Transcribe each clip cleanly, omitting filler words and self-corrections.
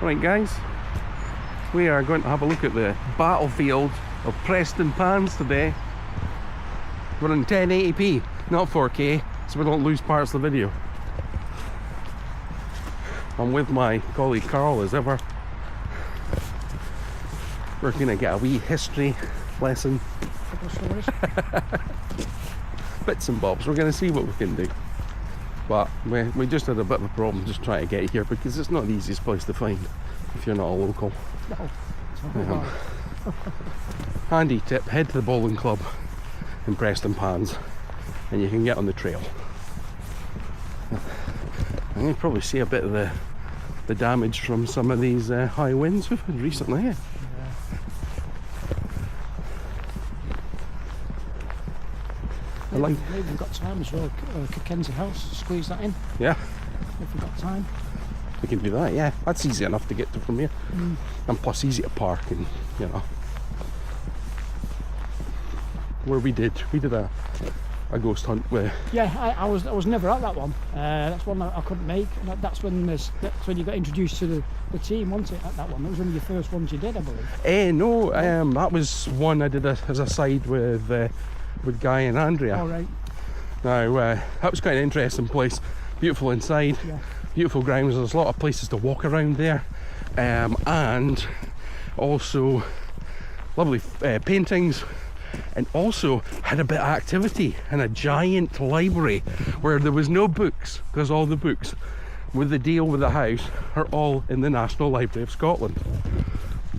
Right guys, we are going to have a look at the battlefield of Prestonpans today. We're in 1080p, not 4K, so we don't lose parts of the video. I'm with my colleague Karl as ever. We're going to get a wee history lesson. Bits and bobs, we're going to see what we can do. But we just had a bit of a problem just trying to get here because it's not the easiest place to find if you're not a local. No. Handy tip, head to the bowling club in Prestonpans and you can get on the trail. And you probably see a bit of the damage from some of these high winds we've had recently. Yeah. Maybe we've got time as well. Kenzie House, squeeze that in. Yeah. If we've got time. We can do that, yeah. That's easy enough to get to from here. And plus easy to park and, you know. Where we did a ghost hunt with... Yeah, I was never at that one. That's one I couldn't make. That's when you got introduced to the team, wasn't it, at that one? That was one of your first ones you did, I believe. No, that was one I did as a side with Guy and Andrea. All right. Now, that was quite an interesting place. Beautiful inside, yeah. Beautiful grounds. There's a lot of places to walk around there. And also lovely paintings. And also had a bit of activity in a giant library where there was no books, because all the books with the deal with the house are all in the National Library of Scotland.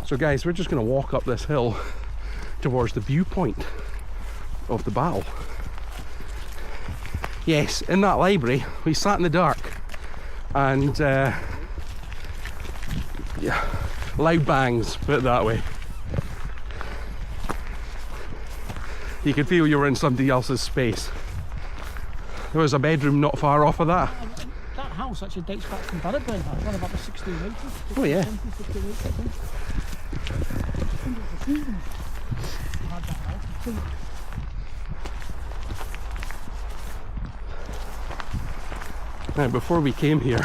So guys, we're just going to walk up this hill towards the viewpoint of the battle. Yes, in that library we sat in the dark and yeah, loud bangs, put it that way. You could feel you were in somebody else's space. There was a bedroom not far off of that. That house actually dates back from Battle of Pinkie Cleugh, about the 1680s. Oh yeah. 1680s, I think. Had that house, I think. Now, before we came here,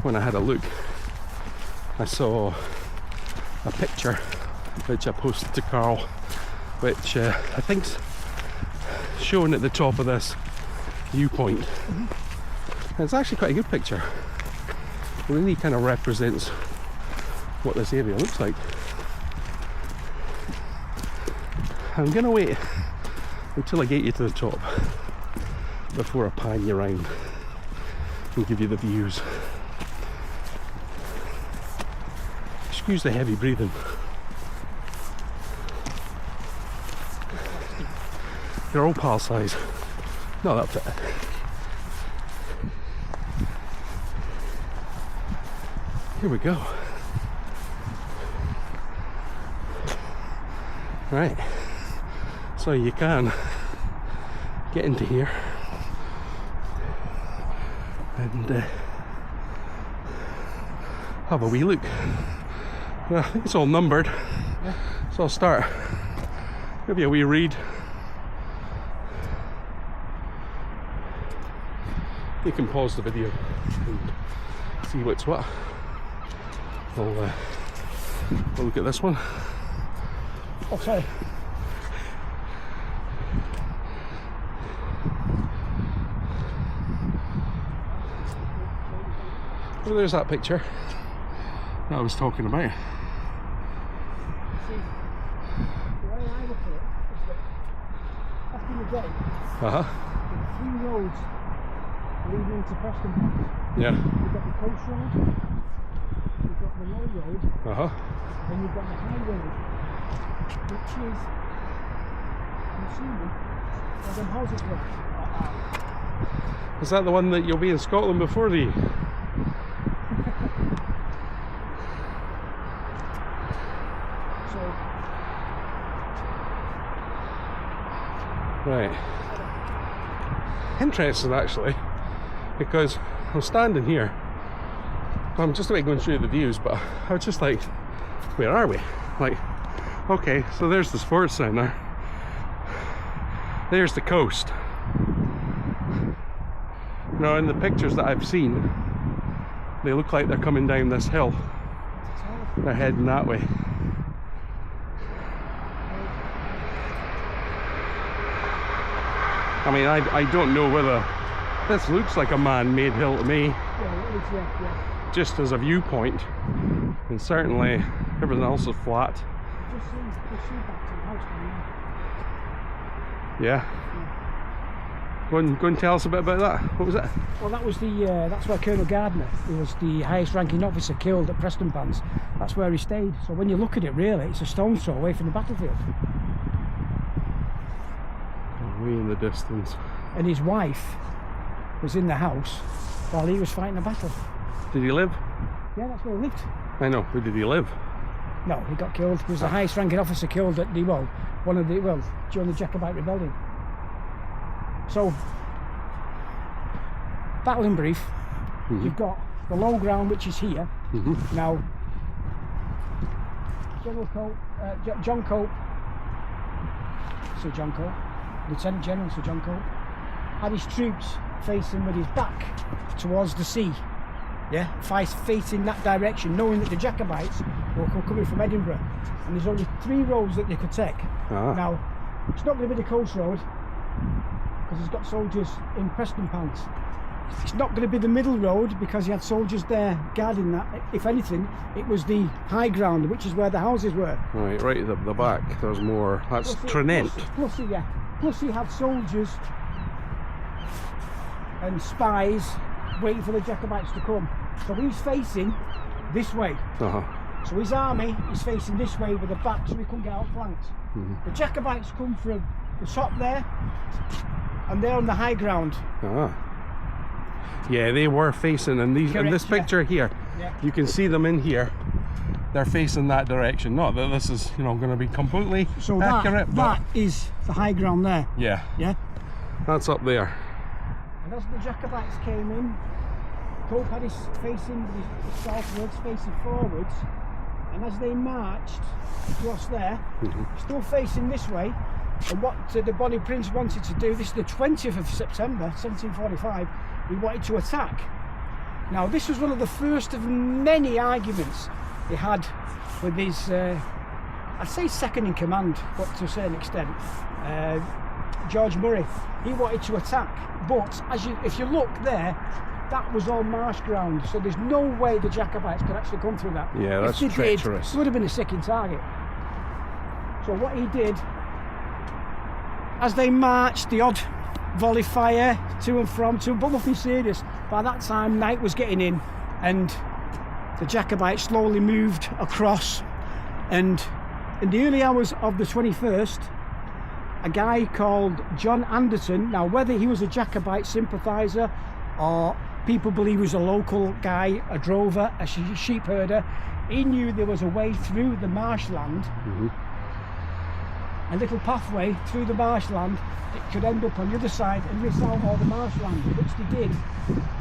when I had a look, I saw a picture which I posted to Karl, which I think's shown at the top of this viewpoint. It's actually quite a good picture. It really kind of represents what this area looks like. I'm gonna wait until I get you to the top before I pan you around and give you the views. Excuse the heavy breathing. You're all pal size. Not that fit. Here we go. Right. So you can get into here and have a wee look. I think it's all numbered. Yeah. So I'll start. Give you a wee read. You can pause the video and see what's what. We'll look at this one. Okay. Well, there's that picture that I was talking about. See, the way I look at it is that back in the day, there were 3 roads leading into Prestonpans. Yeah. You've got the coast road, you've got the low road, and you've got the high road, which is, I'm assuming, where them houses were. Is that the one that you'll be in Scotland before the... Right. Interesting actually, because I'm standing here. I'm just about going through the views, but I was just like, where are we? Like, okay, so there's the sports centre. There's the coast. Now in the pictures that I've seen, they look like they're coming down this hill. They're heading that way. I mean, I don't know whether this looks like a man-made hill to me. Yeah, it is, yeah. Just as a viewpoint, and certainly everything else is flat. Just see back to the house from here. Yeah. Go and tell us a bit about that. What was it? Well, that was that's where Colonel Gardner, who was the highest ranking officer killed at Prestonpans. That's where he stayed. So when you look at it, really, it's a stone's throw away from the battlefield. Way in the distance. And his wife was in the house while he was fighting a battle. Did he live? Yeah, that's where he lived. I know. Where did he live? No, he got killed. He was the highest ranking officer killed at during the Jacobite rebellion. So, battle in brief, you've got the low ground, which is here. Now, John Cope, Sir John Cope, Lieutenant General Sir John Cope, had his troops facing with his back towards the sea. Yeah, facing that direction, knowing that the Jacobites were coming from Edinburgh, and there's only 3 roads that they could take. Now, it's not going to be the coast road because he's got soldiers in Prestonpans. It's not going to be the middle road because he had soldiers there guarding that. If anything, it was the high ground, which is where the houses were. Right at the back. There's more. That's Trinent. Plus he had soldiers and spies waiting for the Jacobites to come. So he's facing this way. So his army is facing this way with the back, so he couldn't get outflanked. The Jacobites come from the top there, and they're on the high ground. Yeah, they were facing in this picture here. You can see them in here. They're facing that direction. Not that this is, going to be completely accurate, but that is the high ground there. Yeah. That's up there. And as the Jacobites came in, Cope had his facing southwards, facing forwards, and as they marched across there, still facing this way, and what the Bonnie Prince wanted to do, this is the 20th of September 1745, he wanted to attack. Now this was one of the first of many arguments he had with his, I'd say second in command, but to a certain extent, George Murray. He wanted to attack, but if you look there, that was all marsh ground, so there's no way the Jacobites could actually come through that. Yeah, that's treacherous. It would have been a sicking target. So what he did, as they marched, the odd volley fire to and from, but nothing serious. By that time, night was getting in, and the Jacobites slowly moved across, and in the early hours of the 21st, a guy called John Anderton, now whether he was a Jacobite sympathiser or people believe he was a local guy, a drover, a sheep herder, he knew there was a way through the marshland, a little pathway through the marshland that could end up on the other side and miss out all the marshland, which they did.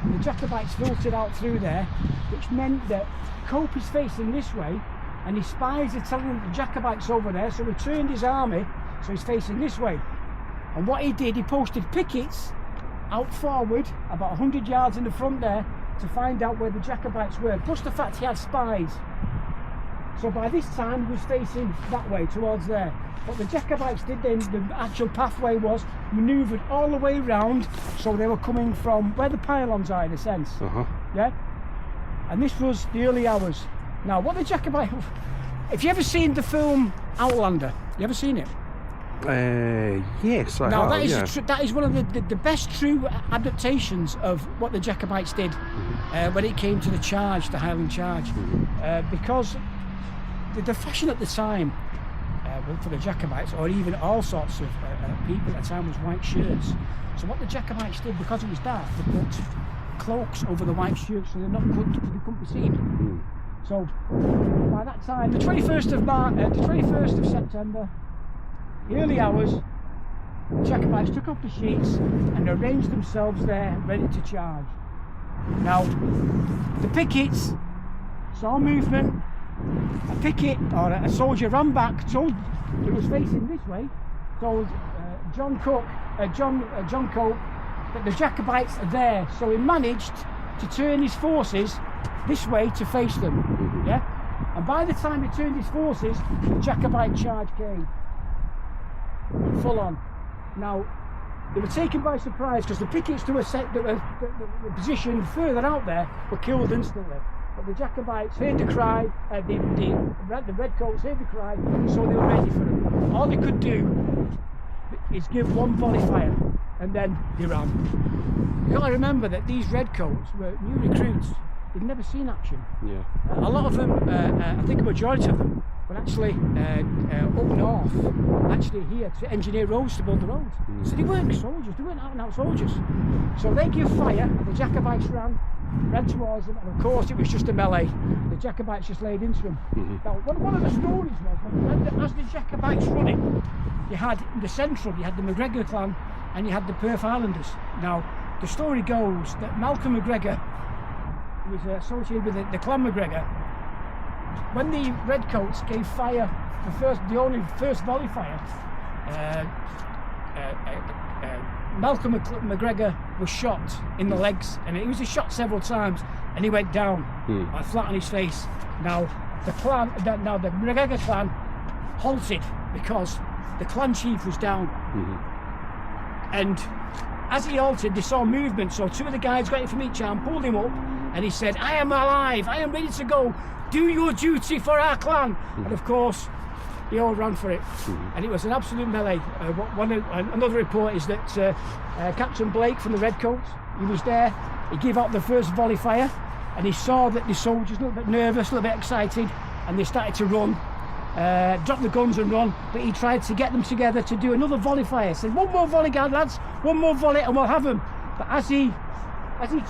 And the Jacobites filtered out through there, which meant that Cope is facing this way, and his spies are telling him the Jacobites over there, so he turned his army, so he's facing this way. And what he did, he posted pickets out forward, about 100 yards in the front there, to find out where the Jacobites were, plus the fact he had spies. So by this time he was facing that way, towards there. What the Jacobites did then, the actual pathway was manoeuvred all the way round, so they were coming from where the pylons are, in a sense. Yeah? And this was the early hours. Now, what the Jacobites... Have you ever seen the film Outlander? You ever seen it? Yes, I now, have. that is one of the best true adaptations of what the Jacobites did when it came to the charge, the Highland Charge. Because the fashion at the time for the Jacobites, or even all sorts of people at the time, was white shirts. So what the Jacobites did, because it was dark, they put cloaks over the white shirts so they couldn't be seen. So by that time, the 21st of September, the early hours, the Jacobites took off the sheets and arranged themselves there, ready to charge. Now, the pickets saw movement. A picket or a soldier ran back, told he was facing this way, told John Cope that the Jacobites are there. So he managed to turn his forces this way to face them. Yeah. And by the time he turned his forces, the Jacobite charge came. Full on. Now, they were taken by surprise because the pickets that were positioned further out there were killed instantly. But the Jacobites heard the cry, the redcoats heard the cry, so they were ready for it. All they could do is give one volley fire, and then they ran. You've got to remember that these redcoats were new recruits. They'd never seen action. Yeah. A lot of them, I think a majority of them, were actually up north, actually here to engineer roads, to build the roads. So they weren't soldiers, they weren't out and out soldiers. So they give fire, and the Jacobites ran towards them, and of course it was just a melee. The Jacobites just laid into them. Now, one of the stories was, as the Jacobites running, you had in the central, you had the MacGregor clan, and you had the Perth Islanders. Now, the story goes that Malcolm MacGregor was associated with the clan MacGregor. When the redcoats gave fire, the only first volley fire, Malcolm MacGregor was shot in the legs, and he was shot several times, and he went down like flat on his face. Now the MacGregor clan halted because the clan chief was down, and as he halted, they saw movement. So two of the guys got him from each arm, pulled him up, and he said, "I am alive. I am ready to go. Do your duty for our clan." And of course, they all ran for it, and it was an absolute melee. Another report is that Captain Blake from the Redcoats, he was there. He gave out the first volley fire, and he saw that the soldiers a little bit nervous, a little bit excited, and they started to run, drop the guns and run. But he tried to get them together to do another volley fire. He said, "One more volley, lads, one more volley, and we'll have them." But as he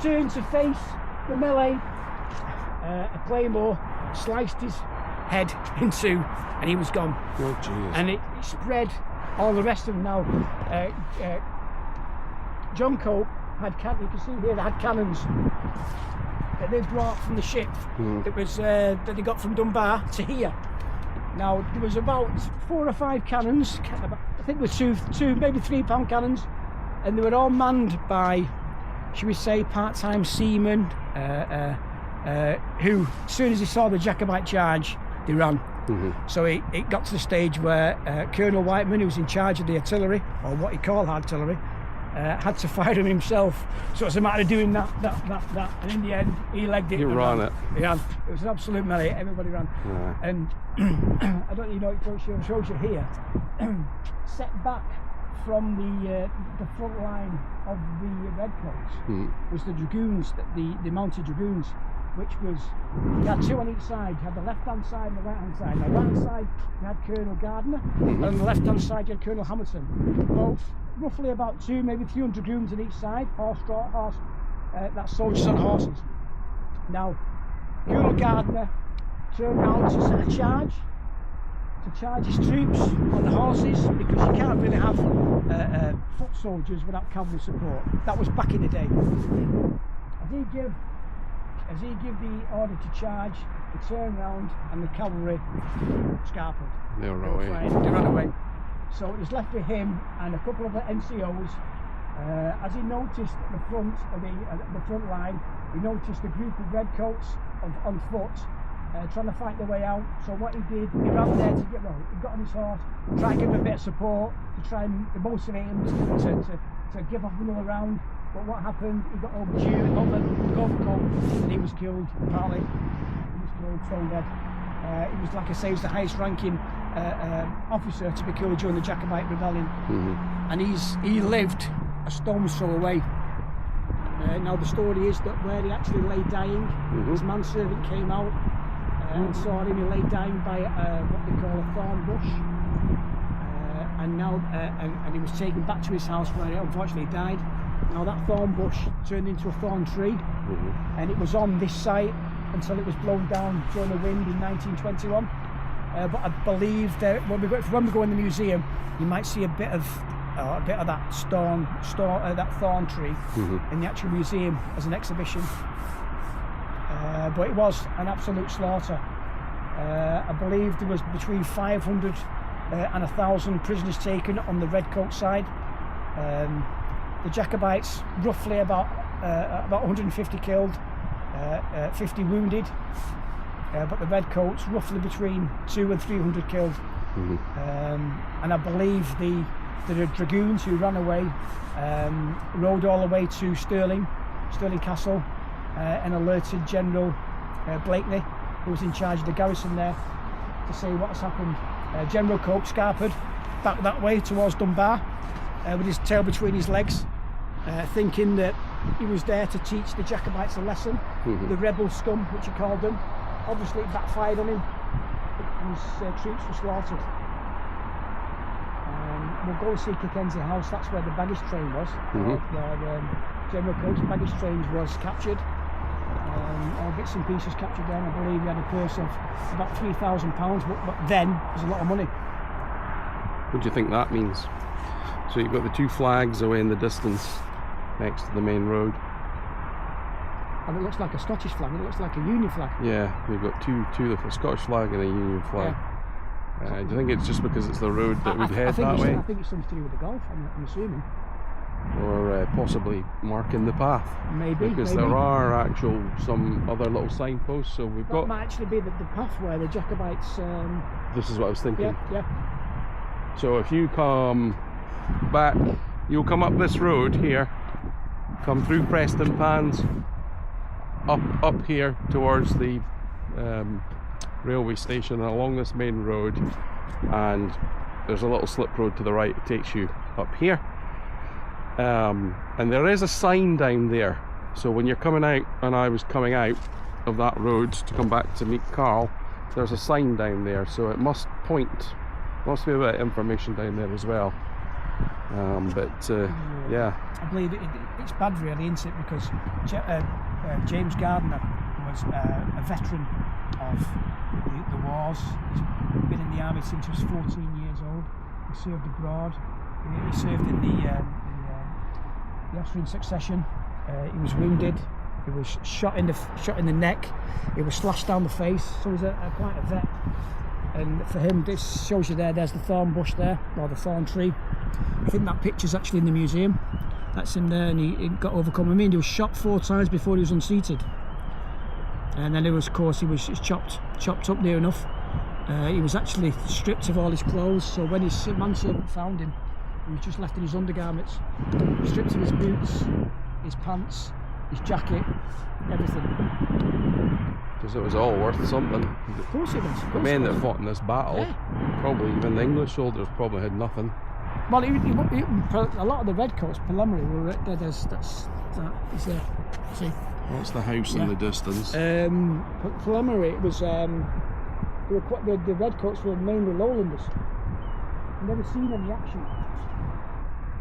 turned to face the melee, a claymore sliced his head in two, and he was gone. Oh, jeez. And it spread all the rest of them. Now, John Cope had you can see here, they had cannons that they brought from the ship that they got from Dunbar to here. Now, there was about 4 or 5 cannons, I think there were two maybe 3-pound cannons, and they were all manned by, should we say, part-time seamen who, as soon as they saw the Jacobite charge, they ran. So it got to the stage where Colonel Whiteman, who was in charge of the artillery, or what he called artillery, had to fire him himself. So it's a matter of doing that, and in the end, he legged it. He ran it. Yeah, it was an absolute melee. Everybody ran. Yeah. And I don't know, it shows you here, set back from the front line of the Redcoats was the dragoons, the mounted dragoons, which was, you had 2 on each side. You had the left-hand side and the right-hand side. On the right-hand side, you had Colonel Gardner, and on the left-hand side, you had Colonel Hamilton. Both roughly about 2, maybe 300 dragoons on each side, that's soldiers on horses. Now, Colonel Gardner turned round to set a charge, to charge his troops on the horses, because you can't really have foot soldiers without cavalry support. That was back in the day. As he gave the order to charge, he turned round and the cavalry scarpered. They ran away. They ran away. So it was left with him and a couple of the NCOs. As he noticed at the front of the front line, he noticed a group of redcoats on foot trying to fight their way out. So what he did, he ran there he got on his horse, tried to give him a bit of support, to try and motivate him to give off another round. But what happened, he got overcome, and he was killed, apparently. He was killed, stone dead. He was, like I say, he was the highest ranking officer to be killed during the Jacobite rebellion. And he lived a stone's throw away. Now the story is that where he actually lay dying, his manservant came out and saw him. He lay dying by what they call a thorn bush. And he was taken back to his house where he unfortunately died. Now that thorn bush turned into a thorn tree, and it was on this site until it was blown down during the wind in 1921. But I believe that when we go in the museum, you might see a bit of that thorn tree in the actual museum as an exhibition. But it was an absolute slaughter. I believe there was between 500 and 1,000 prisoners taken on the Redcoat side. The Jacobites, roughly about 150 killed, 50 wounded. but the redcoats roughly between 200 and 300 killed. And I believe the dragoons who ran away rode all the way to Stirling Castle and alerted General Blakeney, who was in charge of the garrison there, to say what has happened. General Cope scarpered back that way towards Dunbar with his tail between his legs, thinking that he was there to teach the Jacobites a lesson, the rebel scum, which he called them. Obviously it backfired on him. His troops were slaughtered. We'll go and see Kirkensey House. That's where the baggage train was, where General Cope's baggage train was captured. All bits and pieces captured there. I believe he had a purse of about £3,000, but then it was a lot of money. What do you think that means? So you've got the two flags away in the distance next to the main road. And it looks like a Scottish flag. It looks like a Union flag. Yeah, you've got two a Scottish flag and a Union flag. Yeah. Do you think it's just because it's the road that would head that way? I think it's something to do with the golf, I'm assuming. Or possibly marking the path. Maybe. Because there are some other little signposts, so we've got... That might actually be the path where the Jacobites... This is what I was thinking. Yeah. So if you come back, you'll come up this road here, come through Prestonpans, up here towards the railway station and along this main road, and there's a little slip road to the right that takes you up here. And there is a sign down there, so when you're coming out, and I was coming out of that road to come back to meet Karl, there's a sign down there, so it must be a bit of information down there as well. Yeah, I believe it's bad really, isn't it, because James Gardner was a veteran of the wars. He's been in the army since he was 14 years old. He served abroad. He served in the Austrian succession. He was wounded. He was shot in the neck. He was slashed down the face. So he's quite a vet. And for him, this shows you there's the thorn bush there, or the thorn tree. I think that picture's actually in the museum. That's him there, and he got overcome. I mean, he was shot 4 times before he was unseated. And then he was chopped up near enough. He was actually stripped of all his clothes, so when his manservant found him, he was just left in his undergarments. Stripped of his boots, his pants, his jacket, everything. Because it was all worth something. Of course it was. The men that fought in this battle, probably even the English soldiers, probably had nothing. Well, a lot of the redcoats, preliminary, were there. That's is there. See. What's the house in the distance? Preliminary, it was the redcoats were mainly lowlanders. I've never seen any action.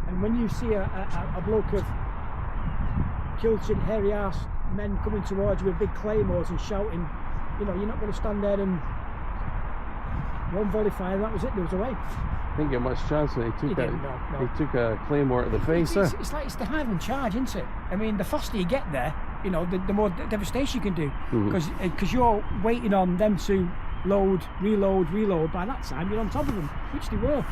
And when you see a bloke of kilted, hairy-ass men coming towards you with big claymores and shouting, you know, you're not going to stand there and one volley fire, that was it, there was away. Didn't get much chance when he took a claymore to the face. It's like it's the Highland charge, isn't it? I mean, the faster you get there, you know, the more devastation you can do, because you're waiting on them to load, reload. By that time, you're on top of them, which they were.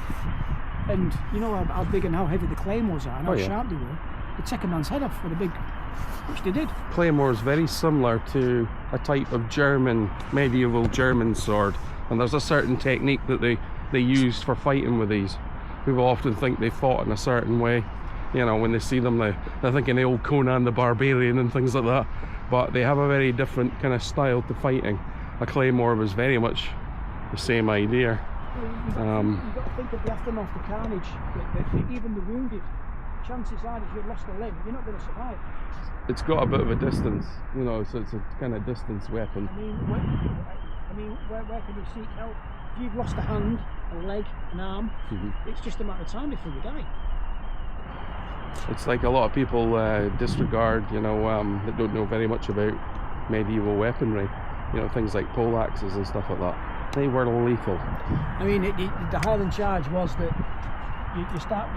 And you know how big and how heavy the claymores are, and how sharp they were. They take a man's head off with a big, which they did. Claymore is very similar to a type of medieval German sword, and there's a certain technique that they used for fighting with these. People often think they fought in a certain way. You know, when they see them, they're thinking the old Conan the Barbarian and things like that. But they have a very different kind of style to fighting. A claymore was very much the same idea. Well, you've got to think of the aftermath, the carnage, that even the wounded, chances are if you've lost a limb, you're not going to survive. It's got a bit of a distance, you know, so it's a kind of distance weapon. I mean, where can you seek help? If you've lost a hand, a leg, an arm, it's just a matter of time before you die. It's like a lot of people disregard, you know, that don't know very much about medieval weaponry. You know, things like pole axes and stuff like that. They were lethal. I mean, the Highland charge was that you start.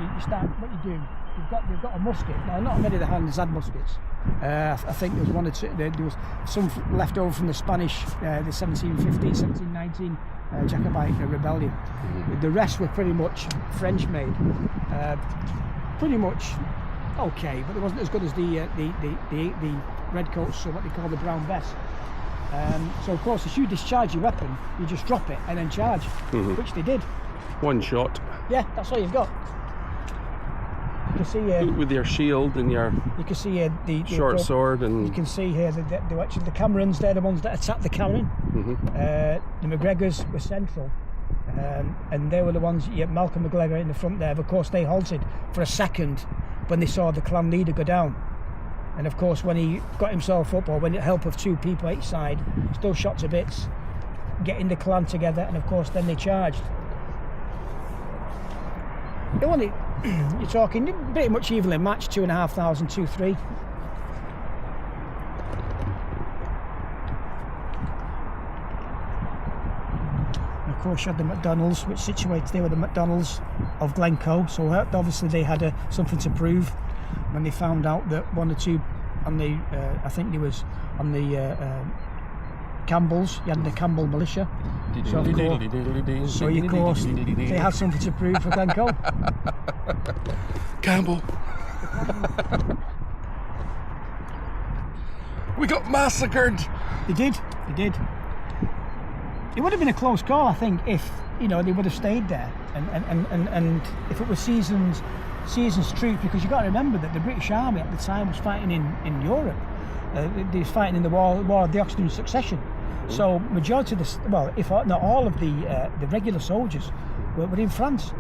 What you do? You've got a musket. Now, not many of the Highlanders had muskets. I think there was one or two. There was some left over from the Spanish, the 1715, 1719 Jacobite rebellion. The rest were pretty much French made. Pretty much okay, but it wasn't as good as the redcoats, or what they call the brown vest. So of course, as you discharge your weapon, you just drop it and then charge, which they did. One shot. Yeah, that's all you've got. You can see with your shield and your you can see the short sword, and you can see here the Camerons. They're the ones that attacked the Cameron. The McGregors were central, and they were the ones. Yeah, Malcolm McGregor in the front there. But of course, they halted for a second when they saw the clan leader go down. And of course, when he got himself up, or when the help of 2 people each side, still shot to bits, getting the clan together, and of course, then they charged. You're talking pretty much evenly matched, 2,500, 2-3. And of course, you had the McDonald's, which situated they were the McDonald's of Glencoe. So obviously, they had something to prove when they found out that 1 or 2 on the, I think there was on the Campbell's, you had the Campbell militia. So of course, they had something to prove for Glencoe. Campbell. We got massacred. They did. It would have been a close call, I think, if they would have stayed there, and if it was season's troops, because you've got to remember that the British Army at the time was fighting in Europe. They was fighting in the war of the Oxygen Succession. So majority of the, well, if not all of the regular soldiers were in France.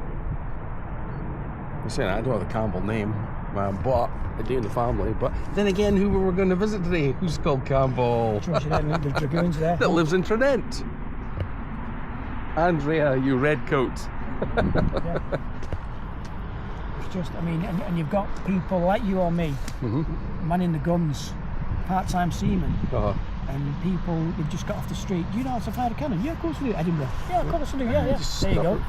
I'm saying I don't have the Campbell name, but I do in the family. But then again, who were we going to visit today? Who's called Campbell? The dragoons there. That lives in Trident. Andrea, you redcoat. Yeah. It's just, I mean, and you've got people like you or me, manning the guns, part-time seamen. And people, they've just got off the street. Do you know how to fire a cannon? Yeah, of course we do. Edinburgh. Yeah, of course we do. Yeah. There you go.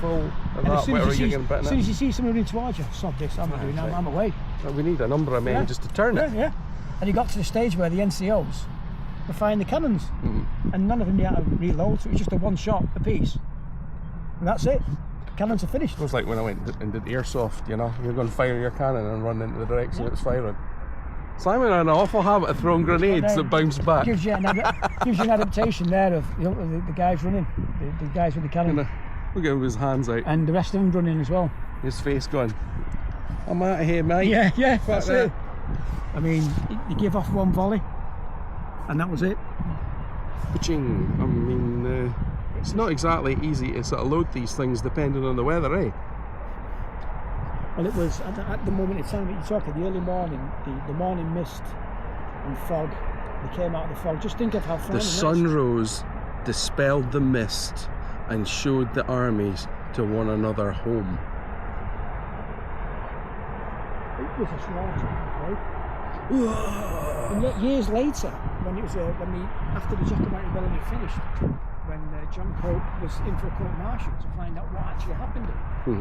And as soon as you see someone running towards you, sod this, I'm not doing that, I'm away. Well, we need a number of men just to turn it. Yeah. And you got to the stage where the NCOs were firing the cannons, and none of them had to reload, so it was just a 1 shot a piece. And that's it. Cannons are finished. It was like when I went and did airsoft, you're going to fire your cannon and run into the direction it's firing. Simon had an awful habit of throwing grenades that bounce back. Gives you an adaptation there of the guys running, the guys with the cannon. Look at him with his hands out. And the rest of them running as well. His face going, I'm out of here, mate. Yeah, that's it. I mean, you give off 1 volley, and that was it. Pitching. I mean, it's not exactly easy to sort of load these things depending on the weather, eh? Well, it was at the moment in time that you're talking, the early morning, the morning mist and fog. They came out of the fog. Just think of how frightening. The sun rose, dispelled the mist, and showed the armies to one another home. It was a slaughter, right? And yet years later, when it was after the Jacobite rebellion had finished, when John Cope was in for a court-martial to find out what actually happened,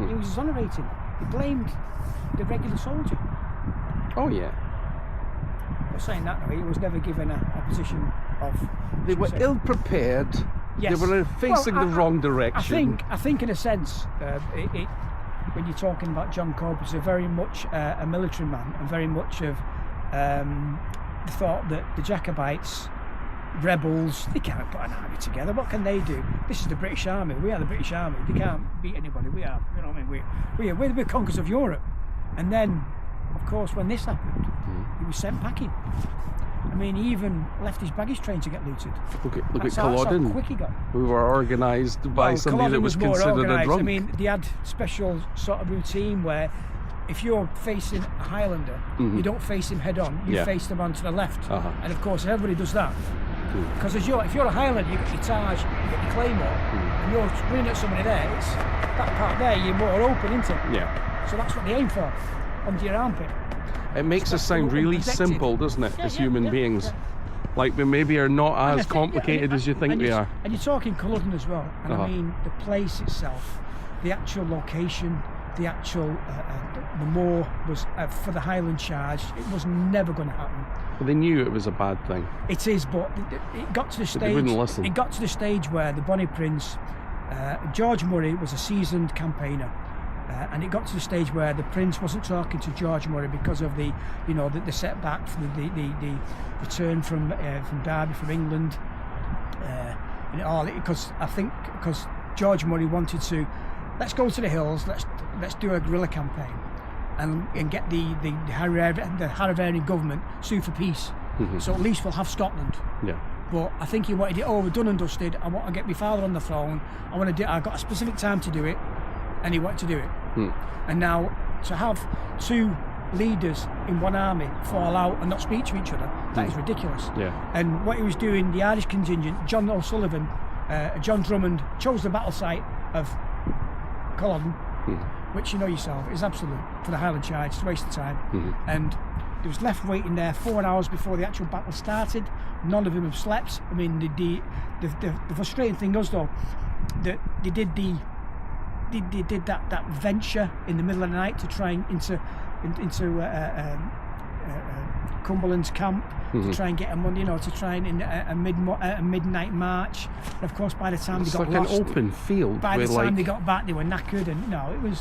he was exonerated. He blamed the regular soldier. Oh yeah. But saying that, though, he was never given a position of. They were ill-prepared. Yes. They were facing the wrong direction. I think in a sense, when you're talking about John Cope, he's very much a military man, and very much of the thought that the Jacobites, rebels, they can't put an army together. What can they do? This is the British Army. We are the British Army. They can't beat anybody. We are. You know what I mean? We're the conquerors of Europe. And then, of course, when this happened, he was sent packing. I mean, he even left his baggage train to get looted. Look at Culloden. How quick he got. We were organised by somebody that was considered a drunk. I mean, they had special sort of routine where if you're facing a Highlander, you don't face him head on. You face them onto the left. And of course, everybody does that. Because if you're a Highlander, you've got your Taj, you've got your Claymore, and you're running at somebody there, it's that part there, you're more open, isn't it? Yeah. So that's what they aim for, under your armpit. It makes us sound really simple, doesn't it, as human beings? Like we maybe are not as complicated as you think we are. And you're talking Culloden as well, and I mean, the place itself, the actual location, the actual, the moor was, for the Highland charge, it was never going to happen. But they knew it was a bad thing. It is, but it got to the stage. But they wouldn't listen. It got to the stage where the Bonnie Prince, George Murray was a seasoned campaigner, and it got to the stage where the Prince wasn't talking to George Murray because of the setback from the return from Derby from England, in it all, because I think because George Murray wanted to, let's go to the hills, let's do a guerrilla campaign, and get the Hanoverian government sue for peace. So at least we'll have Scotland. Yeah. But I think he wanted it over, done and dusted. I want to get my father on the throne. I've got a specific time to do it, and he wanted to do it. And now to have two leaders in one army fall out and not speak to each other, that is ridiculous. Yeah. And what he was doing, the Irish contingent, John O'Sullivan, John Drummond, chose the battle site of Culloden, which you know yourself is absolute for the Highland Charge. It's a waste of time. And they was left waiting there 4 hours before the actual battle started. None of them have slept. I mean, the frustrating thing was though that they did that venture in the middle of the night to try and into Cumberland's camp to try and get a money, to try and in a midnight march. And of course, by the time they got lost, an open field. By the time they got back, they were knackered, and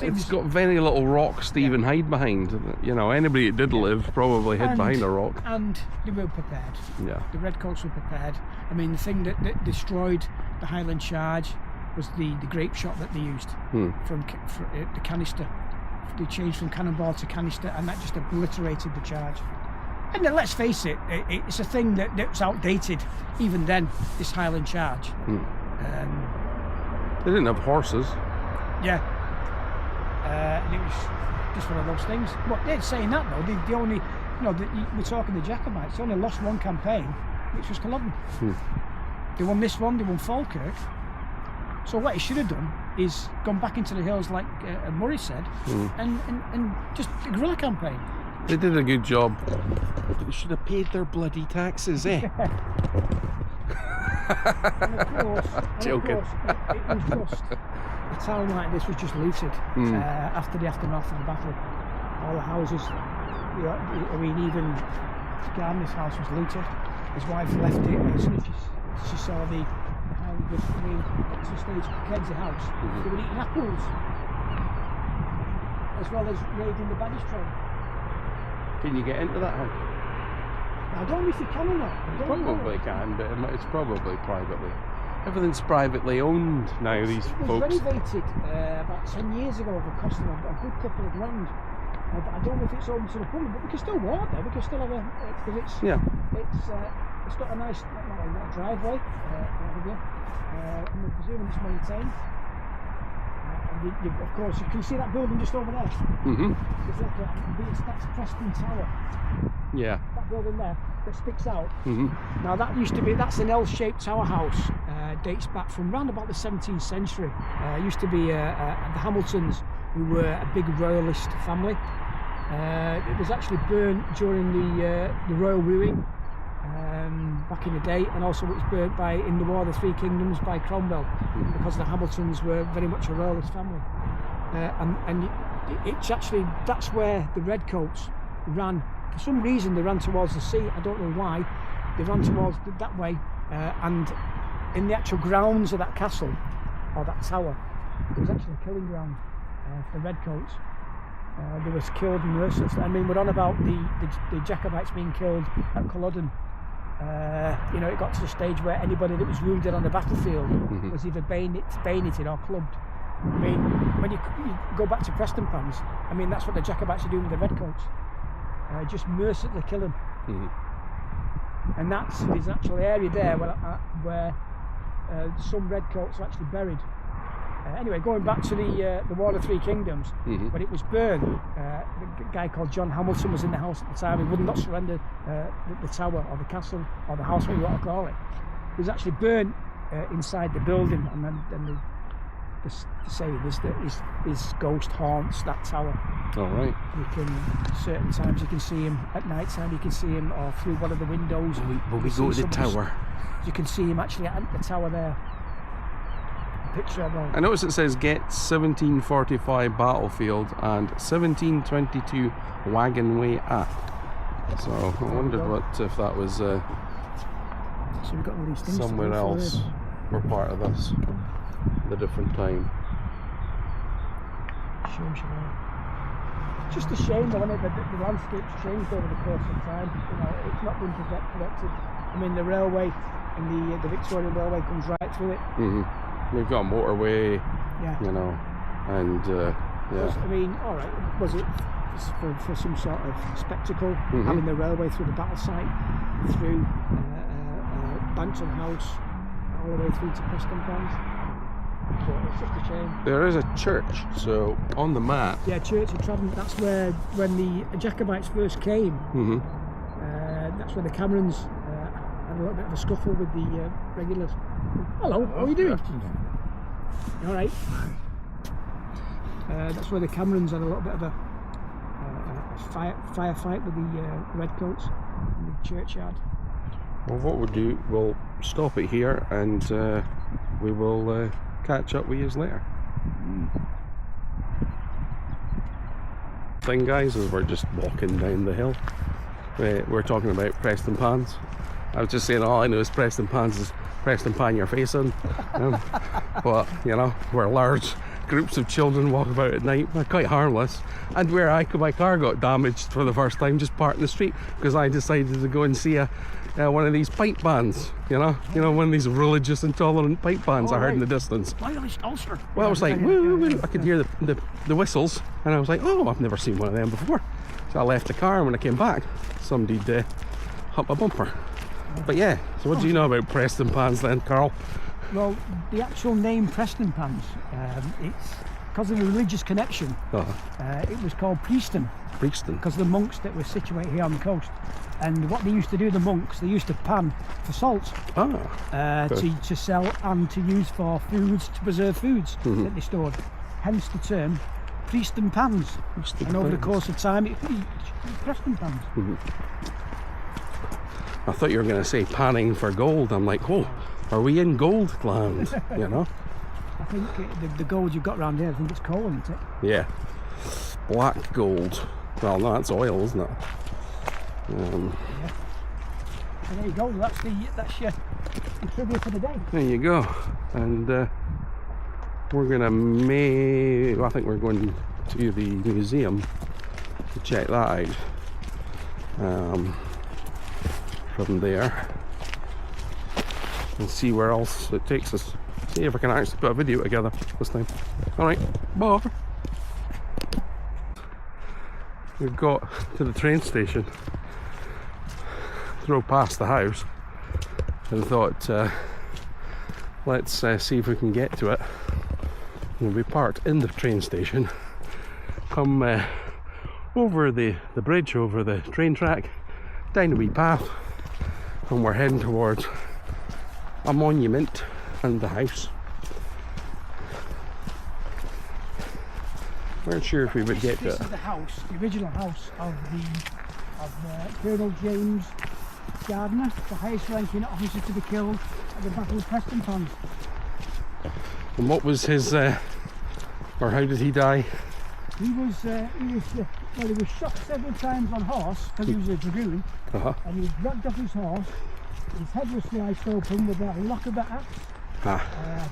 It's got very little rocks to even hide behind. Anybody that did live probably hid behind a rock. And they were prepared. Yeah. The Redcoats were prepared. I mean, the thing that destroyed the Highland Charge was the grape shot that they used from the canister. They changed from cannonball to canister, and that just obliterated the charge. And then, let's face it, it's a thing that's outdated even then, this Highland Charge. They didn't have horses. Yeah. And it was just one of those things. But they're saying that though, they only, we're talking the Jacobites, they only lost one campaign, which was Culloden. They won this one, they won Falkirk. So what he should have done is gone back into the hills like Murray said, and just a guerrilla campaign. They did a good job. They should have paid their bloody taxes, eh? And of course, Joking. It was just a town like this was just looted after the aftermath of the battle. All the houses, even Gardner's house was looted. His wife left it as soon as she saw the to stage Mackenzie House. They were eating apples, as well as raiding the baggage train. Can you get into that house? I don't know if you can or not. Probably can, but it's probably privately. Everything's privately owned now, these folks. It was renovated about 10 years ago for costing a good couple of grand. I don't know if it's open to the public, but we can still walk there. We can still have it's got a nice driveway, and I'm presuming it's maintained. And of course, you can see that building just over there. That's Preston Tower. Yeah. That building there that sticks out. Now that's an L-shaped tower house. Dates back from round about the 17th century. Used to be the Hamiltons, who were a big royalist family. It was actually burnt during the royal wooing back in the day, and also it was burnt in the War of the Three Kingdoms by Cromwell, because the Hamiltons were very much a royalist family. And it's actually, that's where the Redcoats ran. For some reason they ran towards the sea. I don't know why. They ran towards that way, and in the actual grounds of that castle, or that tower, it was actually a killing ground for the Redcoats. They was killed mercilessly. I mean, we're on about the Jacobites being killed at Culloden. It got to the stage where anybody that was wounded on the battlefield was either bayoneted or clubbed. I mean, when you go back to Prestonpans, I mean, that's what the Jacobites are doing with the Redcoats. Just mercilessly kill them. And there's an actual area there where some Redcoats are actually buried. Anyway, going back to the War of the Three Kingdoms, when it was burned, the guy called John Hamilton was in the house at the time. He would not surrender the tower or the castle or the house, whatever you want to call it. It was actually burned inside the building, and then the saying is that his ghost haunts that tower. All right. You can, certain times you can see him at night time. You can see him or through one of the windows. Will we go to the tower? You can see him actually at the tower there. Picture of I notice it says get 1745 battlefield and 1722 wagon way at. So I wondered if that was so we've got all these things somewhere else or part of this, the different time. Just a shame though, isn't it, that the landscape's changed over the course of time. It's not been protected. I mean, the railway and the Victoria Railway comes right through it. We've got a motorway, Yeah. you know, and yeah. I mean, all right, was it for some sort of spectacle, having the railway through the battle site, through Banton House, all the way through to Prestonpans? But it's just a shame. There is a church, so on the map. Yeah, Church of Travant. That's where, when the Jacobites first came, that's where the Camerons had a little bit of a scuffle with the regulars. Hello, how are you doing? You all right? That's where the Camerons had a little bit of a firefight with the Redcoats in the churchyard. Well, what we'll do, we'll stop it here, and we will catch up with you later. Thing, guys, is we're just walking down the hill. We're talking about Prestonpans. I was just saying, all I know is Prestonpans is Prestonpan your face in. But you know, we're large groups of children walk about at night. They're quite harmless. And where my car got damaged for the first time, just parked in the street because I decided to go and see one of these pipe bands. You know, one of these religious intolerant pipe bands I heard in the distance. Ulster. Well, I was like, woo, woo. I could hear the whistles, and I was like, oh, I've never seen one of them before. So I left the car, and when I came back, somebody'd hit my bumper. But yeah, so what do you know about Prestonpans then, Karl? Well, the actual name Prestonpans, it's because of the religious connection. It was called Preston. Preston. Because the monks that were situated here on the coast. And what they used to do, the monks, they used to pan for salt to sell and to use for foods, to preserve foods that they stored. Hence the term Prestonpans. And over the course of time, it's Prestonpans. I thought you were going to say panning for gold. I'm like, oh, are we in gold land? You know? I think the gold you've got around here, I think it's coal, isn't it? Yeah. Black gold. Well, no, that's oil, isn't it? Yeah. So there you go. That's your trivia for the day. There you go. And we're going to I think we're going to the museum to check that out. From there and see where else it takes us. See if I can actually put a video together this time. Alright, bye. We've got to the train station, drove past the house and thought let's see if we can get to it. And we parked in the train station, come over the bridge, over the train track, down a wee path, and we're heading towards a monument and the house. Weren't sure if we would get to it. This is the house, the original house of Colonel James Gardner, the highest ranking officer to be killed at the Battle of Prestonpans. And what was his, or how did he die? He was shot several times on horse because he was a dragoon, and he was dragged off his horse. His head was sliced open with a Lochaber axe,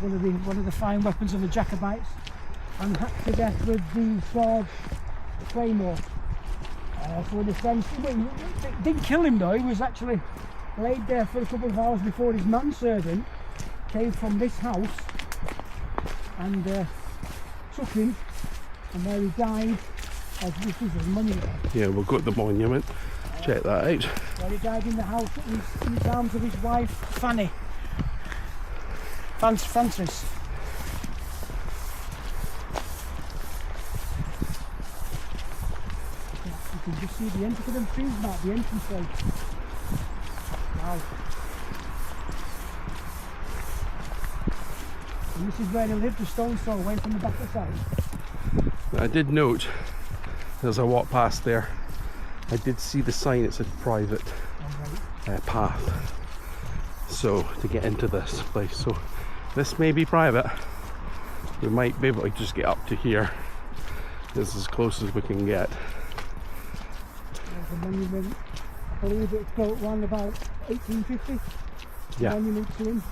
one of the fine weapons of the Jacobites, and hacked to death with the sword claymore. So in a sense, it didn't kill him though. He was actually laid there for a couple of hours before his manservant came from this house and took him. And there he died, as this is a monument. Yeah, we'll go to the monument, check that out. Where he died in the house in the arms of his wife, Fanny. Francis. You can just see the entrance of them trees now, the entrance way. Wow. And this is where they lived, the stone throw away from the back of the side. I did note, as I walked past there, I did see the sign. It said private path, so to get into this place. So this may be private. We might be able to just get up to here. This is as close as we can get. There's a monument. I believe it's built around about 1850. Yeah. Monument to him.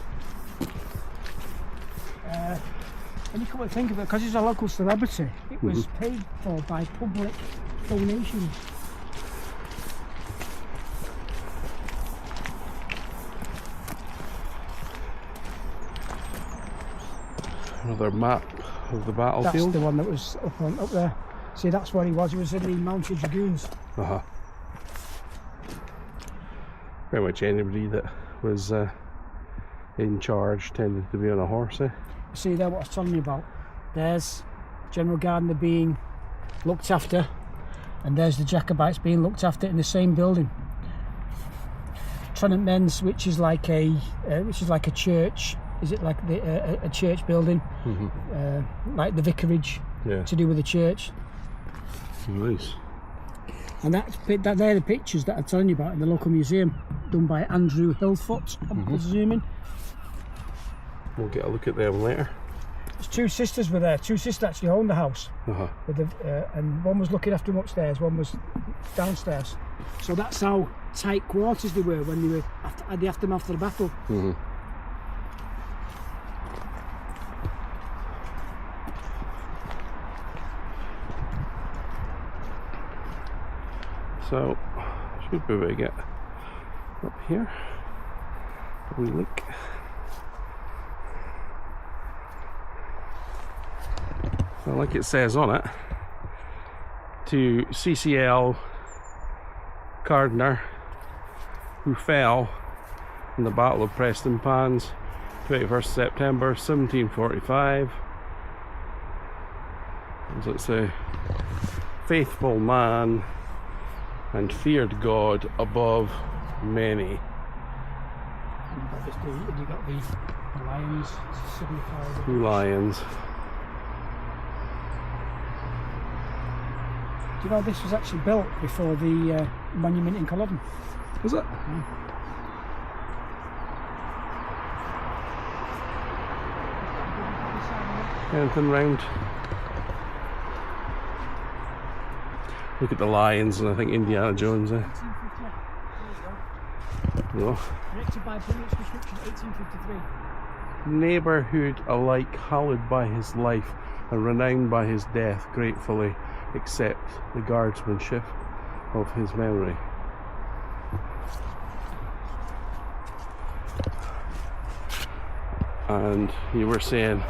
And you come to think of it, because he's a local celebrity, it was paid for by public donations. Another map of the That's battlefield. the one that was up there. See, that's where he was. He was in the Mounted Dragoons. Pretty much anybody that was in charge tended to be on a horse, eh? See there what I was telling you about? There's General Gardner being looked after, and there's the Jacobites being looked after in the same building. Prestonpans, which is like a church. Is it like a church building? Like the vicarage, Yeah. to do with the church. Nice. And they're the pictures that I'm telling you about in the local museum, done by Andrew Hillfoot, I'm presuming. We'll get a look at them later. There's two sisters were there. Two sisters actually owned the house, with and one was looking after them upstairs, one was downstairs. So that's how tight quarters they were when they were at the aftermath of the battle. So, should be able to get up here. A wee look. So, like it says on it, to CCL Gardner, who fell in the Battle of Prestonpans, 21st September 1745. As it's a faithful man and feared God above many. You got the lions, signify 2 lions. Do you know this was actually built before the monument in Culloden? Was it? Anything round? Look at the lions, and I think Indiana Jones. No. Erected by British prescription 1853. Neighbourhood alike hallowed by his life and renowned by his death, gratefully accept the guardsmanship of his memory. And you were saying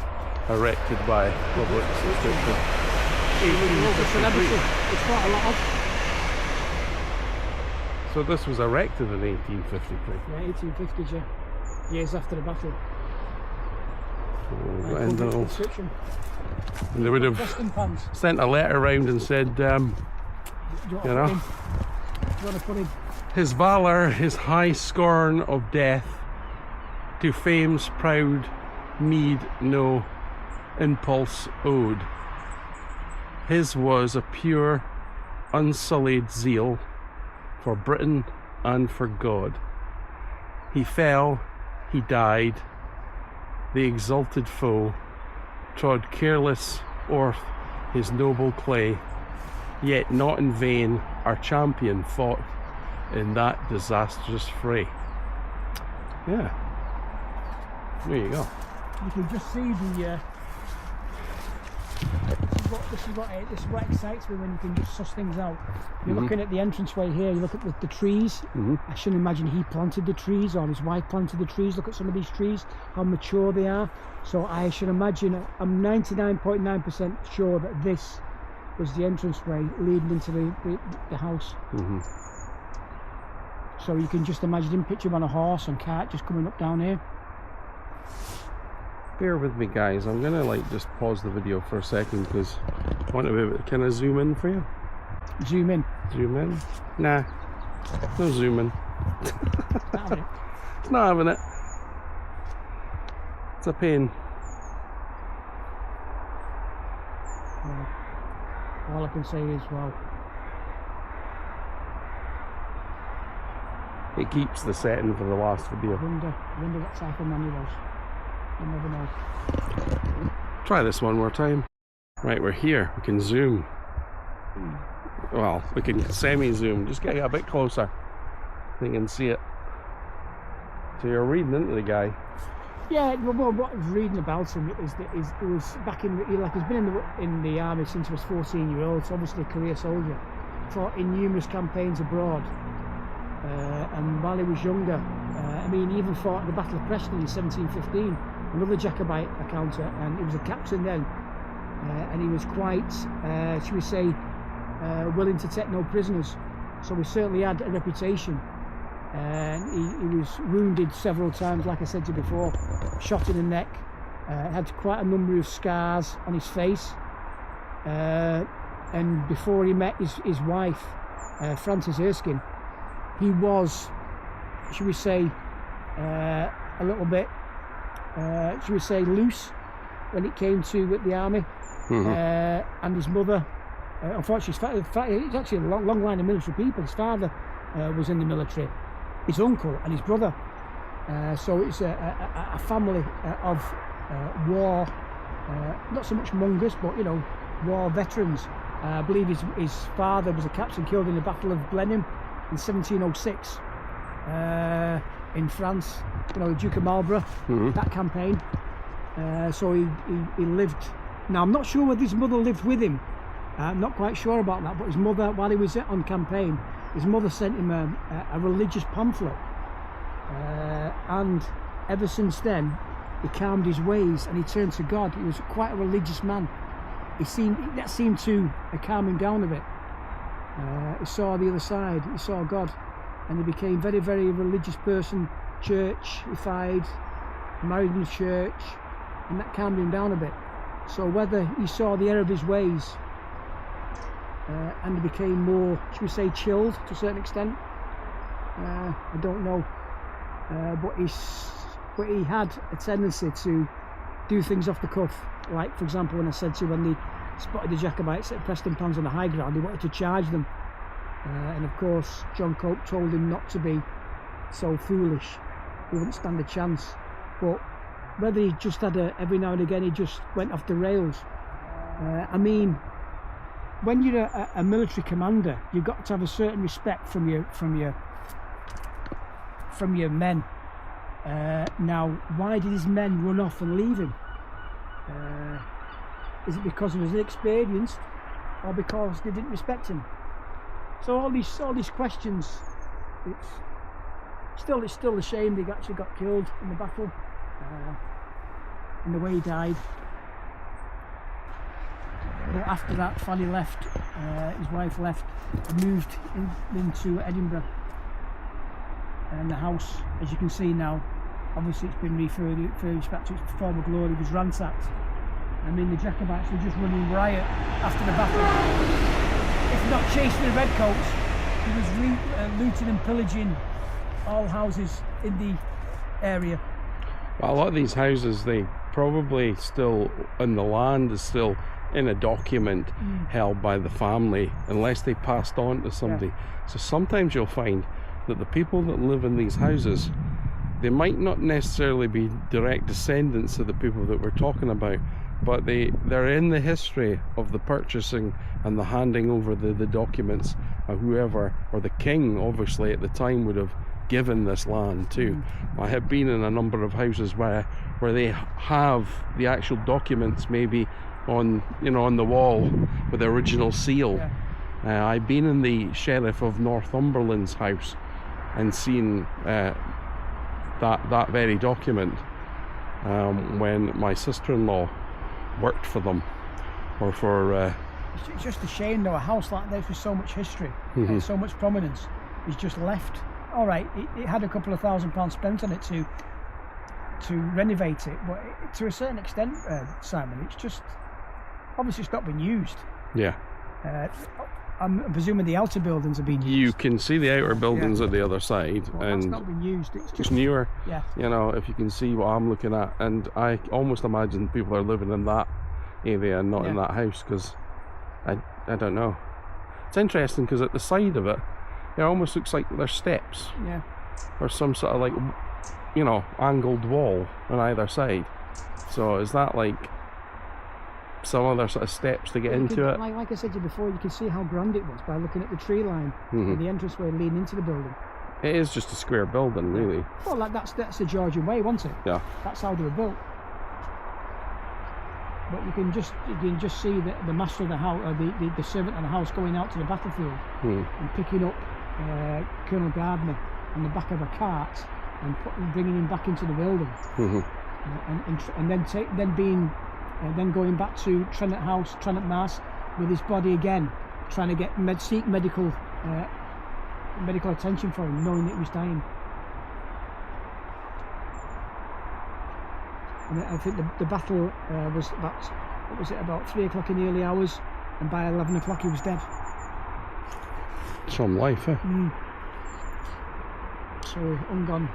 erected by public subscription. It's quite a lot of. So this was erected in 1853. Yeah, 1850s, yeah. Years after the battle. Oh, and they would have Prestonpans. sent a letter round and said, his valour, his high scorn of death, to fame's proud meed no impulse owed. His was a pure, unsullied zeal for Britain and for God. He fell, he died, the exalted foe trod careless o'er his noble clay, yet not in vain our champion fought in that disastrous fray. Yeah, there you go. You can just see the this is what excites me, when you can just suss things out. You're looking at the entranceway here, you look at the trees. I shouldn't imagine he planted the trees or his wife planted the trees. Look at some of these trees, how mature they are. So I should imagine, I'm 99.9% sure that this was the entranceway leading into the house. So you can just imagine him, picture him on a horse and cart just coming up down here. Bear with me, guys. I'm gonna just pause the video for a second because I want to be able to. Can I zoom in for you? Zoom in. Zoom in? Nah, no zooming. Not having it. It's not having it. It's a pain. All I can say is, well, it keeps the setting for the last video. I wonder what type of man he was. You never know. Try this one more time. Right, we're here. We can zoom. Well, we can semi-zoom. Just get a bit closer so you can see it. So you're reading into the guy. Yeah, well, what I was reading about him is that it was back in he's been in the army since he was 14-year-old, so obviously a career soldier. Fought in numerous campaigns abroad, and while he was younger, I mean, he even fought at the Battle of Preston in 1715. another Jacobite encounter, and he was a captain then, and he was quite, should we say, willing to take no prisoners. So he certainly had a reputation. And he was wounded several times, like I said to you before, shot in the neck, had quite a number of scars on his face. And before he met his wife, Frances Erskine, he was, should we say, a little bit, should we say, loose when it came to the army. And his mother, unfortunately, it's actually a long line of military people. His father was in the military, his uncle and his brother. So it's a family of war, not so much mongers, but you know, war veterans. I believe his father was a captain killed in the Battle of Blenheim in 1706 in France. You know, the Duke of Marlborough, that campaign. So he lived. Now I'm not sure whether his mother lived with him. I'm not quite sure about that. But his mother, while he was on campaign, his mother sent him a religious pamphlet, and ever since then he calmed his ways and he turned to God. He was quite a religious man. That seemed to calm him down a bit. He saw the other side. He saw God, and he became very, very religious person. Churchified, married in church, and that calmed him down a bit. So whether he saw the error of his ways and he became more, should we say, chilled to a certain extent, I don't know. But he had a tendency to do things off the cuff. Like, for example, when I said to you, when they spotted the Jacobites at Prestonpans on the high ground, he wanted to charge them. And of course, John Cope told him not to be so foolish. He wouldn't stand a chance. But whether he just had every now and again he just went off the rails. I mean, when you're a military commander, you've got to have a certain respect from your men. Now, why did his men run off and leave him? Is it because he was inexperienced, or because they didn't respect him? So all these questions. It's still a shame they actually got killed in the battle, and the way he died. But after that, Fanny left, his wife left, and moved into Edinburgh. And the house, as you can see now, obviously it's been refurbished back to its former glory. It was ransacked. I mean, the Jacobites were just running riot after the battle. If not chasing the redcoats, he was looting and pillaging all houses in the area. Well, a lot of these houses, they probably still, and the land is still in a document held by the family, unless they passed on to somebody. Yeah. So sometimes you'll find that the people that live in these houses, they might not necessarily be direct descendants of the people that we're talking about, but they're in the history of the purchasing and the handing over the documents of whoever, or the king obviously at the time, would have given this land to. I have been in a number of houses where they have the actual documents maybe on the wall with the original seal. Yeah. I've been in the Sheriff of Northumberland's house and seen that very document when my sister-in-law worked for them, or for it's just a shame though, a house like this with so much history and so much prominence is just left. All right, it had a couple of £1,000 spent on it to renovate it, but to a certain extent, Simon, it's just obviously it's not been used. Yeah. I'm presuming the outer buildings are being used. You can see the outer buildings at the other side, and that's not been used. It's just newer. Yeah. You know, if you can see what I'm looking at, and I almost imagine people are living in that area and not in that house, because I don't know. It's interesting because at the side of it, it almost looks like there's steps. Yeah. Or some sort of, like, angled wall on either side. So is that like some other sort of steps to get into it? Like I said to you before, you can see how grand it was by looking at the tree line and the entranceway leading into the building. It is just a square building, really. Well, like that's the Georgian way, wasn't it? Yeah. That's how they were built. But you can just see the master of the house, or the servant of the house, going out to the battlefield and picking up Colonel Gardner on the back of a cart and bringing him back into the building. and then going back to Trenant House, Trenant Mass, with his body again, trying to get seek medical attention for him, knowing that he was dying. And I think the battle was about 3 o'clock in the early hours, and by 11 o'clock he was dead. Some life, eh? So ungone.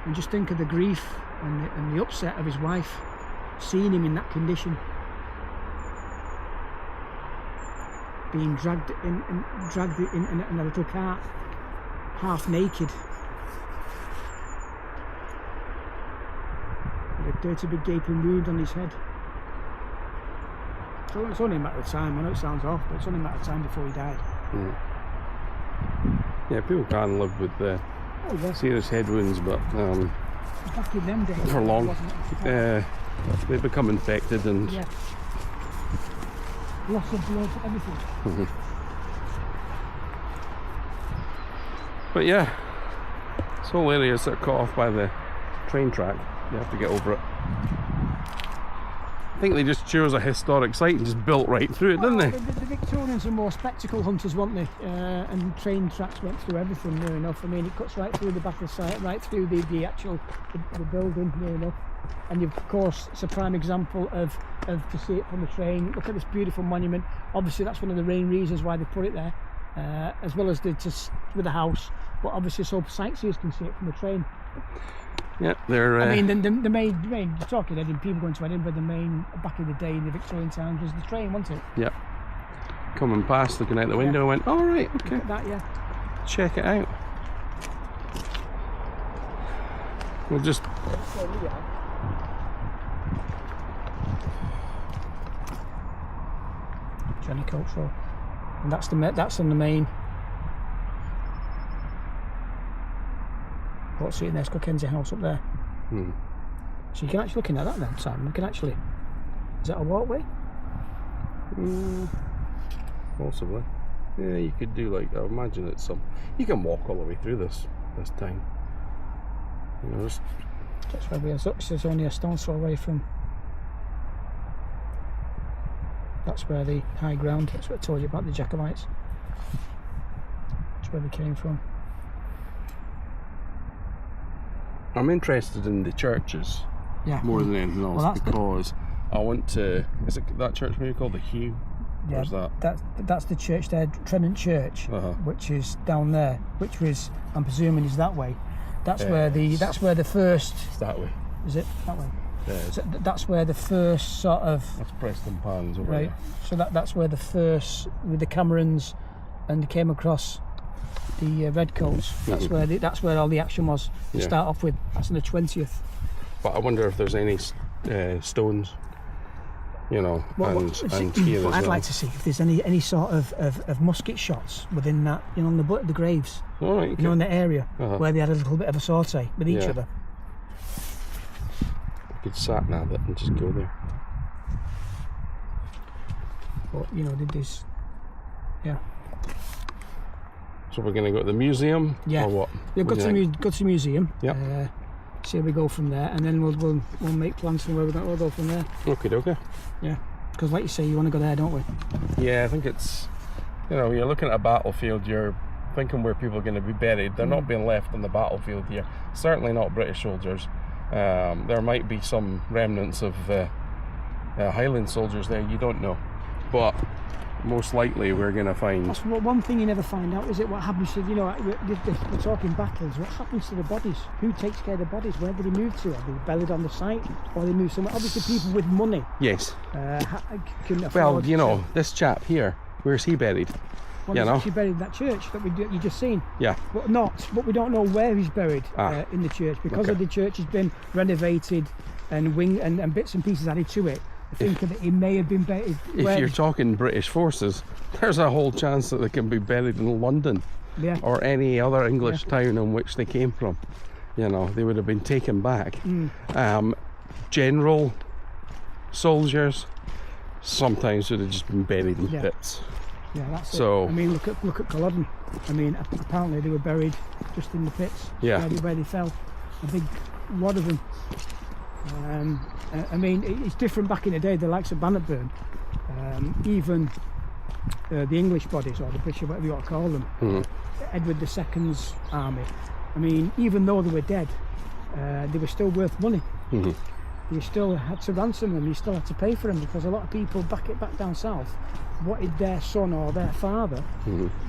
And just think of the grief and the upset of his wife, seeing him in that condition, being dragged in a little cart, half naked, with a dirty big gaping wound on his head. So it's only a matter of time. I know it sounds off, but it's only a matter of time before he died. Yeah, people can live with serious head wounds, but back in them days, for long, they become infected and loss of blood, everything. But yeah, this whole area is cut off by the train track. You have to get over it. I think they just chose a historic site and just built right through it, didn't they? The Victorians are more spectacle hunters, weren't they? And train tracks went through everything near enough. I mean, it cuts right through the battle site, right through the actual building near enough. And of course, it's a prime example of to see it from the train. Look at this beautiful monument. Obviously, that's one of the main reasons why they put it there, as well as with the house. But obviously, so sightseers can see it from the train. Yeah, they're. I mean, the main talking Edinburgh, people going to Edinburgh, the main back in the day in the Victorian times was the train, wasn't it? Yeah. Coming past, looking out the window, I went, all right, okay. Look at that, yeah. Check it out. We'll just. Johnny Cultural, and that's on the main. What's it in there? It's Kenzie House up there. So you can actually look in at that then, Simon. You can actually. Is that a walkway? Possibly. Yeah, you could do like. I imagine it's some. You can walk all the way through this town. You know, that's where we are. So it's only a stone's throw away from. That's where the high ground. That's what I told you about the Jacobites. That's where they came from. I'm interested in the churches more than anything else, because I want to. Is it that church maybe called the Hugh? Yeah, that's the church there, Trenant Church, which is down there. Which was, I'm presuming, is that way. That's where the first. It's that way. Is it that way? Yeah. So that's where the first sort of. That's Prestonpans over right. there. So that's where the first with the Camerons, and they came across the redcoats. That's where all the action was to start off with. That's on the 20th. But I wonder if there's any stones, you know, and here as well. I'd like to see if there's any sort of musket shots within that, you know, on the graves. All right, okay. You know, in the area where they had a little bit of a sortie with each other. I could sat nav it and just go there. But you know, did this? Yeah. So we're going to go to the museum, or what? Yeah, go to the museum. Yeah. See how we go from there, and then we'll make plans for where we'll go from there. Okay. Yeah, because like you say, you want to go there, don't we? Yeah, I think it's, you know, you're looking at a battlefield, you're thinking where people are going to be buried. They're not being left on the battlefield here. Certainly not British soldiers. There might be some remnants of Highland soldiers there, you don't know. But most likely we're going to find. That's one thing you never find out, is it? What happens to, you know, we're talking battles. What happens to the bodies? Who takes care of the bodies? Where do they move to? Are they buried on the site, or they move somewhere? Obviously, people with money. Yes. Can afford. Well, you know, this chap here, where's he buried? Well, he's actually buried in that church that you just seen. Yeah. But we don't know where he's buried in the church, because of the church has been renovated and bits and pieces added to it. I think that he may have been buried. If you're talking British forces, there's a whole chance that they can be buried in London, or any other English town in which they came from. You know, they would have been taken back. General soldiers sometimes would have just been buried in pits. Yeah, that's it. I mean, look at Culloden. I mean, apparently they were buried just in the pits. Where they fell. A big lot of them. I mean, it's different back in the day, the likes of Bannockburn, even the English bodies, or the British, whatever you want to call them, Edward II's army. I mean, even though they were dead, they were still worth money. You still had to ransom them, you still had to pay for them, because a lot of people back down south wanted their son or their father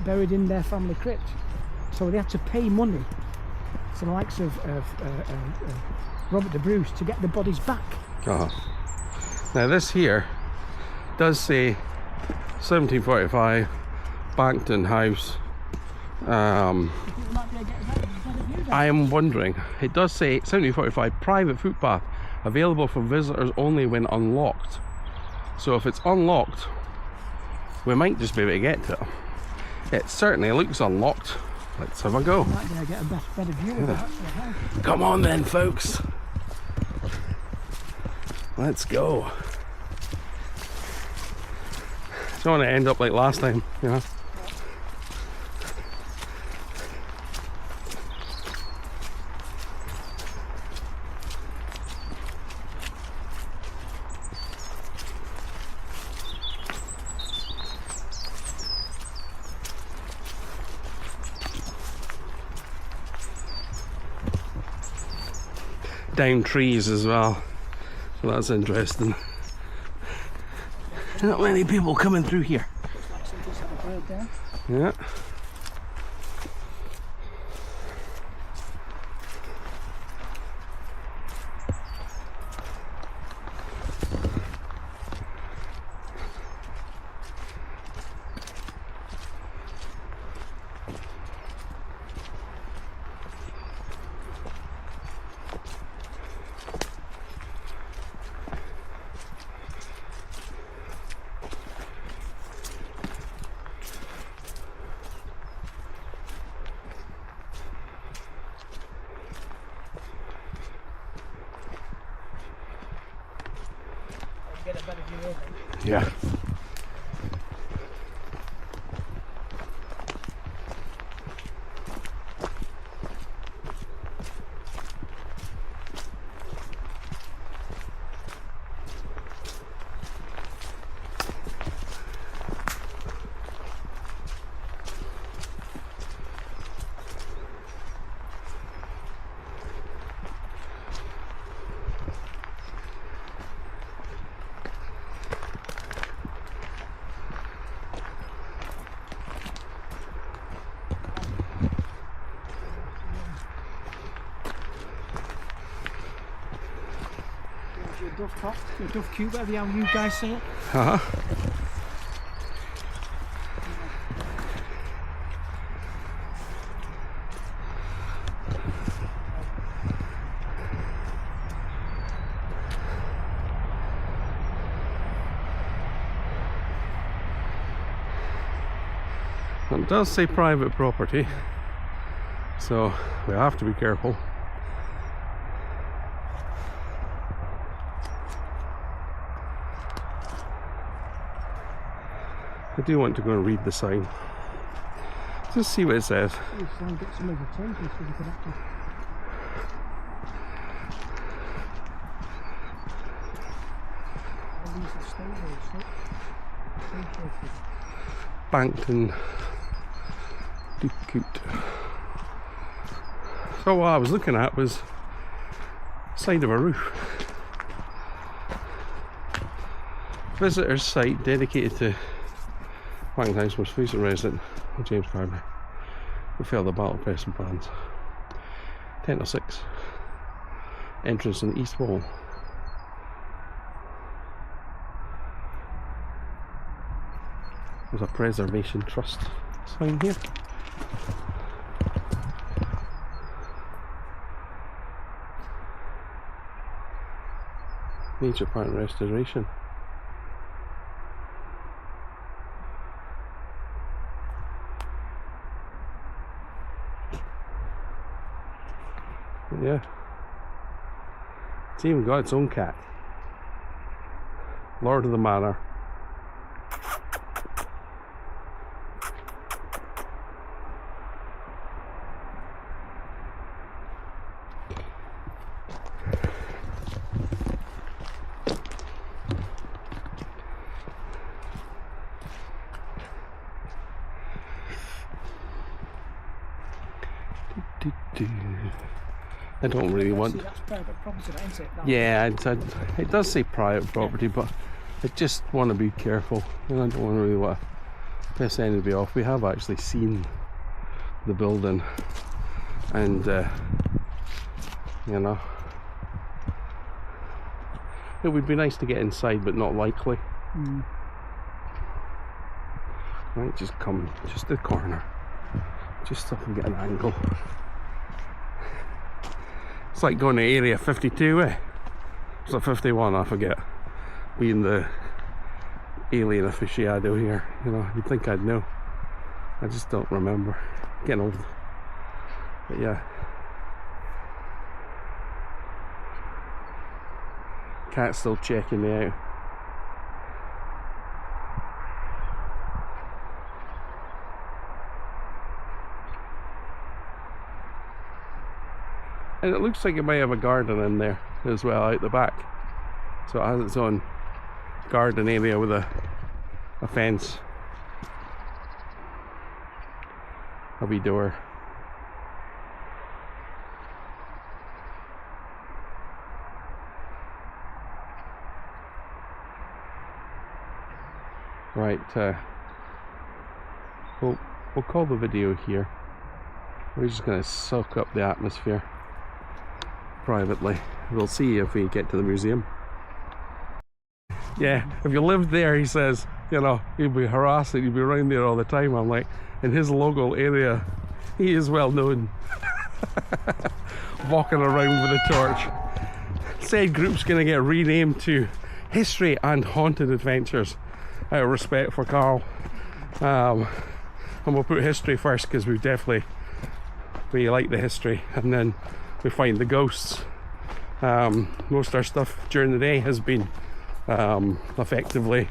buried in their family crypt. So they had to pay money to the likes of Robert the Bruce to get the bodies back. Now this here does say 1745 Bankton House. I am wondering, it does say 1745 private footpath available for visitors only when unlocked. So if it's unlocked, we might just be able to get to it. It certainly looks unlocked. Let's have a go. Might get a better view of that. Come on then, folks. Let's go. Don't want to end up like last time, you know. Down trees as well, so that's interesting. Not many people coming through here. Yeah. Get a better view of it. Yeah. Your dove top, your dove cube, whatever how you guys say it. It does say private property, so we have to be careful. I do want to go and read the sign. Just see what it says. Bankton Duke. So what I was looking at was side of a roof. Visitors site dedicated to Bankton House, most recent resident of James Carver, who fell the Battle of Prestonpans. 10:06. Entrance on the east wall. There's a preservation trust sign here. Nature Park Restoration. But yeah, it's even got its own cat. Lord of the Manor. I don't really want. See, that's private property, isn't it? Yeah, it does say private property, but I just want to be careful. And I don't want to really want to piss anybody off. We have actually seen the building, and you know, it would be nice to get inside, but not likely. Right, just come just the corner, just so I can get an angle. It's like going to Area 52, eh? It's like 51, I forget. Being the alien aficionado here, you know, you'd think I'd know. I just don't remember. Getting old. But yeah. Cat's still checking me out. And it looks like it might have a garden in there as well, out the back. So it has its own garden area with a fence. A wee door. Right, we'll call the video here. We're just going to soak up the atmosphere privately. We'll see if we get to the museum. Yeah, if you lived there, he says, you know, you'd be harassing, you'd be around there all the time. I'm like, in his local area, he is well known. Walking around with a torch. Said group's going to get renamed to History and Haunted Adventures, out of respect for Karl. And we'll put history first, because we like the history, and then we find the ghosts. Most of our stuff during the day has been effectively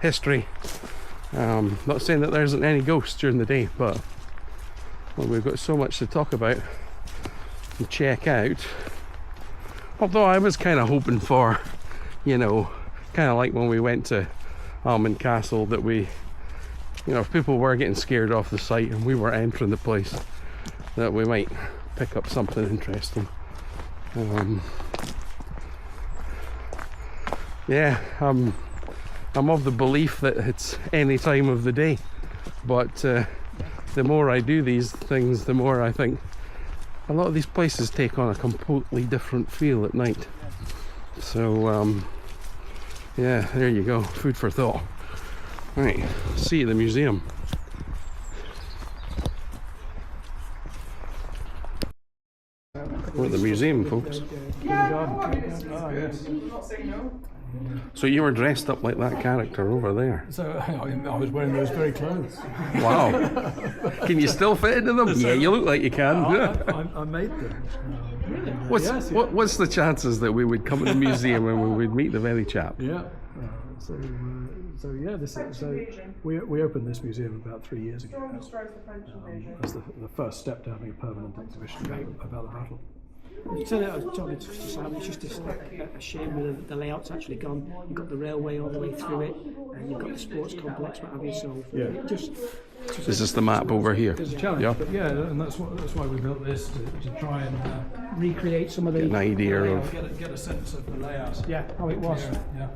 history. Not saying that there isn't any ghosts during the day, but well, we've got so much to talk about and check out. Although I was kind of hoping for, you know, kind of like when we went to Almond Castle, that we, you know, if people were getting scared off the site and we were entering the place, that we might pick up something interesting. Yeah, I'm of the belief that it's any time of the day, but the more I do these things, the more I think a lot of these places take on a completely different feel at night. So yeah, there you go, food for thought. Right, see you at the museum. We're at the museum, folks. So you were dressed up like that character over there? So I was wearing those very clothes. Wow. Can you still fit into them? Yeah, you look like you can. I made them. What's the chances that we would come to the museum and we would meet the very chap? Yeah. We opened this museum about 3 years ago. As the first step to having a permanent exhibition about the battle. So I was talking to Sam, it's just a shame that the layout's actually gone. You've got the railway all the way through it, and you've got the sports complex, what have you, so it just... Is this the map over here? It's a challenge, but yeah, and that's why we built this, to try and recreate some of the... Get an idea of... Get a sense of the layout. Yeah, how it was. Yeah.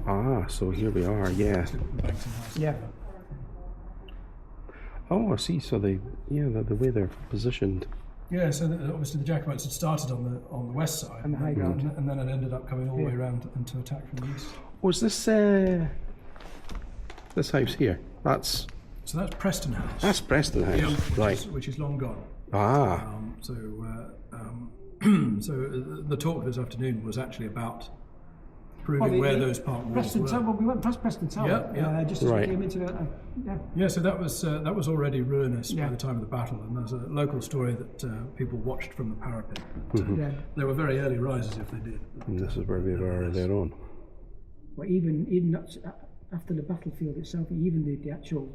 Ah, so here we are, yeah. Yeah. Oh, I see, so the way they're positioned. Yeah, so obviously the Jacobites had started on the west side, and the high ground, and then it ended up coming all the way around and to attack from the east. Was this house here? That's Preston House. That's Preston House, yeah, right? Which is long gone. Ah. So the talk this afternoon was actually about proving where those park walls Preston were. Tower. We went past Preston Tower. Yeah. Just as we came into it. Yeah. So that was already ruinous by the time of the battle, and there's a local story that people watched from the parapet. They were very early risers if they did. And this is where they were earlier on. Well, even after the battlefield itself, even the actual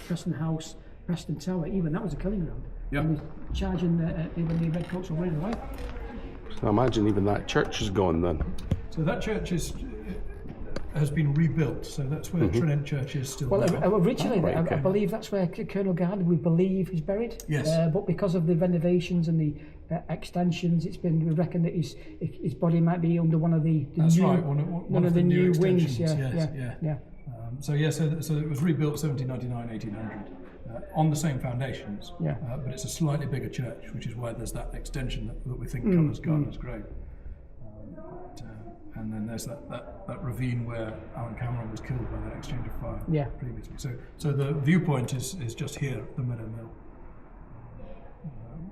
Preston House, Preston Tower, even that was a killing ground. Yeah. And charging even the redcoats were running away. So I imagine even that church is gone then. So that church is has been rebuilt, so that's where Trinent Church is still. Well, now. originally, right, okay. I believe that's where Colonel Gardner, we believe, is buried. Yes. But because of the renovations and the extensions, it's been reckoned that his body might be under one of the That's new, right, one of the new wings. extensions, Yeah. So it was rebuilt 1799, 1800 on the same foundations. Yeah. But it's a slightly bigger church, which is why there's that extension that we think covers Gardner's grave. And then there's that ravine where Alan Cameron was killed by that exchange of fire previously. So the viewpoint is just here at the Meadow Mill,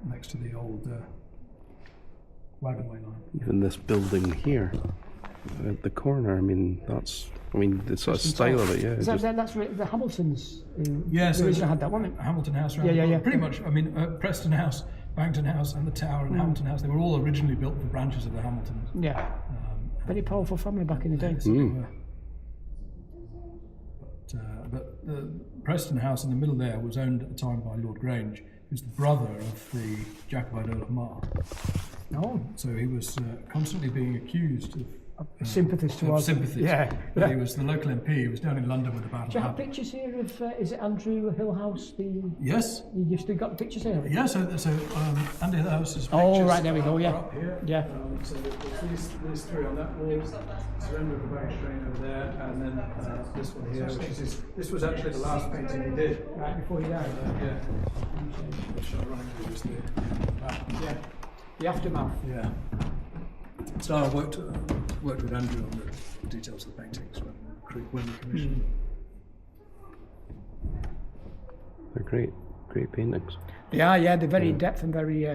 next to the old wagonway line. Even this building here, at the corner, the sort of style of it, Is that's the Hamiltons. Yeah, so originally had that, wasn't it? Hamilton House, Yeah. Pretty much. Preston House, Bankton House, and the Tower and Hamilton House. They were all originally built for branches of the Hamiltons. Yeah. Very powerful family back in the day. But the Preston House in the middle there was owned at the time by Lord Grange, who's the brother of the Jacobite Earl of Mar. Oh. So he was constantly being accused of sympathies towards sympathies. Yeah. He was the local MP. He was down in London with the Battle. Do you have pictures here of? Is it Andrew Hillhouse? Yes. You still got the pictures here? Yeah. So Andy Hillhouse's pictures. Oh right, there we go. Yeah. Up here. Yeah. So there's these three on that wall. Surrender of the Bank Strain over there, and then this one here, which is this was actually the last painting he did. Right before he died. Which ironically was the the aftermath. Yeah. So I worked with Andrew on the details of the paintings when we commissioned. They're great paintings. They are, yeah. They're very in depth and very,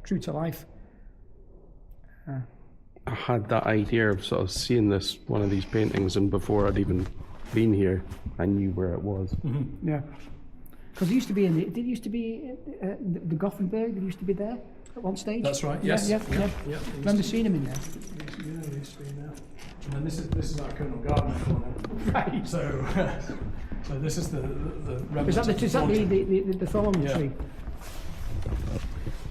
true to life. I had that idea of sort of seeing one of these paintings, and before I'd even been here, I knew where it was. Yeah. Because it used to be the Gothenburg. They used to be there at one stage. That's right. Yes. Yeah. Remember seeing him in there? Yeah, he used to be in there. And then this is our Colonel Gardner corner. Right. So this is the Is that the thorn tree?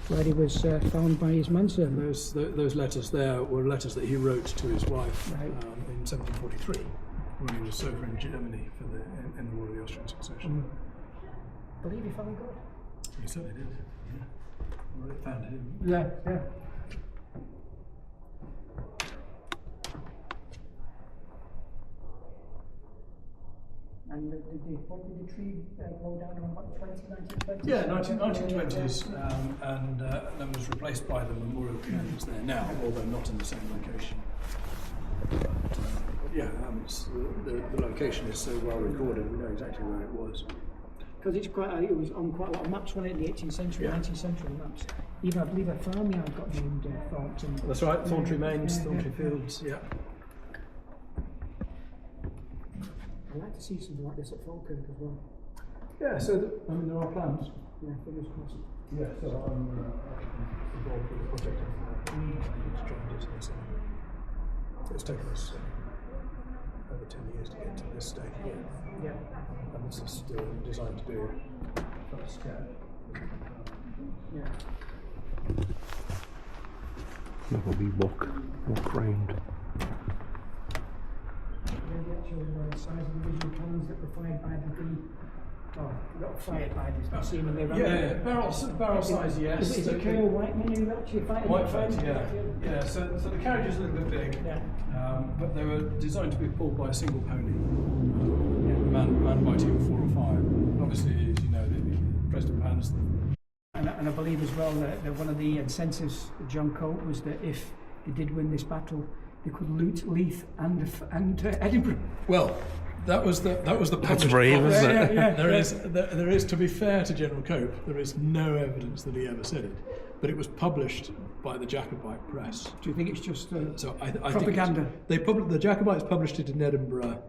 Where he was found by his manservant. Those letters there were letters that he wrote to his wife in 1743 when he was over in Germany in the War of the Austrian Succession. Believe he found God. He certainly did. Yeah. Well, it found him. Yeah. And did the tree blow down around about 1920s? Yeah, 1920s, and then was replaced by the memorial cairns there now, although not in the same location. But the location is so well recorded, we know exactly where it was. Because it was on quite a lot of maps, wasn't it, in the 18th century, 19th century maps. Even I believe a farmyard got named Thornton. That's right, Thorntree Mains, Thorntree Fields, yeah. I'd like to see something like this at Falkirk as well. Yeah, so there are plans. Yeah, fingers crossed. Yeah, so I'm involved with the project to try and do something similar. So it's taken us over 10 years to get to this stage. Yeah. And this is still designed to do first step. Yeah. Maybe we walk round. The actual size of the original cannons that were fired by not fired by this, but seen when they ran. Barrel size, yes. Is it Colonel Whiteman who actually fired? Whitefoot, yeah. So the carriage is a little bit big, but they were designed to be pulled by a single pony, manned by a team of 4 or 5. Obviously, as you know, the Prestonpans. And I believe as well that one of the incentives of John Colt was that if they did win this battle, they could loot Leith and Edinburgh. Well, that was the That's brave, isn't it? Yeah. There is, to be fair to General Cope, there is no evidence that he ever said it, but it was published by the Jacobite press. Do you think it's just I propaganda? Think the Jacobites published it in Edinburgh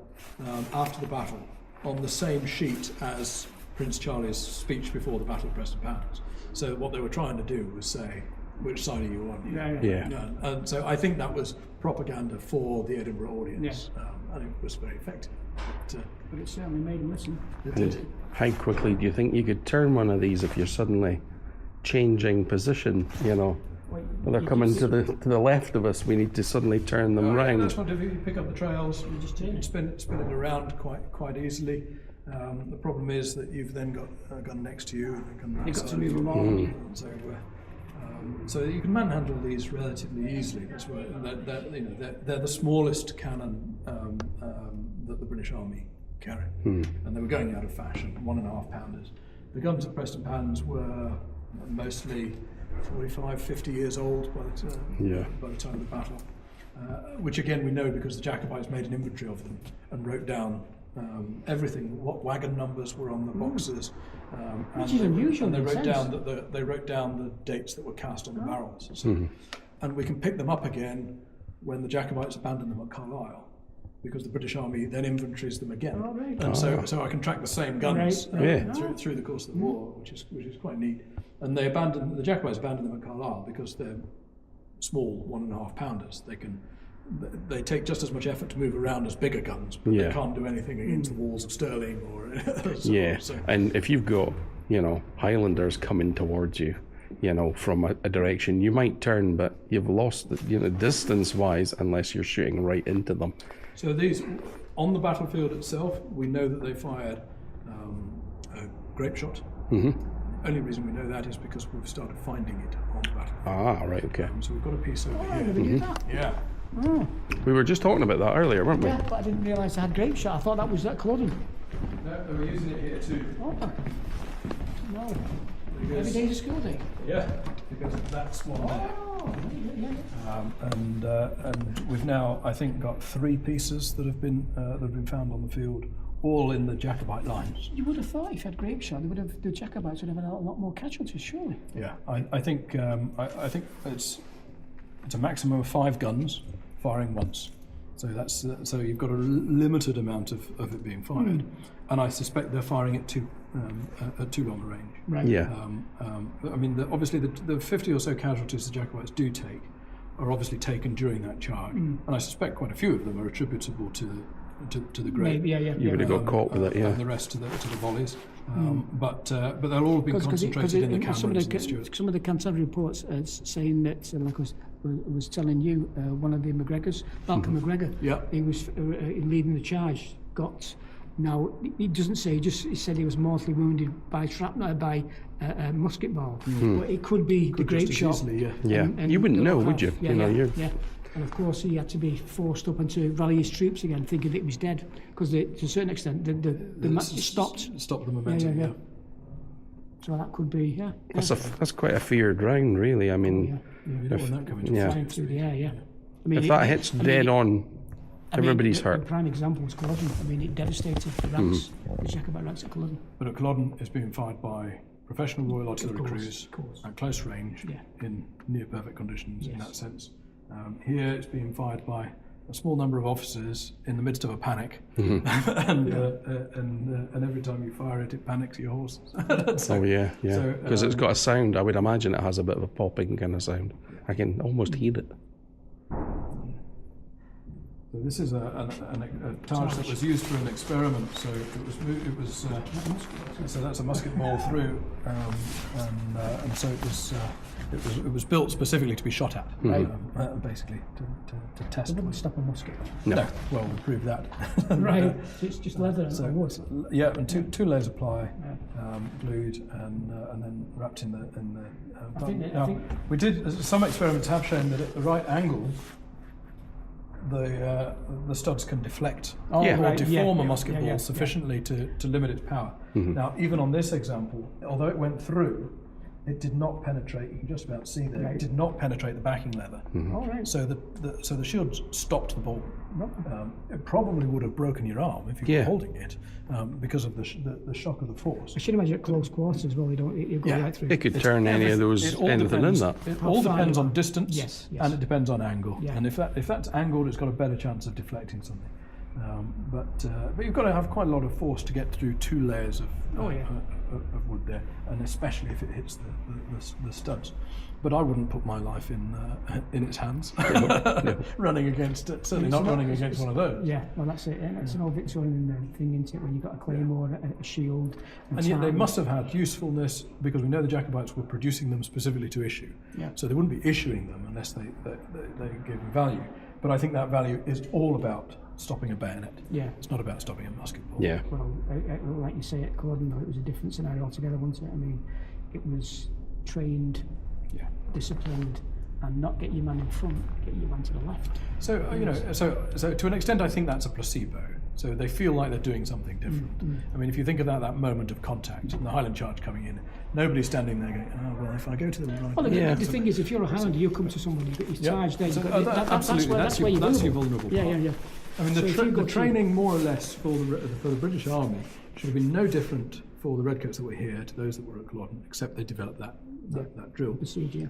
after the battle on the same sheet as Prince Charlie's speech before the Battle of Prestonpans. So what they were trying to do was say, which side are you on? Yeah. And so I think that was propaganda for the Edinburgh audience, and it was very effective. But it certainly made them listen. It did. How quickly do you think you could turn one of these if you're suddenly changing position, Well, they're coming to the left of us. We need to suddenly turn them round. That's what if you pick up the trails, you just spin it around quite easily. The problem is that you've then got a gun next to you. You've got to move them on. So you can manhandle these relatively easily. That's why they're the smallest cannon that the British Army carried, and they were going out of fashion. 1.5 pounders. The guns at Prestonpans were mostly 45, 50 years old by the time of the battle, which again we know because the Jacobites made an inventory of them and wrote down everything, what wagon numbers were on the boxes, which is unusual. And they wrote down the dates that were cast on the barrels. So, and we can pick them up again when the Jacobites abandoned them at Carlisle, because the British Army then inventories them again. Oh, right. And so I can track the same guns through the course of the war, which is quite neat. And the Jacobites abandoned them at Carlisle because they're small 1.5 pounders. They take just as much effort to move around as bigger guns, but they can't do anything against the walls of Stirling or so. And if you've got Highlanders coming towards you, from a direction, you might turn, but you've lost distance-wise unless you're shooting right into them. So these, on the battlefield itself, we know that they fired a grape shot. The only reason we know that is because we've started finding it on the battlefield. Ah, right, okay. So we've got a piece over here. Did we do that? Yeah. Oh. We were just talking about that earlier, weren't we? Yeah, but I didn't realise I had grape shot. I thought that was at Culloden. No, they were using it here too. Oh. No. Because, Every day's a school day. Yeah, because that's one there. And we've now, I think, got 3 pieces that have been found on the field, all in the Jacobite lines. You would have thought if you had grape shot, the Jacobites would have had a lot more casualties, surely. Yeah, I think it's a maximum of 5 guns firing once. So that's so you've got a limited amount of it being fired, and I suspect they're firing it at too long a range. Right. Yeah. I mean, obviously the 50 or so casualties the Jacobites do take are obviously taken during that charge, and I suspect quite a few of them are attributable to the grape. Maybe, yeah. You would have got caught with it, yeah. And the rest to the volleys. But they'll all be concentrated in the cameras and the Stuarts. Some of the Canterbury reports saying that, like I was telling you, one of the McGregors, Malcolm McGregor, he was leading the charge, now he doesn't say, he said he was mortally wounded by shrapnel, by a musket ball, but it could be the grape shot. Easily, And you wouldn't know, would you? Yeah. And of course he had to be forced up and to rally his troops again, thinking that he was dead, because to a certain extent the match stopped the momentum. So that could be That's quite a feared round, really. I mean, You don't want that coming flying through the air. I mean, if that hits dead on, everybody's hurt. The prime example was Culloden. I mean, it devastated the ranks, the Jacobite ranks at Culloden. But at Culloden, it's being fired by professional Royal Artillery crews at close range in near perfect conditions in that sense. Here, it's being fired by a small number of officers in the midst of a panic, and every time you fire it, it panics your horses. Because it's got a sound. I would imagine it has a bit of a popping kind of sound. I can almost hear it. So this is a targe that was used for an experiment. So so that's a musket ball through, and so it was built specifically to be shot at, basically to test. It wouldn't stop a musket. No. Well, we proved that. Right. It's just leather and wood. Yeah, and two layers of ply, glued and then wrapped in the. I think we did. Some experiments have shown that at the right angle, the studs can deflect or deform a musket ball sufficiently to limit its power. Now, even on this example, although it went through, it did not penetrate. You can just about see that it did not penetrate the backing leather. So the shield stopped the ball. It probably would have broken your arm if you were holding it, because of the shock of the force. I should imagine at close quarters as well. You go right through. It could turn anything in that. It all depends on distance, and it depends on angle. And if that's angled, it's got a better chance of deflecting something. But you've got to have quite a lot of force to get through 2 layers of wood there, and especially if it hits the studs. But I wouldn't put my life in its hands, running against it. Certainly not running against one of those. Yeah, well that's it. It's an old Victorian thing, isn't it? When you've got a claymore, a shield, and yet they must have had usefulness, because we know the Jacobites were producing them specifically to issue. Yeah. So they wouldn't be issuing them unless they gave them value. But I think that value is all about stopping a bayonet. Yeah. It's not about stopping a musket ball. Yeah. Well, like you say, at Culloden, it was a different scenario altogether, wasn't it? I mean, it was trained, disciplined, and not get your man in front, get your man to the left. So so to an extent, I think that's a placebo. So they feel like they're doing something different. I mean, if you think about that moment of contact and the Highland Charge coming in, nobody's standing there going, "Oh well, if I go to the right." Well, the thing is, if you're a Highlander, you come to somebody, you've charged there. Absolutely, that's your vulnerable part. Yeah. I mean, the training, more or less, for the British Army should have been no different for the Redcoats that were here to those that were at Culloden, except they developed that drill. Procedure.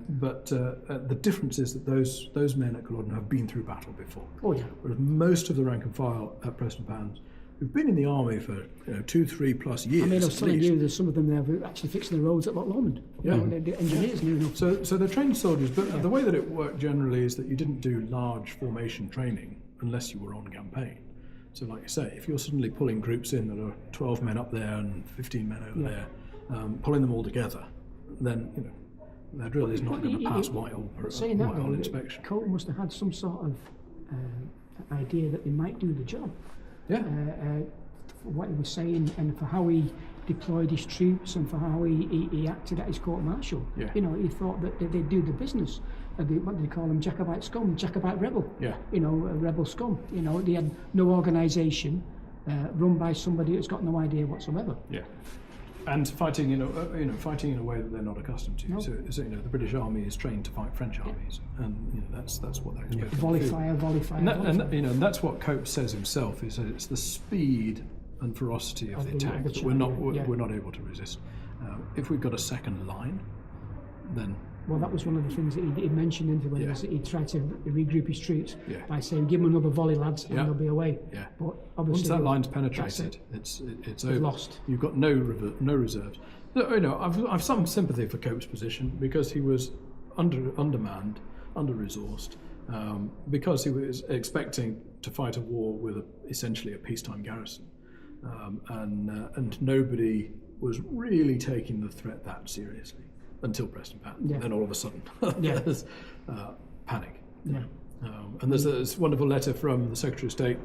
But the difference is that those men at Culloden have been through battle before. Oh yeah. Whereas most of the rank and file at Prestonpans, who've been in the army for 2-3+ years. I mean, I was telling you, there's some of them there who are actually fixing the roads at Loch Lomond. Yeah. The engineers knew enough. So they're trained soldiers, but the way that it worked generally is that you didn't do large formation training unless you were on campaign. So like you say, if you're suddenly pulling groups in that are 12 men up there and 15 men over there, pulling them all together, then their drill is not going to pass Whitehall inspection. Colt must have had some sort of idea that they might do the job. Yeah. For what he was saying, and for how he deployed his troops, and for how he acted at his court-martial. Yeah. He thought that they'd do the business. What did they call them? Jacobite scum, Jacobite rebel. Yeah. A rebel scum. They had no organisation, run by somebody who's got no idea whatsoever. Yeah. And fighting, fighting in a way that they're not accustomed to. No. So the British Army is trained to fight French armies, and that's what they're expected Volley to do. fire. And that's what Cope says himself. Is that it's the speed and ferocity of the attack that we're not able to resist. If we've got a second line, then. Well, that was one of the things that he mentioned when he tried to regroup his troops by saying, "Give them another volley, lads, and they'll be away." Yeah. But obviously, once that line's penetrated, it's over. Lost. You've got no reserves. I've some sympathy for Cope's position, because he was undermanned, under-resourced, because he was expecting to fight a war with essentially a peacetime garrison, and nobody was really taking the threat that seriously. Until Prestonpans, then all of a sudden there's panic. Yeah. And there's this wonderful letter from the Secretary of State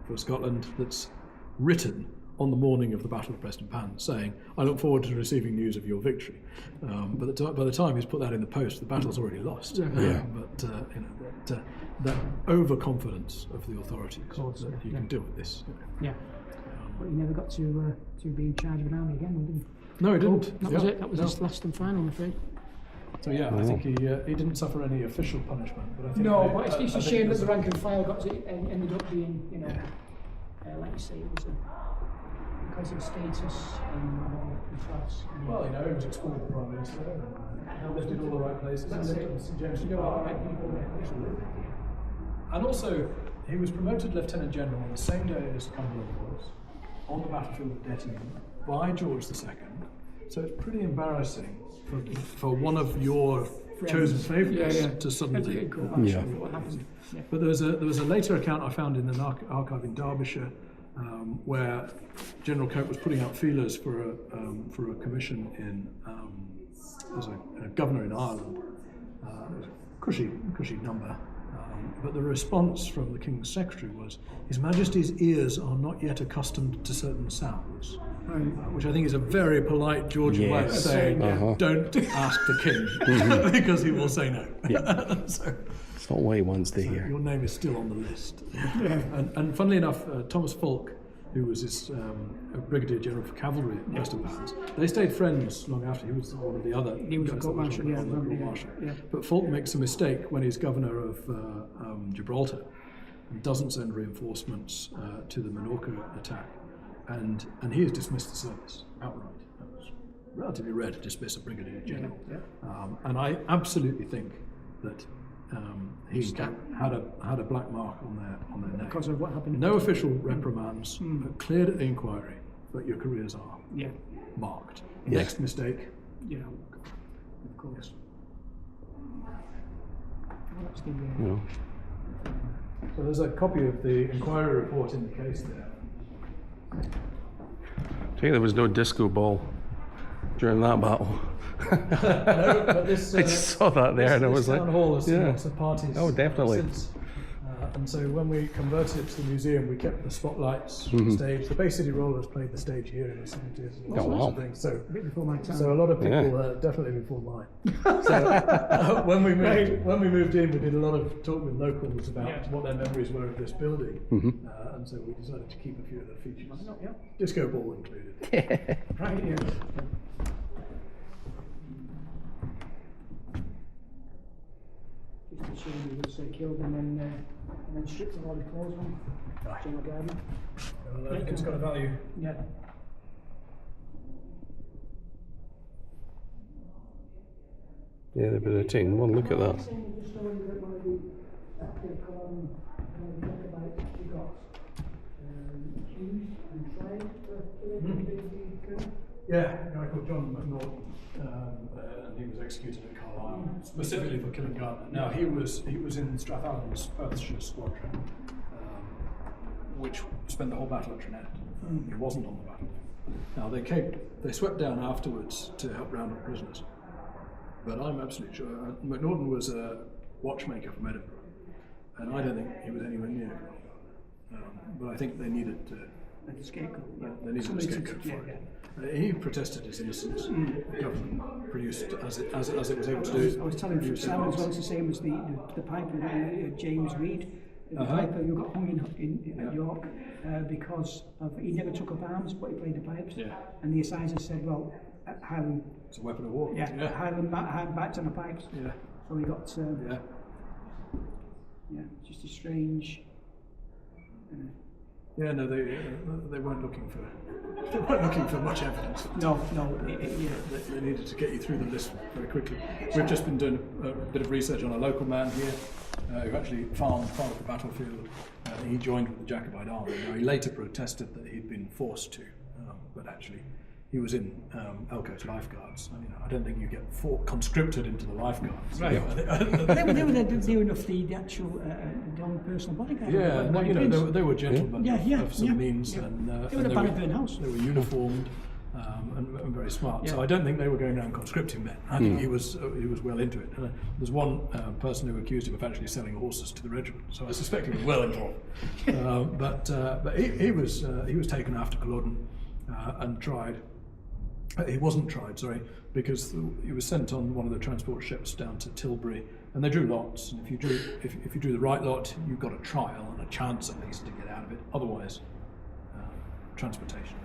for Scotland that's written on the morning of the Battle of Prestonpans, saying, "I look forward to receiving news of your victory." But by the time he's put that in the post, the battle's already lost. That overconfidence of the authorities that you can deal with this. Yeah. But he never got to be in charge of an army again, did he? No, he didn't. That was it. That was his last and final, I'm afraid. So I think he didn't suffer any official punishment. But I think but it's a shame that the rank and file ended up being, like you say, it was because of status and class. Well, he was exploited the Prime Minister and lived in all the right places. That's it. And also, he was promoted Lieutenant General on the same day as Cumberland was, on the battlefield of Dettingen, by George II. So it's pretty embarrassing for one of your chosen favourites to suddenly. What happened? Yeah. But there was a later account I found in an archive in Derbyshire, where General Cope was putting out feelers for a commission in as a governor in Ireland. It was a cushy number. But the response from the King's Secretary was, "His Majesty's ears are not yet accustomed to certain sounds," which I think is a very polite Georgian way of saying, "Don't ask the King, because he will say no." Yeah. So, it's not what he wants to hear. Your name is still on the list. And funnily enough, Thomas Fulk, who was his Brigadier General for Cavalry at Prestonpans, they stayed friends long after. He was one of the other. He was a court-martial, yeah. But Fulk makes a mistake when he's governor of Gibraltar and doesn't send reinforcements to the Minorca attack, and he is dismissed the service outright. That was relatively rare to dismiss a Brigadier General. And I absolutely think that he had a black mark on their neck. Because of what happened. No official reprimands, cleared inquiry, but your careers are. Yeah. marked. Yeah. Next mistake. You know, of course. Well, that's the, You know. So there's a copy of the inquiry report in the case there. I think there was no disco ball during that battle. No, but this, I just saw that there, and I was this like, town hall has seen yeah. lots of parties. Oh, definitely. Since. And so when we converted it to the museum, we kept the spotlights from the stage. The Bay City Rollers played the stage here in the 70s. And all Oh, sorts wow. of things. So, a bit before my time. so a lot of people, definitely before mine. So when we moved in, we did a lot of talk with locals about what their memories were of this building. And so we decided to keep a few of the features. Disco ball included. Right here. Just to show you, was killed and then stripped of all his clothes on. General Garden. Well, it's got a value. Yeah. Yeah, they've been taking one look at that. Yeah, a guy called John McNaughton, and he was executed at Karl, specifically for killing Gardner. Now he was in Strathallan's Perthshire squadron, which spent the whole battle at Trinidad. He wasn't on the battlefield. Now they swept down afterwards to help round up prisoners, but I'm absolutely sure McNaughton was a watchmaker from Edinburgh, and I don't think he was anywhere near Karl. But I think they needed to. Like a scapegoat. They needed a scapegoat for it. He protested his innocence. The government produced as it was able to do. I was telling Sam as well, it's the same as the piper, James Reed, the piper who got hung in at York because he never took up arms, but he played the pipes. Yeah. And the assizes said, well, Highland. It's a weapon of war. Yeah. Highland backed on the pipes. Yeah. So he got. Just a strange. Yeah, no, they weren't looking for much evidence. No. They needed to get you through the list very quickly. We've just been doing a bit of research on a local man here who actually farmed part of the battlefield. He joined with the Jacobite army. Now, he later protested that he'd been forced to, but actually he was in Elco's lifeguards. I don't think you get conscripted into the lifeguards. Right. They were near enough the actual Don personal bodyguard. Yeah, they were gentlemen of some means, and they were a Bannockburn house. They were uniformed and very smart. Yeah. So I don't think they were going around conscripting men. I think he was well into it. There's one person who accused him of actually selling horses to the regiment. So I suspect he was well involved. But he was taken after Culloden and tried. He wasn't tried, because he was sent on one of the transport ships down to Tilbury, and they drew lots. And if you drew the right lot, you got a trial and a chance at least to get out of it. Otherwise, transportation.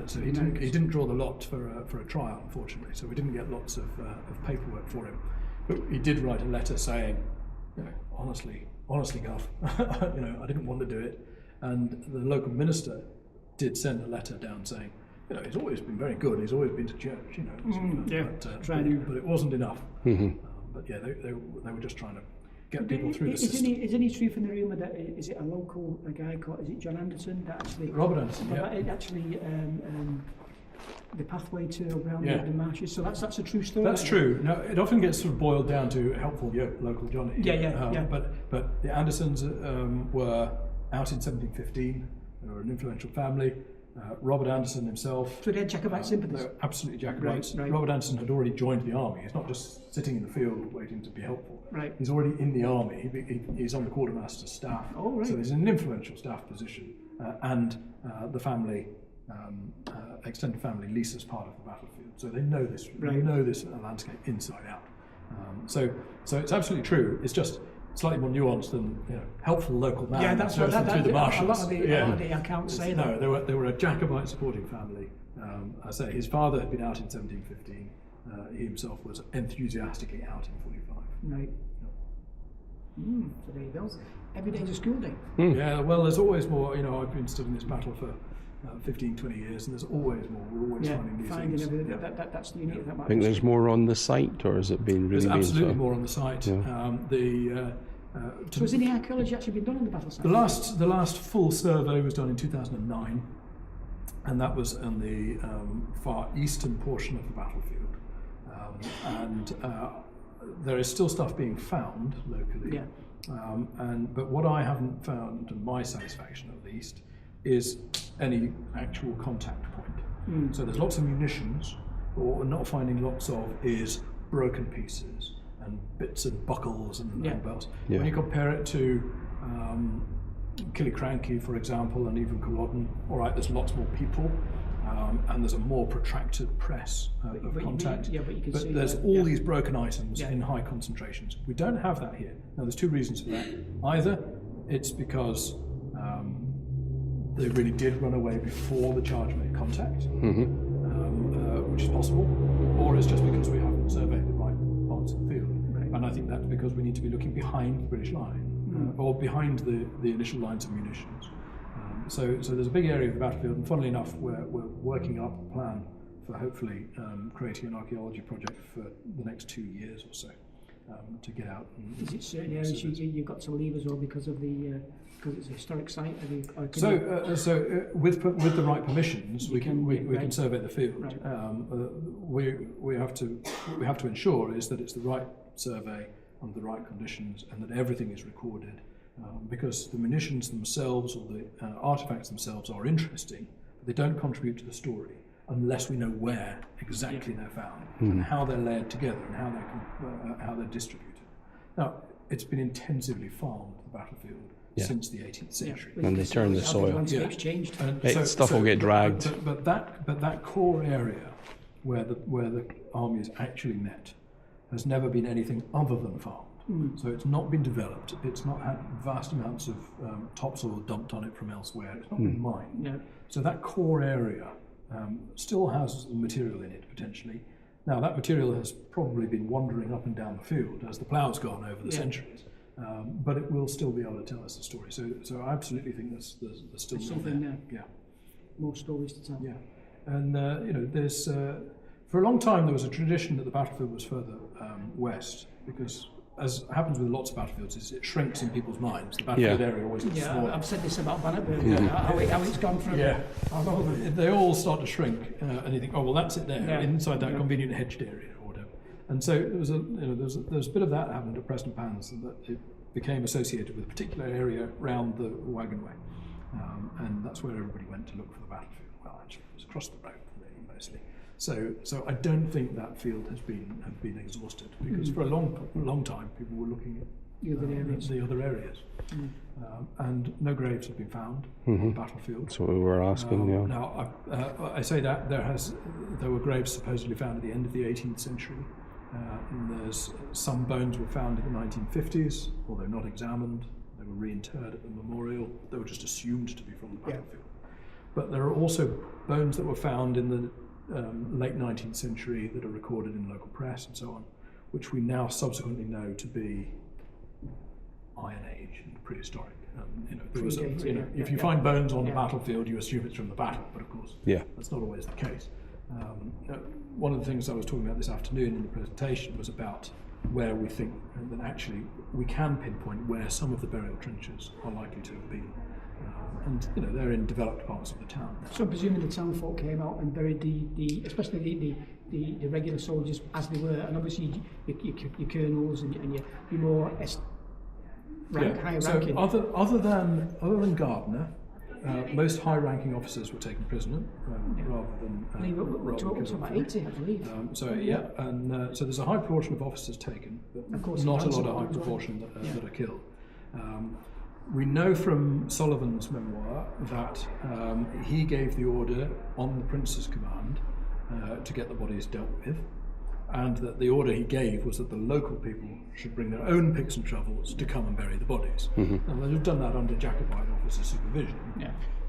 So he didn't draw the lot for a trial, unfortunately. So we didn't get lots of paperwork for him. But he did write a letter saying, honestly, Guff, I didn't want to do it. And the local minister did send a letter down saying, he's always been very good. He's always been to church, but it wasn't enough. But yeah, they were just trying to get people through the system. Is any truth in the rumour that is it a local guy called John Anderson that actually Robert Anderson? Yeah. Actually, the pathway to around the marshes. So that's a true story. That's true. Now it often gets sort of boiled down to helpful local Johnny. Yeah. But the Andersons were out in 1715. They were an influential family. Robert Anderson himself. So they had Jacobite sympathies? They were absolutely Jacobites. Right. Robert Anderson had already joined the army. He's not just sitting in the field waiting to be helpful. Right. He's already in the army. He's on the quartermaster's staff. Oh, right. So there's an influential staff position. And the family, extended family, leases part of the battlefield. So they know this. Right. They know this landscape inside out. So it's absolutely true. It's just slightly more nuanced than helpful local man. Yeah, that's what through the marshes. A lot of the accounts say that. No, they were a Jacobite supporting family. I say his father had been out in 1715. He himself was enthusiastically out in 45. Right. So there you go. Every day's a school day. Yeah. Well, there's always more. I've been studying this battle for 15, 20 years, and there's always more. We're always finding new things. That's the unique. I think there's more on the site, or has it been really? There's absolutely more on the site. Yeah. So has any archaeology actually been done on the battle site? The last full survey was done in 2009. and that was on the far eastern portion of the battlefield. There is still stuff being found locally. Yeah. But what I haven't found, to my satisfaction at least, is any actual contact point. So there's lots of munitions, but what we're not finding lots of is broken pieces and bits and buckles and belts. Yeah. When you compare it to Cleugh, for example, and even Culloden, all right, there's lots more people, and there's a more protracted press of contact. But there's all these broken items in high concentrations. We don't have that here. Now, there's two reasons for that. Either it's because they really did run away before the charge made contact, which is possible, or it's just because we haven't surveyed the right parts of the field. And I think that's because we need to be looking behind the British line, or behind the initial lines of munitions. So there's a big area of the battlefield, and funnily enough, we're working up a plan for hopefully creating an archaeology project for the next 2 years or so to get out. Is it certain areas you've got to leave as well because of the because it's a historic site? With the right permissions, we can survey the field. Right. We have to ensure is that it's the right survey under the right conditions and that everything is recorded. Because the munitions themselves or the artifacts themselves are interesting, but they don't contribute to the story unless we know where exactly they're found and how they're layered together and how they're distributed. Now, it's been intensively farmed, the battlefield, since the 18th century. And they turn the soil. The landscape's changed. Stuff will get dragged. But that core area where the armies actually met has never been anything other than farmed. So it's not been developed. It's not had vast amounts of topsoil dumped on it from elsewhere. It's not been mined. No. So that core area still has material in it potentially. Now that material has probably been wandering up and down the field as the plough's gone over the centuries, but it will still be able to tell us the story. So I absolutely think there's still more something there. there. More stories to tell. Yeah, and there's for a long time there was a tradition that the battlefield was further west because, as happens with lots of battlefields, is it shrinks in people's minds. The battlefield area always gets smaller. I've said this about Bannockburn, how it's gone from... They all start to shrink, and you think, oh, well, that's it there, inside that convenient hedged area or whatever. And so there was a bit of that happened at Prestonpans, and that it became associated with a particular area around the wagon way. And that's where everybody went to look for the battlefield. Well, actually, it was across the road, really, mostly. So I don't think that field has been exhausted because for a long time people were looking at the other areas, and no graves have been found on the battlefield. That's what we were asking. Now I say that there were graves supposedly found at the end of the 18th century. And there's some bones were found in the 1950s, although not examined. They were reinterred at the memorial. They were just assumed to be from the battlefield. But there are also bones that were found in the late 19th century that are recorded in local press and so on, which we now subsequently know to be Iron Age and prehistoric. If you find bones on the battlefield, you assume it's from the battle, but of course that's not always the case. One of the things I was talking about this afternoon in the presentation was about where we think that actually we can pinpoint where some of the burial trenches are likely to have been. And they're in developed parts of the town. So I'm presuming the town folk came out and buried especially the regular soldiers as they were, and obviously your colonels and your more higher ranking. Other than Gardner, most high-ranking officers were taken prisoner rather than. We're talking about 80, I believe. And so there's a high proportion of officers taken, but of course, not a lot of high proportion that are killed. We know from Sullivan's memoir that he gave the order on the Prince's command to get the bodies dealt with, and that the order he gave was that the local people should bring their own picks and shovels to come and bury the bodies. And they've done that under Jacobite officer supervision.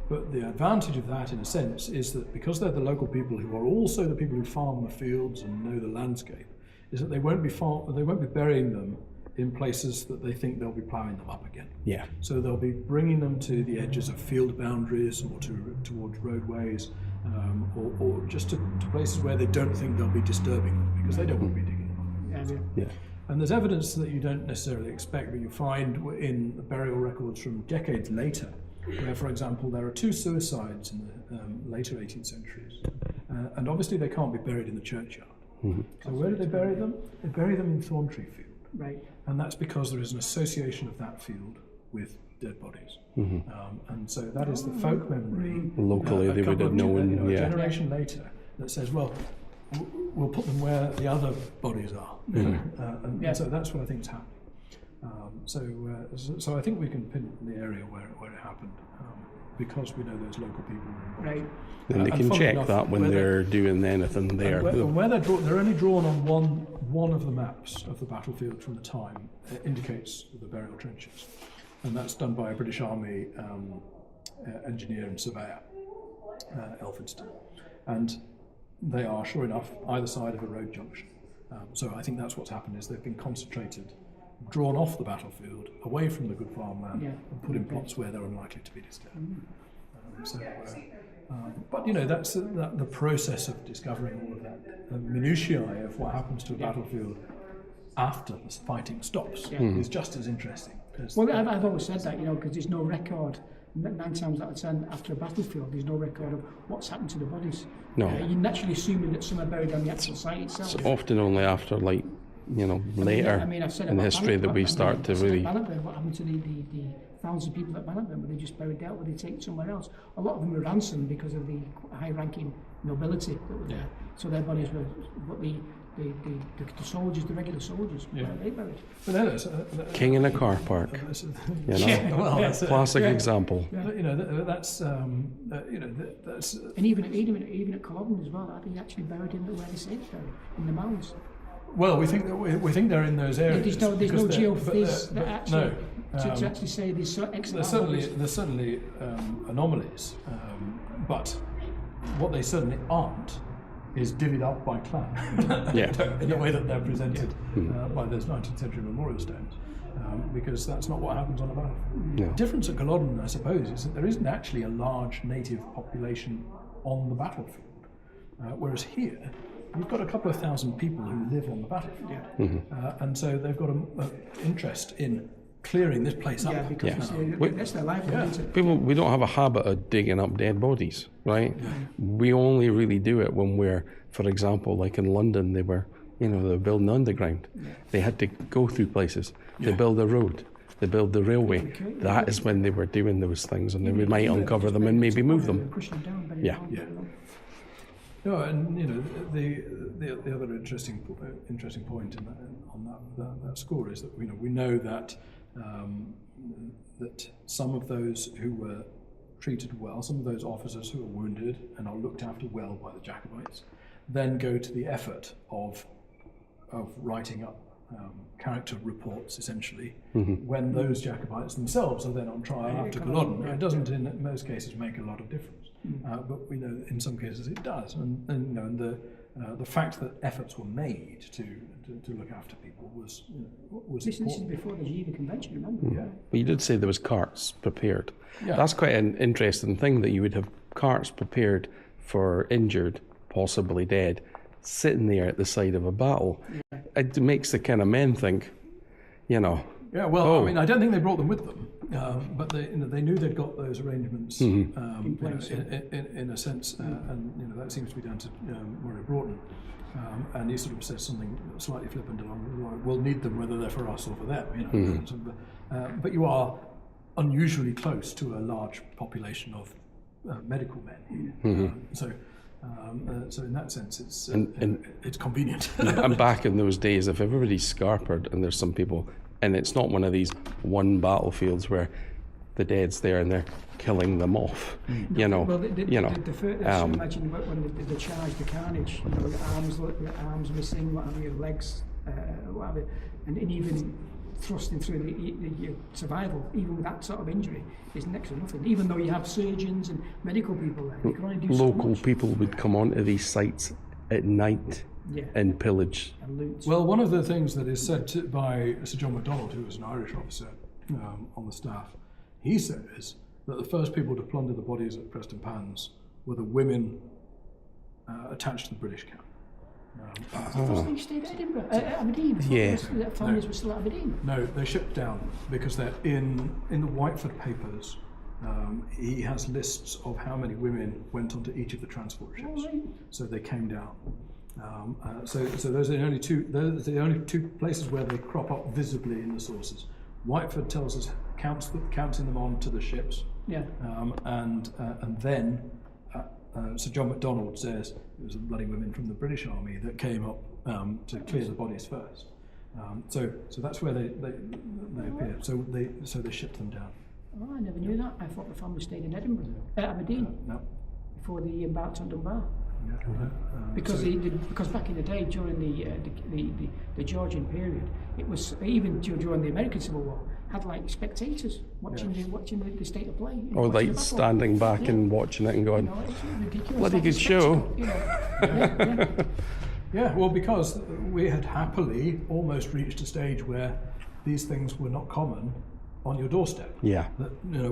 But the advantage of that, in a sense, is that because they're the local people who are also the people who farm the fields and know the landscape, is that they won't be burying them in places that they think they'll be ploughing them up again. So they'll be bringing them to the edges of field boundaries or towards roadways, or just to places where they don't think they'll be disturbing them because they don't want to be digging them up. And there's evidence that you don't necessarily expect, but you find in the burial records from decades later where, for example, there are 2 suicides in the later 18th centuries, and obviously they can't be buried in the churchyard. So where do they bury them? They bury them in Thorntree Field. Right. And that's because there is an association of that field with dead bodies. And so that is the folk memory. Locally, they would have known, a generation later, that says, well, we'll put them where the other bodies are. And so that's what I think is happening. So I think we can pin the area where it happened, because we know those local people were involved. Right. And they can check that when they're doing anything there. And where they're only drawn on one of the maps of the battlefield from the time, indicates the burial trenches. And that's done by a British Army engineer and surveyor, Elphinstone. And they are, sure enough, either side of a road junction. So I think that's what's happened, is they've been concentrated, drawn off the battlefield, away from the good farmland, and put in plots where they're unlikely to be disturbed. But that's the process of discovering all of that minutiae of what happens to a battlefield after the fighting stops is just as interesting. Well, I've always said that, because there's no record. 9 times out of 10, after a battlefield, there's no record of what's happened to the bodies. No. You're naturally assuming that some are buried on the actual site itself. It's often only after, later I've said in history that we start to really... Bannockburn, what happened to the thousands of people at Bannockburn? Were they just buried out? Were they taken somewhere else? A lot of them were ransomed because of the high-ranking nobility that were there. So their bodies were what the soldiers, the regular soldiers, were they buried? King in a car park. That's classic example. That's and even at Culloden as well. Are they actually buried in where they say it's buried, in the mounds? Well, we think they're in those areas. There's no geophys that actually to actually say there's there's certainly anomalies, but what they certainly aren't is divvied up by clan in the way that they're presented by those 19th century memorial stones, because that's not what happens on a battlefield. The difference at Culloden, I suppose, is that there isn't actually a large native population on the battlefield, whereas here you've got a couple of thousand people who live on the battlefield, and so they've got an interest in clearing this place up. Because that's their livelihood. People, we don't have a habit of digging up dead bodies, right? We only really do it when we're, for example, like in London, they were building underground. They had to go through places. They build a road. They build the railway. That is when they were doing those things, and they might uncover them and maybe move them. No, and the other interesting point on that score is that we know that that some of those who were treated well, some of those officers who were wounded and are looked after well by the Jacobites, then go to the effort of writing up character reports, essentially, when those Jacobites themselves are then on trial after Culloden. It doesn't, in most cases, make a lot of difference, but we know in some cases it does. And the fact that efforts were made to look after people was This is before the Geneva Convention, remember? But you did say there was carts prepared. That's quite an interesting thing, that you would have carts prepared for injured, possibly dead, sitting there at the side of a battle. It makes the kind of men think, Yeah, well, I mean, I don't think they brought them with them, but they knew they'd got those arrangements in place, in a sense, and that seems to be down to Murray Broughton, and he sort of says something slightly flippant along, we'll need them whether they're for us or for them, but you are unusually close to a large population of medical men here, so in that sense, it's convenient. And back in those days, if everybody's scarpered and there's some people, and it's not one of these one battlefields where the dead's there and they're killing them off, Well, imagine when the charge, the carnage, arms missing, what have you, legs, what have you, and even thrusting through your survival, even with that sort of injury, is next to nothing. Even though you have surgeons and medical people there, you can only do so much. Local people would come onto these sites at night and pillage. And loot. Well, one of the things that is said by Sir John MacDonald, who was an Irish officer on the staff, he says that the first people to plunder the bodies at Prestonpans were the women attached to the British camp. They stayed at Edinburgh, Aberdeen. Families were still at Aberdeen. No, they shipped down because they're in the Whiteford papers. he has lists of how many women went onto each of the transport ships. So they came down. So those are the only two. Those are the only two places where they crop up visibly in the sources. Whiteford tells us counting them on to the ships. Yeah. And then Sir John Macdonald says it was the bloody women from the British Army that came up to clear the bodies first. So that's where they appeared. So they shipped them down. Oh, I never knew that. I thought the family stayed in Edinburgh, Aberdeen, No. before they embarked on Dunbar. Yeah. Because because back in the day, during the Georgian period, it was even during the American Civil War, had like spectators watching the state of play. Or watching like the battle. standing back and watching it and going, You know, it's ridiculous. bloody like a good show. spectacle, you know. Yeah, well, because we had happily almost reached a stage where these things were not common on your doorstep. Yeah. That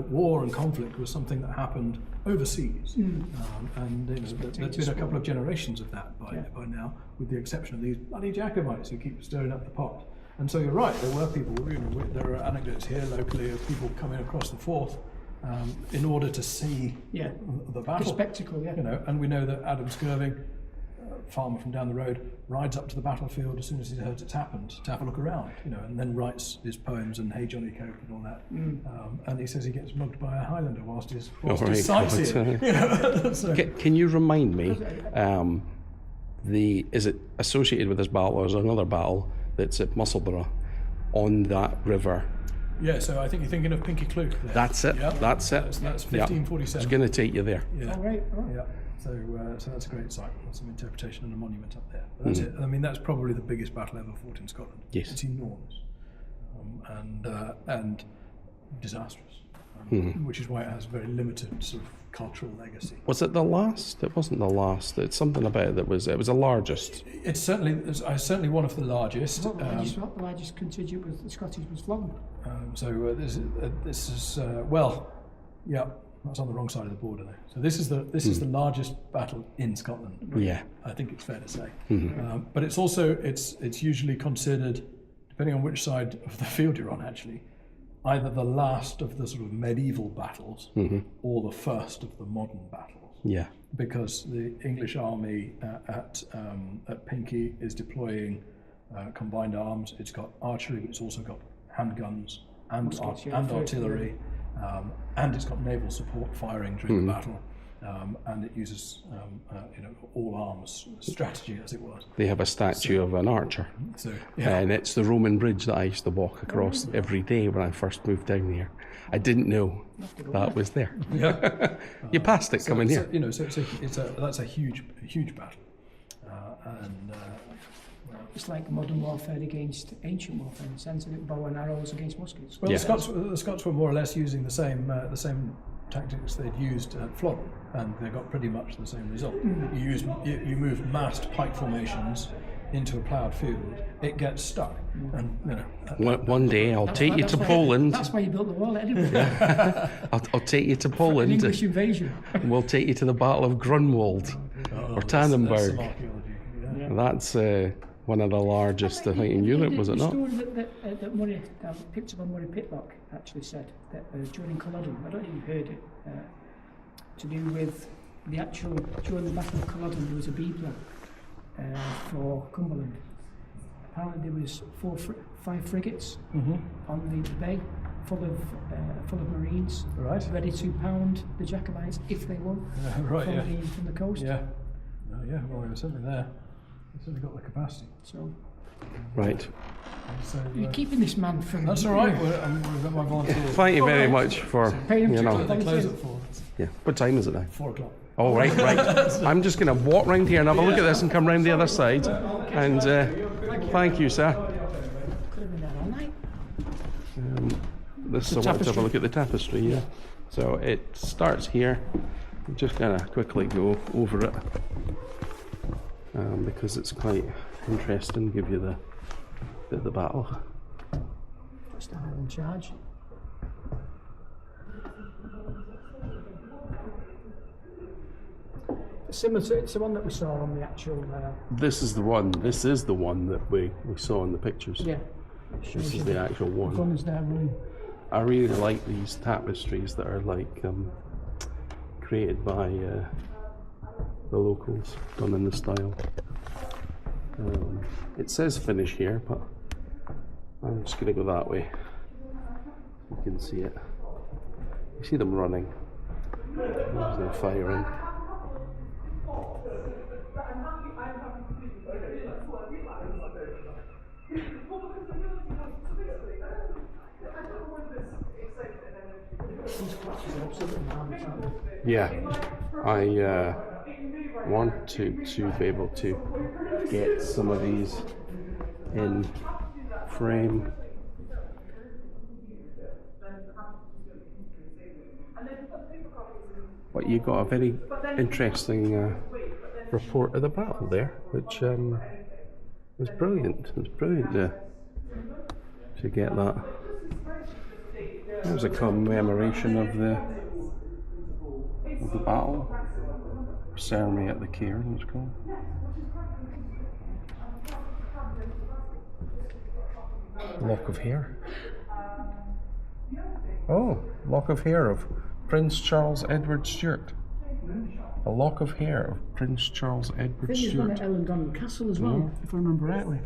war and conflict was something that happened overseas, and there's been a couple of generations of that by now, with the exception of these bloody Jacobites who keep stirring up the pot. And so you're right, there were people. There are anecdotes here locally of people coming across the Forth in order to see the battle, The spectacle, yeah. You know, and we know that Adam Skirving, farmer from down the road, rides up to the battlefield as soon as he heard it's happened to have a look around, you know, and then writes his poems and Hey Johnny Coke and all that. And he says he gets mugged by a Highlander whilst he's sightseeing. You know? So, Can you remind me, is it associated with this battle, or is there another battle that's at Musselburgh on that river? yeah, so I think you're thinking of Pinkie Cleugh there. That's it. Yeah. That's it. That's Yeah. 1547. It's going to take you there. Yeah. All right. Yeah. So that's a great site. There's some interpretation and a monument up there. But that's it. I mean, that's probably the biggest battle ever fought in Scotland. Yes. It's enormous, and disastrous, which is why it has very limited sort of cultural legacy. Was it the last? It wasn't the last. It's something about it that was. It was the largest. It's certainly one of the largest. The largest contingent was the Scottish was flown. This is well, yeah. That's on the wrong side of the border there. So this is the largest battle in Scotland. Yeah. I think it's fair to say. But it's also it's usually considered, depending on which side of the field you're on, actually, either the last of the sort of medieval battles or the first of the modern battles. Yeah. Because the English army at Pinkie is deploying combined arms. It's got archery, but it's also got handguns and artillery. And it's got naval support firing during the battle, and it uses all arms strategy, as it was. They have a statue of an archer, and it's the Roman bridge that I used to walk across every day when I first moved down here. I didn't know that was there. Yeah, you passed it coming here. That's a huge battle, and. It's like modern warfare against ancient warfare in the sense of bow and arrows against muskets. Well, the Scots were more or less using the same tactics they'd used at Flodden, and they got pretty much the same result. You move massed pike formations into a ploughed field, it gets stuck, and One day I'll take you to Poland. That's why you built the wall at Edinburgh. I'll take you to Poland. An English invasion. We'll take you to the Battle of Grunwald or Tannenberg. That's some archaeology. Yeah. That's one of the largest, I think, in Europe, was it not? The story that Murray picked up on Murray Pitlock actually said that during Culloden, I don't think you've heard it, to do with during the Battle of Culloden, there was a B plan for Cumberland. Apparently there was 5 frigates on the bay, full of Marines, ready to pound the Jacobites if they won from the coast. Yeah, well, they were certainly there. They certainly got the capacity. So, right. So, you're keeping this man from. That's all right. We've got my volunteers. Thank you very much for, Pay him you to know. They close at 4. Yeah. What time is it now? 4 o'clock. Oh, right. I'm just going to walk round here and have a look at this and come round the other side. And thank you, sir. Could have been there all night. This, I want to have a look at the tapestry, yeah. So it starts here. I'm just going to quickly go over it because it's quite interesting, give you the bit of the battle. Standing in charge. Similar to it's the one that we saw on the actual. This is the one. This is the one that we saw in the pictures. Yeah. This is the actual one. Guns there running. I really like these tapestries that are like created by the locals, done in the style. It says finish here, but I'm just going to go that way. You can see it. You see them running. There's no firing. Yeah, I want to be able to get some of these in frame. But you got a very interesting report of the battle there, which was brilliant. It was brilliant to get that. It was a commemoration of the battle. Ceremony at the cairn, it's called. Lock of hair. Oh, lock of hair of Prince Charles Edward Stuart. A lock of hair of Prince Charles Edward I think Stuart. at Ellangton Castle as well, if I remember rightly.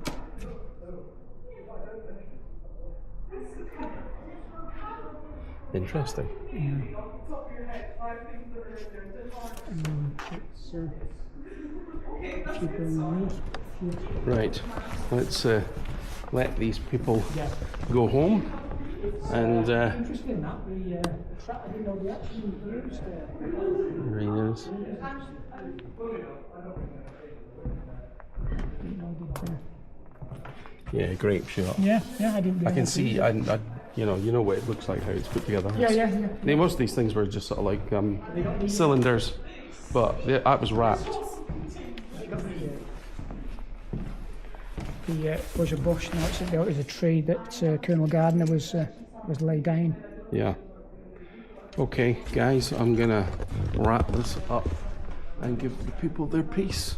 Interesting. Right, let's let these people go home. And Interesting that I didn't know they actually used there he is. Yeah, great shot. Yeah, I didn't. I can see, you know what it looks like, how it's put together. Yeah. Most of these things were just sort of like cylinders, but that was wrapped. Was a bush. Now it was a tree that Colonel Gardner was laid down. Yeah. Okay, guys, I'm gonna wrap this up and give the people their piece,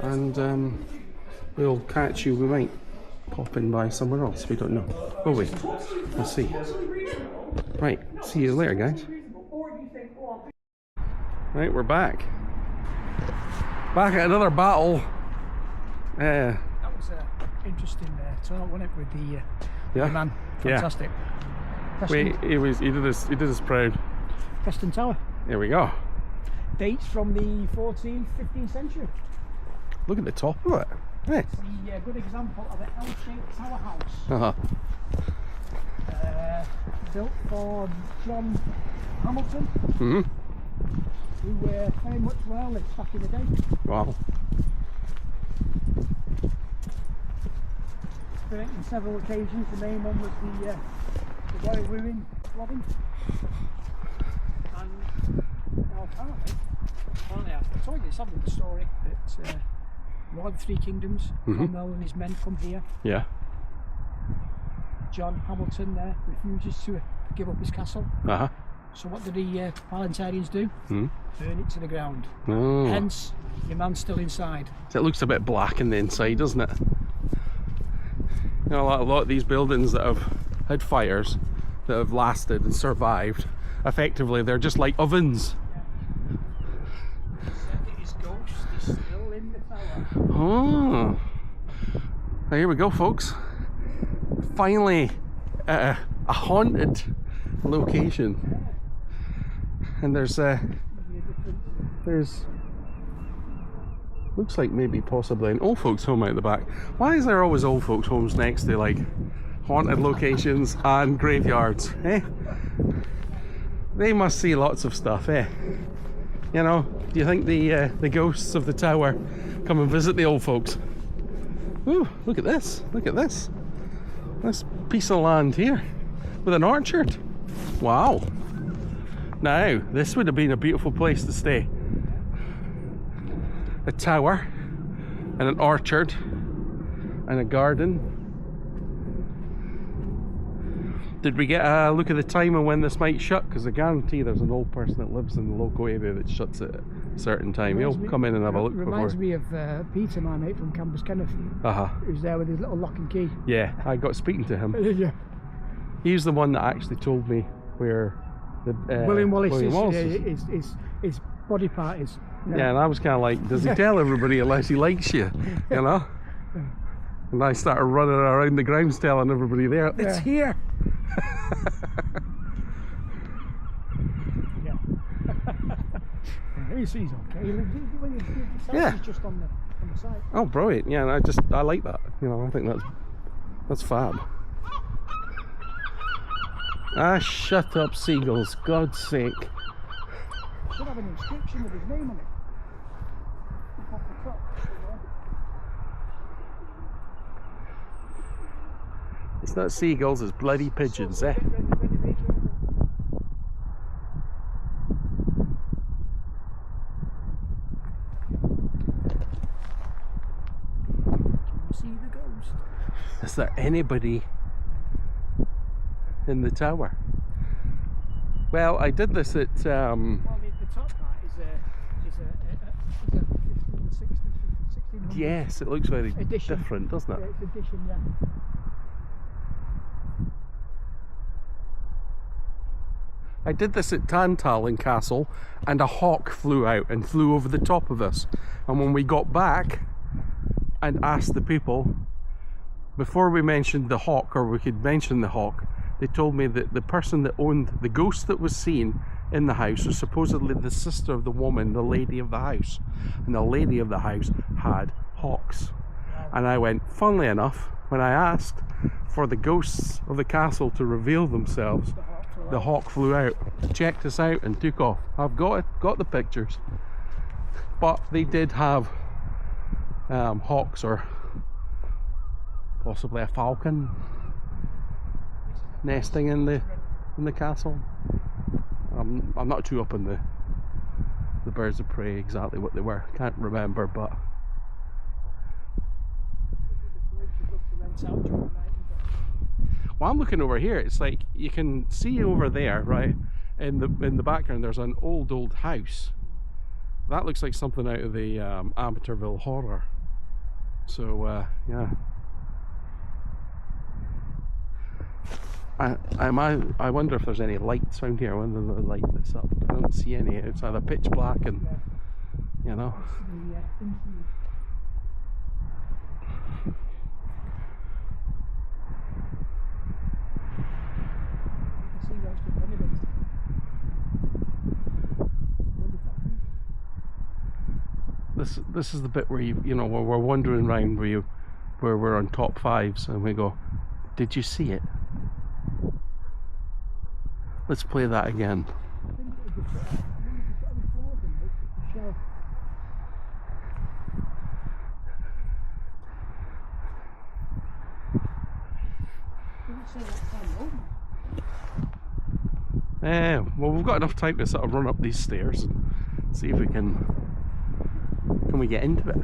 and we'll catch you. We might pop in by somewhere else. We don't know. Will we? We'll see. Right. See you later, guys. Right, we're back. Back at another battle. That was interesting talk, wasn't it, with the man? Fantastic. Wait, he did us proud. Preston Tower. There we go. Dates from the 14th, 15th century. Look at the top of it. Hey. It's a good example of an L-shaped tower house. Uh-huh. Built for John Hamilton, Mm-hmm. who very much well lived back in the day. Wow. Built on several occasions. The main one was the Royal Ruin Robin. And apparently I told you some of the story that one of the three kingdoms, Cromwell and his men come here. Yeah. John Hamilton refuses to give up his castle. Uh-huh. So what did the parliamentarians do? Burn it to the ground. Oh. Hence, your man's still inside. So it looks a bit black in the inside, doesn't it? You know, a lot of these buildings that have had fires, that have lasted and survived, effectively they're just like ovens. His ghost is still in the tower. Oh. Now here we go, folks. Finally, a haunted location. And there's looks like maybe possibly an old folks home out the back. Why is there always old folks homes next to like haunted locations and graveyards, eh? They must see lots of stuff, eh? You know, do you think the ghosts of the tower come and visit the old folks? Ooh, look at this, look at this. This piece of land here with an orchard. Wow. Now, this would have been a beautiful place to stay. A tower and an orchard and a garden. Did we get a look at the time and when this might shut? Because I guarantee there's an old person that lives in the local area that shuts at a certain time. He'll come in and have a look before. Reminds me of Peter, my mate from Campus Kenneth, Uh-huh. who's there with his little lock and key. Yeah, I got speaking to him. Yeah. He's the one that actually told me where the William Wallace, is. his body part is. Yeah, and I was kind of like, does he tell everybody unless he likes you? You know? And I started running around the grounds telling everybody there, it's here. Yeah. He's okay. He's just on the side. Oh, brilliant! Yeah, and I like that. You know, I think that's fab. Ah, shut up, seagulls! God's sake! Should have an inscription with his name on it. Off the top. It's not seagulls, it's bloody pigeons, eh? See the ghost. Is there anybody in the tower? Well, I did this at Well, the top part is a 1560, 1600. yes, it looks very Edition. different, doesn't it? Yeah, it's edition, yeah. I did this at Tantallon Castle, and a hawk flew out and flew over the top of us. And when we got back and asked the people, before we mentioned the hawk, or we could mention the hawk, they told me that the person that owned the ghost that was seen in the house was supposedly the sister of the woman, the lady of the house. And the lady of the house had hawks. And I went, funnily enough, when I asked for the ghosts of the castle to reveal themselves, the hawk flew out, checked us out and took off. I've got the pictures. But they did have hawks, or possibly a falcon, nesting in the castle. I'm not too up on the birds of prey, exactly what they were. Can't remember, but well, I'm looking over here. It's like you can see over there, right, in the background. There's an old house. That looks like something out of the Amityville Horror. So yeah. I wonder if there's any lights around here. I wonder if they light this up. I don't see any. It's either pitch black and, you know. This is the bit where you know, where we're wandering around, where we're on top fives and we go, did you see it? Let's play that again. Well, we've got enough time to sort of run up these stairs and see if we can we get into it.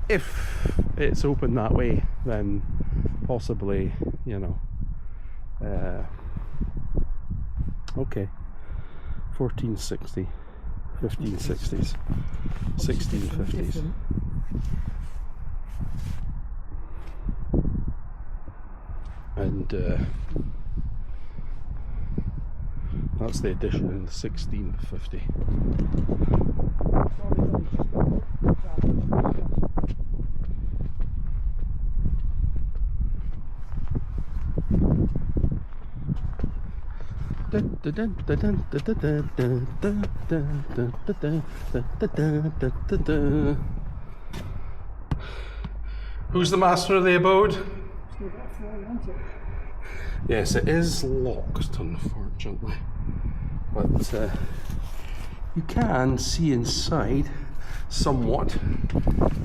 If it's open that way, then possibly, you know, okay, 1460, 1560s, 1650s. And that's the edition in 1650. Who's the master of the abode? Yes, it is locked, unfortunately, but you can see inside somewhat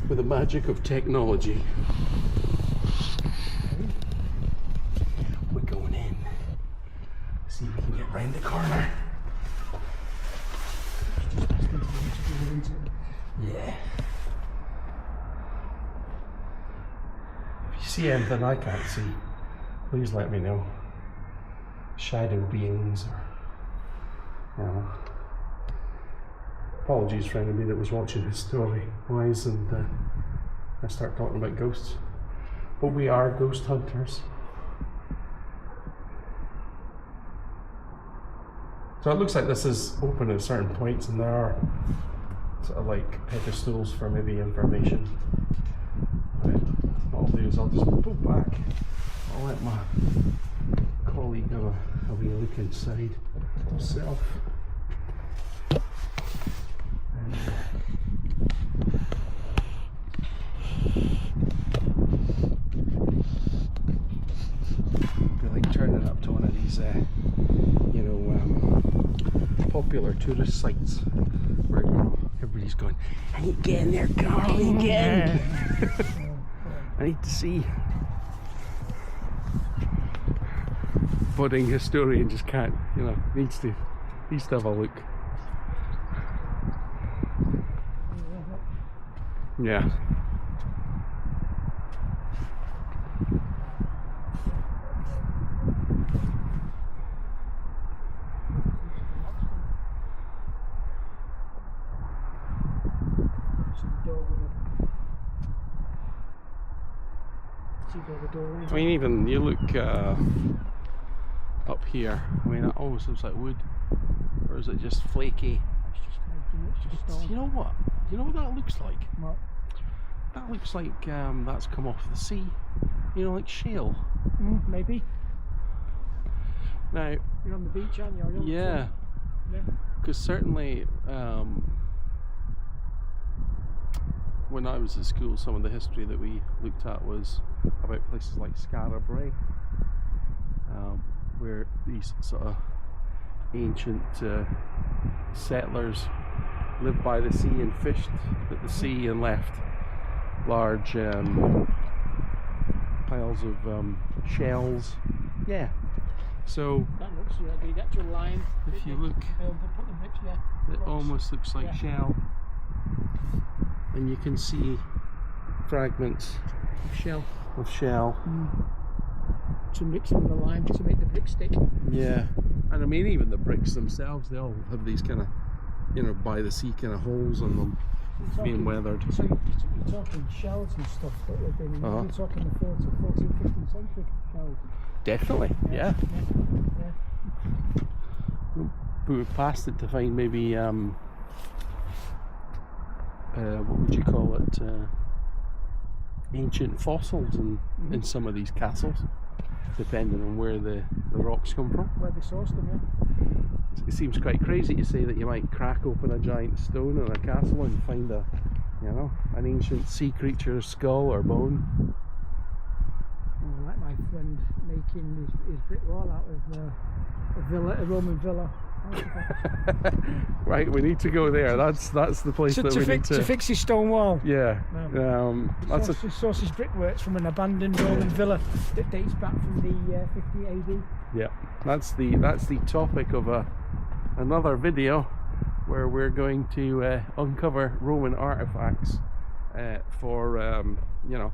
with the magic of technology. We're going in. See if we can get round the corner. Yeah. If you see anything I can't see, please let me know. Shadow beings, or, you know. Apologies for anybody that was watching his story wise and I start talking about ghosts. but we are ghost hunters. So it looks like this is open at certain points, and there are sort of like pedestals for maybe information. Right. What I'll do is I'll just pull back. I'll let my colleague have a wee look inside himself. And, be like turning up to one of these, you know, popular tourist sites where, you know, everybody's going, I need to get in there, Karl, I need to get in. I need to see. Budding historian just can't, you know, needs to have a look. Yeah. I mean, even you look up here, I mean, that almost looks like wood, or is it just flaky? You know what? You know what that looks like? What? That looks like that's come off the sea. You know, like shale. Maybe. Now, You're on the beach, aren't you? yeah. Because certainly, when I was at school, some of the history that we looked at was about places like Skara, where these sort of ancient settlers lived by the sea and fished at the sea and left large piles of shells. Yeah. So that looks the actual line. If you look, put the bricks, it almost looks like shell, and you can see fragments of shell. To mix in with the lime to make the brick stick. Yeah, and I mean even the bricks themselves, they all have these kind of, you know, by the sea kind of holes on them, being weathered. So you're talking shells and stuff that have been. You're talking the 14th, 15th century shells. Definitely, yeah. We passed it to find maybe what would you call it? Ancient fossils in some of these castles, depending on where the rocks come from. Where they sourced them, It seems quite crazy to say that you might crack open a giant stone in a castle and find a, you know, an ancient sea creature's skull or bone. Oh, like my friend making his brick wall out of a Roman villa. Right, we need to go there. That's the place that we need to fix his stone wall. Yeah. That's he sourced his brickworks from an abandoned Roman villa that dates back from the 50 AD. Yeah, that's the topic of another video where we're going to uncover Roman artifacts for you know,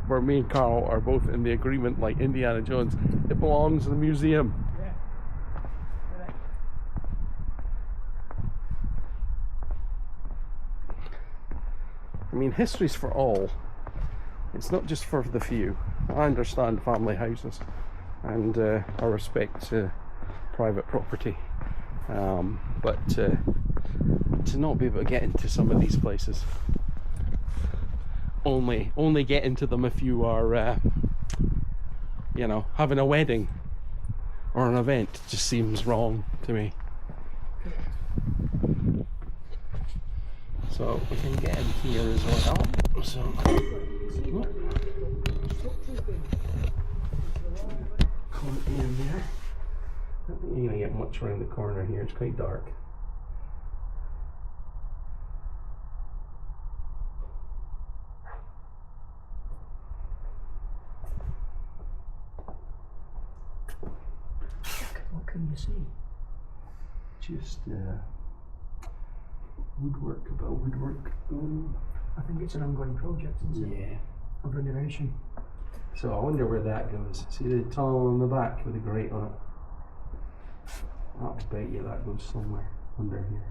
where me and Karl are both in the agreement, like Indiana Jones, it belongs in the museum. I mean, history's for all. It's not just for the few. I understand family houses and I respect private property, but to not be able to get into some of these places, only get into them if you are you know, having a wedding or an event, just seems wrong to me. So we can get in here as well. So come in there. I don't think you're gonna get much around the corner here. It's quite dark. What can you see? Just woodwork going. I think it's an ongoing project, isn't it? Yeah. Of renovation. So I wonder where that goes. See the tunnel in the back with the grate on it? I'll bet you that goes somewhere under here.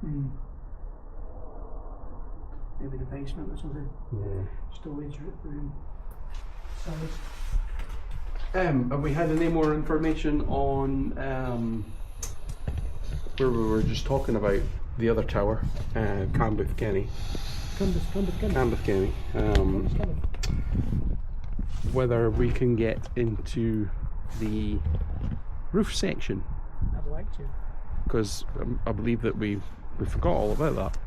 Maybe the basement or something. Yeah. Storage room. Have we had any more information on where we were just talking about the other tower, Cambuth Kenny? Cambuth Kenny. Whether we can get into the roof section. I'd like to. Because I believe that we forgot all about that.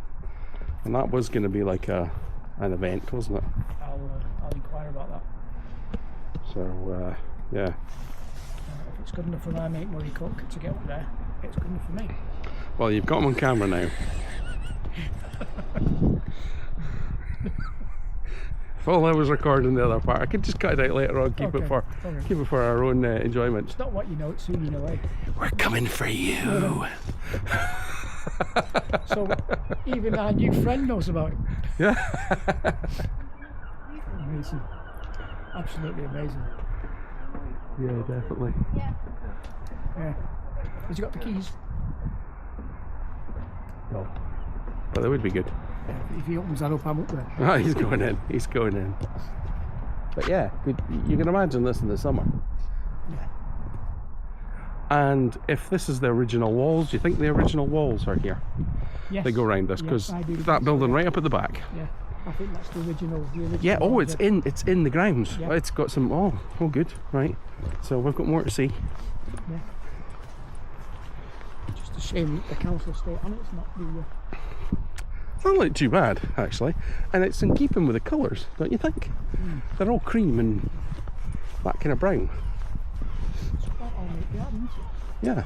And that was going to be like an event, wasn't it? I'll inquire about that. So, yeah. If it's good enough for my mate Murray Cook to get up there, it's good enough for me. Well, you've got him on camera now. If all I was recording the other part, I could just cut it out later on, keep it for our own enjoyment. It's not what you know, it's who you know, eh? We're coming for you. So even our new friend knows about it. Yeah. Amazing. Absolutely amazing. Yeah, definitely. Yeah. Has he got the keys? No. But that would be good. If he opens that up, I'm up there. Ah, he's going in. He's going in. But yeah, you can imagine this in the summer. Yeah. And if this is the original walls, do you think the original walls are here? Yes. They go around this because that building right up at the back. Yeah. I think that's the original. Yeah. Oh, it's in the grounds. Yeah. It's got some. Oh, good. Right. So we've got more to see. Yeah. Just a shame that the council estate on it's not the. It's not like too bad actually, and it's in keeping with the colours, don't you think? They're all cream and that kind of brown. It's quite all made that, isn't it? Yeah.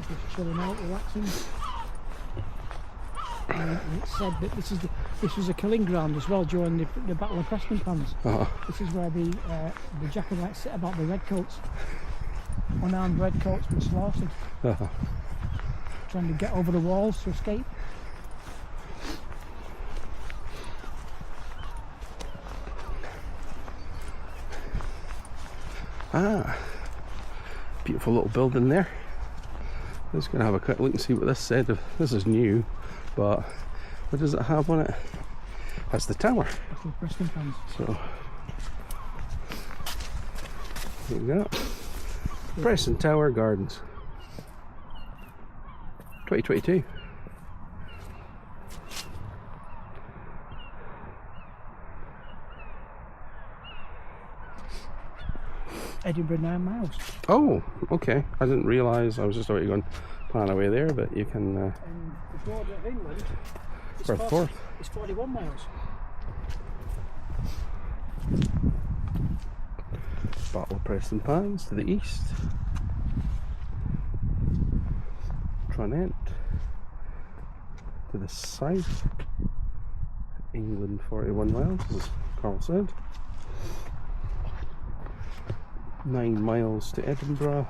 Just chilling out, relaxing. And it's said that this was a killing ground as well during the Battle of Prestonpans. This is where the Jacobites sit about the redcoats. Unarmed redcoats were slaughtered. Trying to get over the walls to escape. Beautiful little building there. I'm just going to have a quick look and see what this said. This is new, but what does it have on it? That's the tower. Battle of Prestonpans. So there you go. Preston Tower Gardens 2022. Edinburgh 9 miles. Oh, okay. I didn't realise. I was just about to go and plan away there, but you can. And the border of England is It's 41 miles. Battle of Prestonpans to the east. Tranent to the south. England 41 miles, as Karl said. 9 miles to Edinburgh.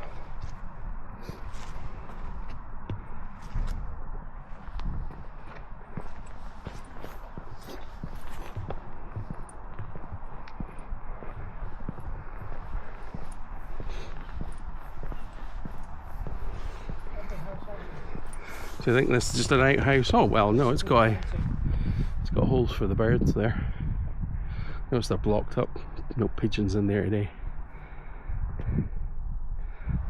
Do you think this is just an outhouse? Oh well, no, it's got holes for the birds there. Notice they're blocked up. No pigeons in there today.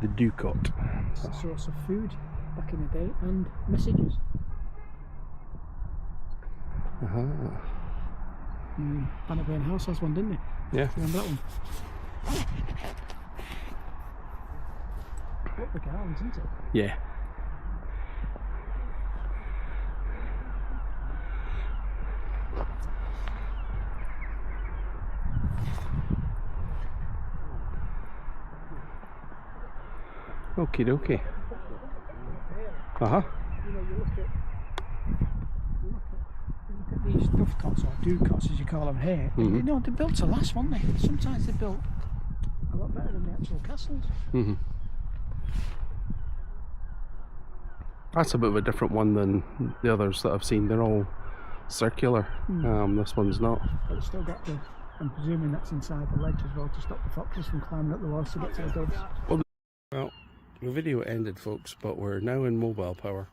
The Ducot. It's a source of food back in the day and messages. Bannockburn House has one, didn't it? Yeah. Remember that one? What the gardens, isn't it? Yeah. Okie dokie. You know, you look at these dovecots or ducots as you call them here. You know, they're built to last, weren't they? Sometimes they're built a lot better than the actual castles. That's a bit of a different one than the others that I've seen. They're all circular. This one's not. But it's still got the. I'm presuming that's inside the ledge as well to stop the foxes from climbing up the walls to get to the doves. Well, the video ended, folks, but we're now in mobile power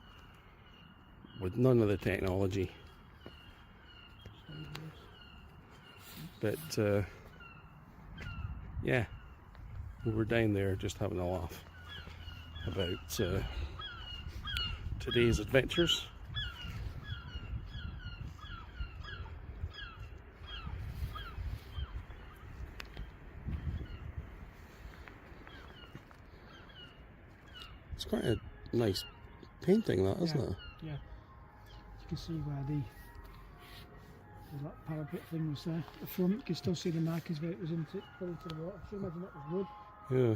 with none of the technology But yeah, we were down there just having a laugh about today's adventures. It's quite a nice painting, that, isn't it? Yeah. You can see where the that parapet thing was there. The front, you can still see the markings where it was into fell into the water. So imagine that was wood. Yeah.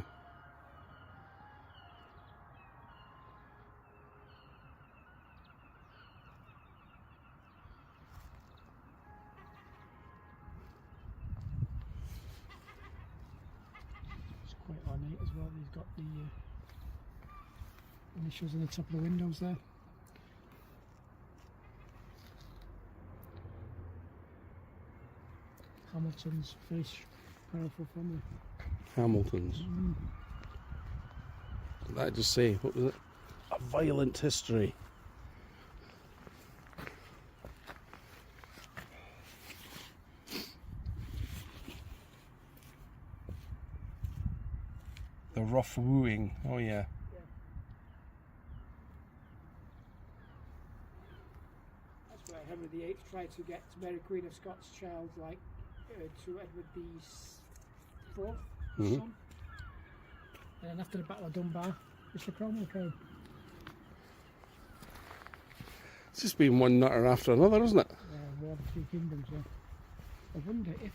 It's quite ornate as well. He's got the initials on the top of the windows there. Hamilton's face, powerful family. Hamilton's. Did that just say, what was it? A violent history. The rough wooing. Oh yeah. That's where Henry VIII tried to get Mary Queen of Scots' child, like, to Edward IV, son. And then after the Battle of Dunbar, Mr. Cromwell came. It's just been one nutter after another, isn't it? War of the Three Kingdoms, yeah. I wonder if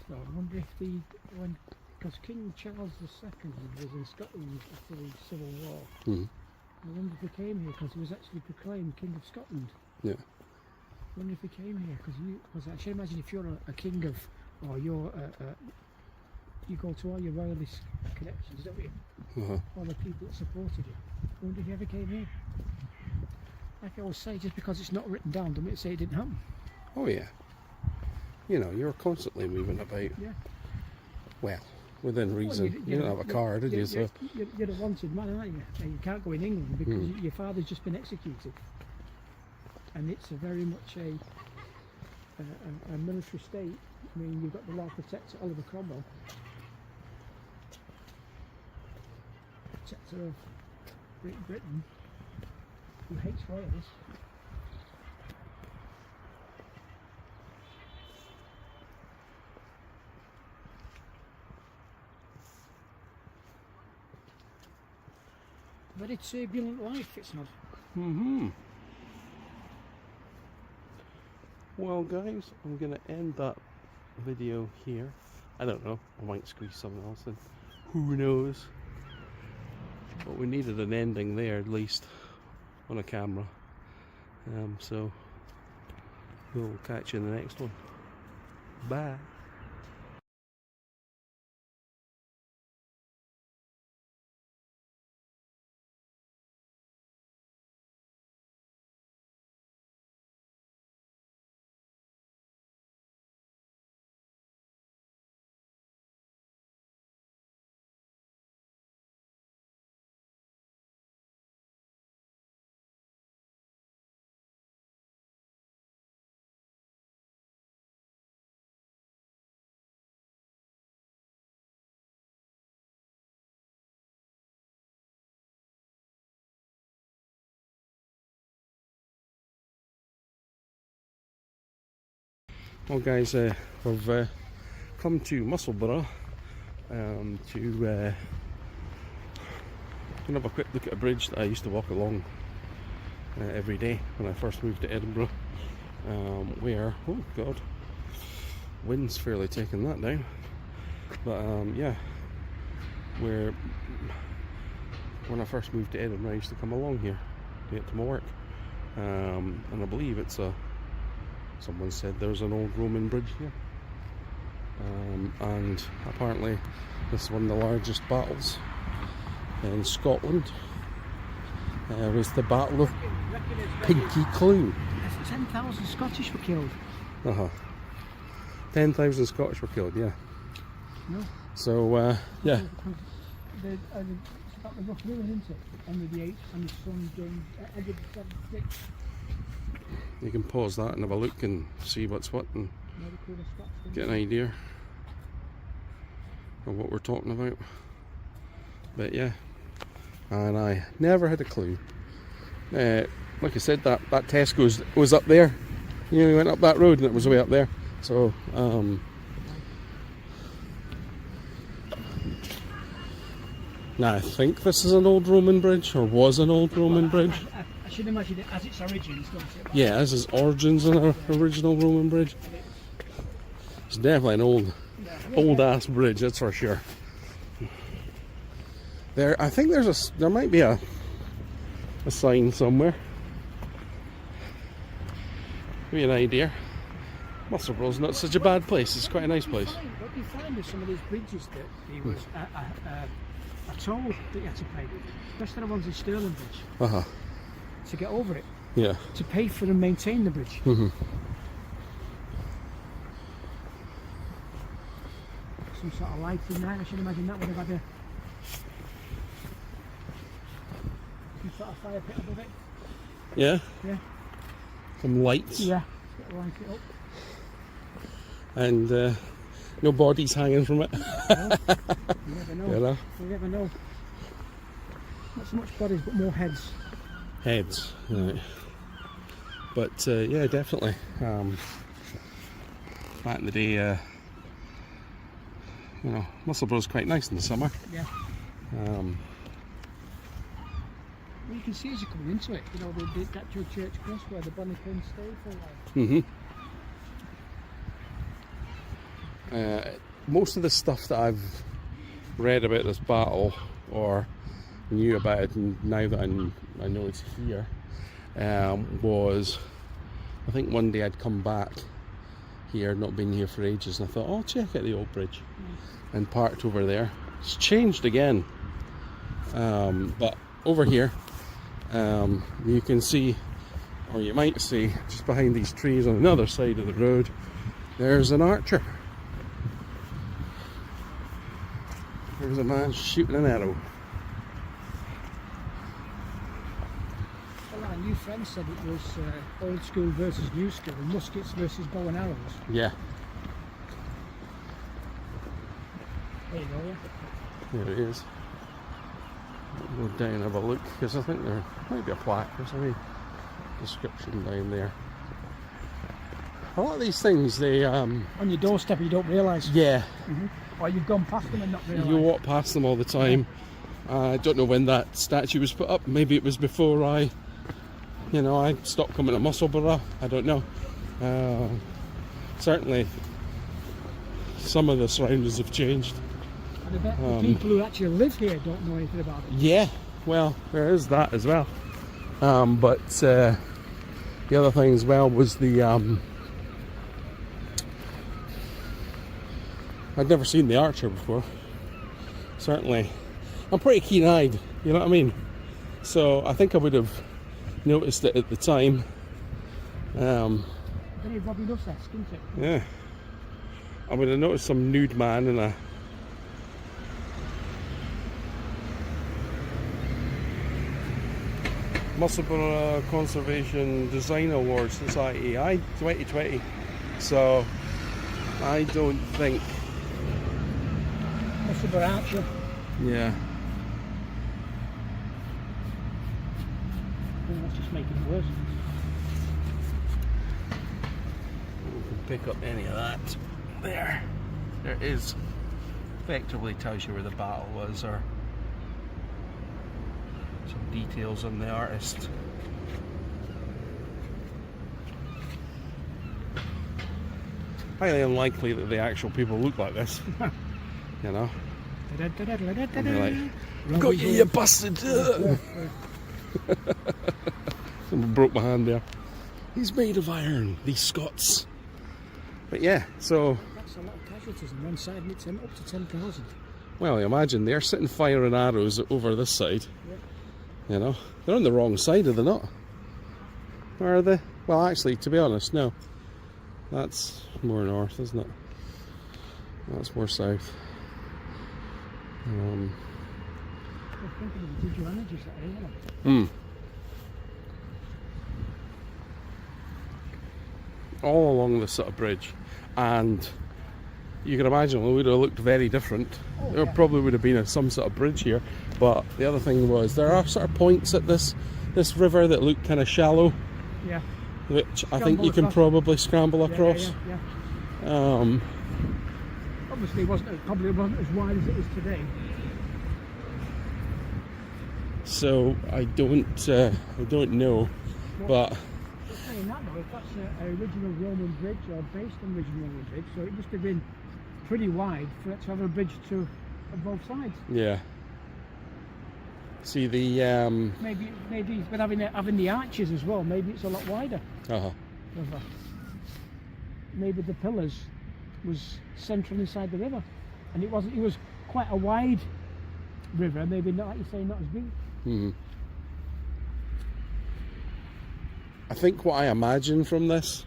because King Charles II was in Scotland after the Civil War. I wonder if he came here because he was actually proclaimed King of Scotland. Yeah. I wonder if he came here because I should imagine if you're a king of, or you're you go to all your royalist connections, don't you? All the people that supported you. I wonder if he ever came here. Like I always say, just because it's not written down doesn't say it didn't happen. Oh yeah. You know, you're constantly moving about. Yeah. Well, within reason. Well, you don't have a car, did you? So you're a wanted man, aren't you? And you can't go in England because your father's just been executed. And it's a very much a military state. I mean, you've got the Lord Protector Oliver Cromwell, protector of Great Britain, who hates Wales. Very turbulent life, it's not. Well guys, I'm going to end that video here. I don't know, I might squeeze something else in. Who knows? But we needed an ending there at least on a camera. So we'll catch you in the next one. Bye. Well guys, we've come to Musselburgh to have a quick look at a bridge that I used to walk along every day when I first moved to Edinburgh, where, oh god, wind's fairly taking that down, but yeah, where when I first moved to Edinburgh I used to come along here to get to my work, and I believe it's someone said there's an old Roman bridge here, and apparently this is one of the largest battles in Scotland. Was the Battle of Pinkie Cleugh. 10,000 Scottish were killed. 10,000 Scottish were killed, yeah. No. So, yeah. It's about the rough ruin, isn't it? Henry VIII and his son James, Edward VI. You can pause that and have a look and see what's what and get an idea. of what we're talking about. But yeah, and I never had a clue. Like I said, that Tesco's was up there. You know, we went up that road and it was way up there. So now I think this is an old Roman bridge, or was an old Roman bridge. I should imagine it as its origins, don't it? Yeah, this is origins in our original Roman bridge. It's definitely an old ass bridge, that's for sure. I think there might be a sign somewhere. Give you an idea. Musselburgh's not such a bad place. It's quite a nice place. What do you find with some of these bridges that there was a toll that you had to pay, especially the ones in Stirling Bridge, to get over it? Yeah. To pay for and maintain the bridge. Some sort of lighting there. I should imagine that would have had some sort of fire pit above it. Yeah. Yeah. Some lights. Yeah. To light it up. And no bodies hanging from it. No. You never know. You know? You never know. Not so much bodies, but more heads. Heads, right. But yeah, definitely. Back in the day, you know, Musselburgh's quite nice in the summer. Yeah. Well, you can see as you're coming into it, you know, that actual church cross where the Bonnie Pin stayed for a while. Most of the stuff that I've read about this battle, or knew about it, and now that I know it's here, was, I think one day I'd come back here, not been here for ages, and I thought, oh, check out the old bridge, and parked over there. It's changed again, but over here, you can see, or you might see, just behind these trees on another side of the road, there's an archer. There's a man shooting an arrow. Well, our new friend said it was old school versus new school, muskets versus bow and arrows. Yeah. There you go, yeah. There it is. We'll go down and have a look, because I think there might be a plaque or something, description down there. A lot of these things, they on your doorstep you don't realise. Yeah. Or you've gone past them and not realised. You walk past them all the time. I don't know when that statue was put up. Maybe it was before I stopped coming to Musselburgh. I don't know. Certainly, some of the surroundings have changed. And I bet the people who actually live here don't know anything about it. Yeah, well, there is that as well. But the other thing as well was the I'd never seen the archer before. Certainly, I'm pretty keen-eyed, you know what I mean? So I think I would have noticed it at the time. Very Robbie Nuss-esque, isn't it? Yeah. I would have noticed some nude man in a Musselburgh Conservation Design Award Society 2020. So I don't think. Musselburgh Archer. Yeah. That's just making it worse. We can pick up any of that. There is. Effectively tells you where the battle was, or some details on the artist. Highly unlikely that the actual people look like this. You know? And they're like, got you, you bastard! Someone broke my hand there. He's made of iron, these Scots. But yeah, so. That's a lot of casualties on one side, and it's up to 10,000. Well, imagine they're sitting firing arrows over this side. Yeah. You know? They're on the wrong side, are they not? Or are they? Well, actually, to be honest, no. That's more north, isn't it? That's more south. All along this sort of bridge, and you can imagine it would have looked very different. There probably would have been some sort of bridge here, but the other thing was there are sort of points at this river that look kind of shallow, Yeah. which I think you can probably scramble across. Obviously, probably wasn't as wide as it is today. So I don't know, but Saying that though, if that's an original Roman bridge or based on original Roman bridge, so it must have been pretty wide for it to have a bridge on both sides. yeah. See the Maybe with having the arches as well, maybe it's a lot wider. uh-huh. River. Maybe the pillars was central inside the river, and it was quite a wide river. Maybe not, like you say, not as big. Mm-hmm. I think what I imagine from this,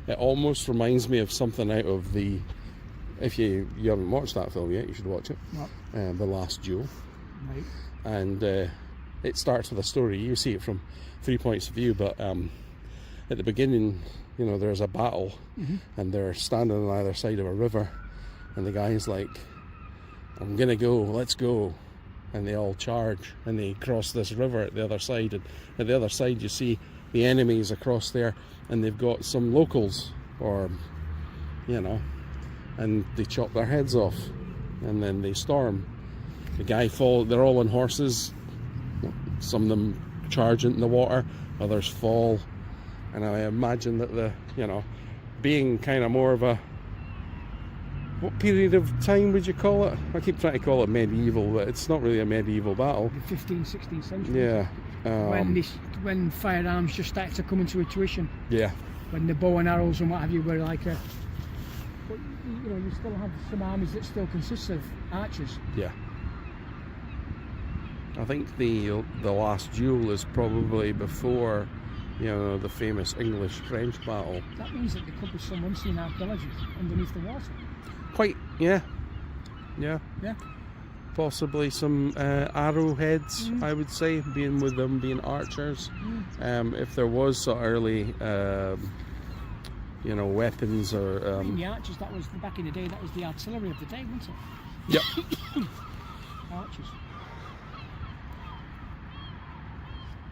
it almost reminds me of something out of the. If you haven't watched that film yet, you should watch it. What? The Last Duel. Right. And it starts with a story. You see it from 3 points of view, but at the beginning, you know, there's a battle, and they're standing on either side of a river, and the guy's like, "I'm gonna go, let's go," and they all charge, and they cross this river at the other side, and at the other side you see the enemies across there, and they've got some locals, or you know, and they chop their heads off, and then they storm. The guy fall. They're all on horses. Some of them charge into the water, others fall, and I imagine that being kind of more of a, what period of time would you call it? I keep trying to call it medieval, but it's not really a medieval battle. The 15th, 16th century. Yeah. When firearms just started to come into fruition. Yeah. When the bow and arrows and what have you were like a. But you know, you still have some armies that still consist of archers. Yeah. I think the Last Duel is probably before, you know, the famous English-French battle. That means that there could be some unseen archaeology underneath the water. Quite, yeah. Yeah. Yeah. Possibly some arrowheads, I would say, being archers. If there was sort of early, you know, weapons or. I mean, the archers, that was back in the day. That was the artillery of the day, wasn't it? Yep. Archers.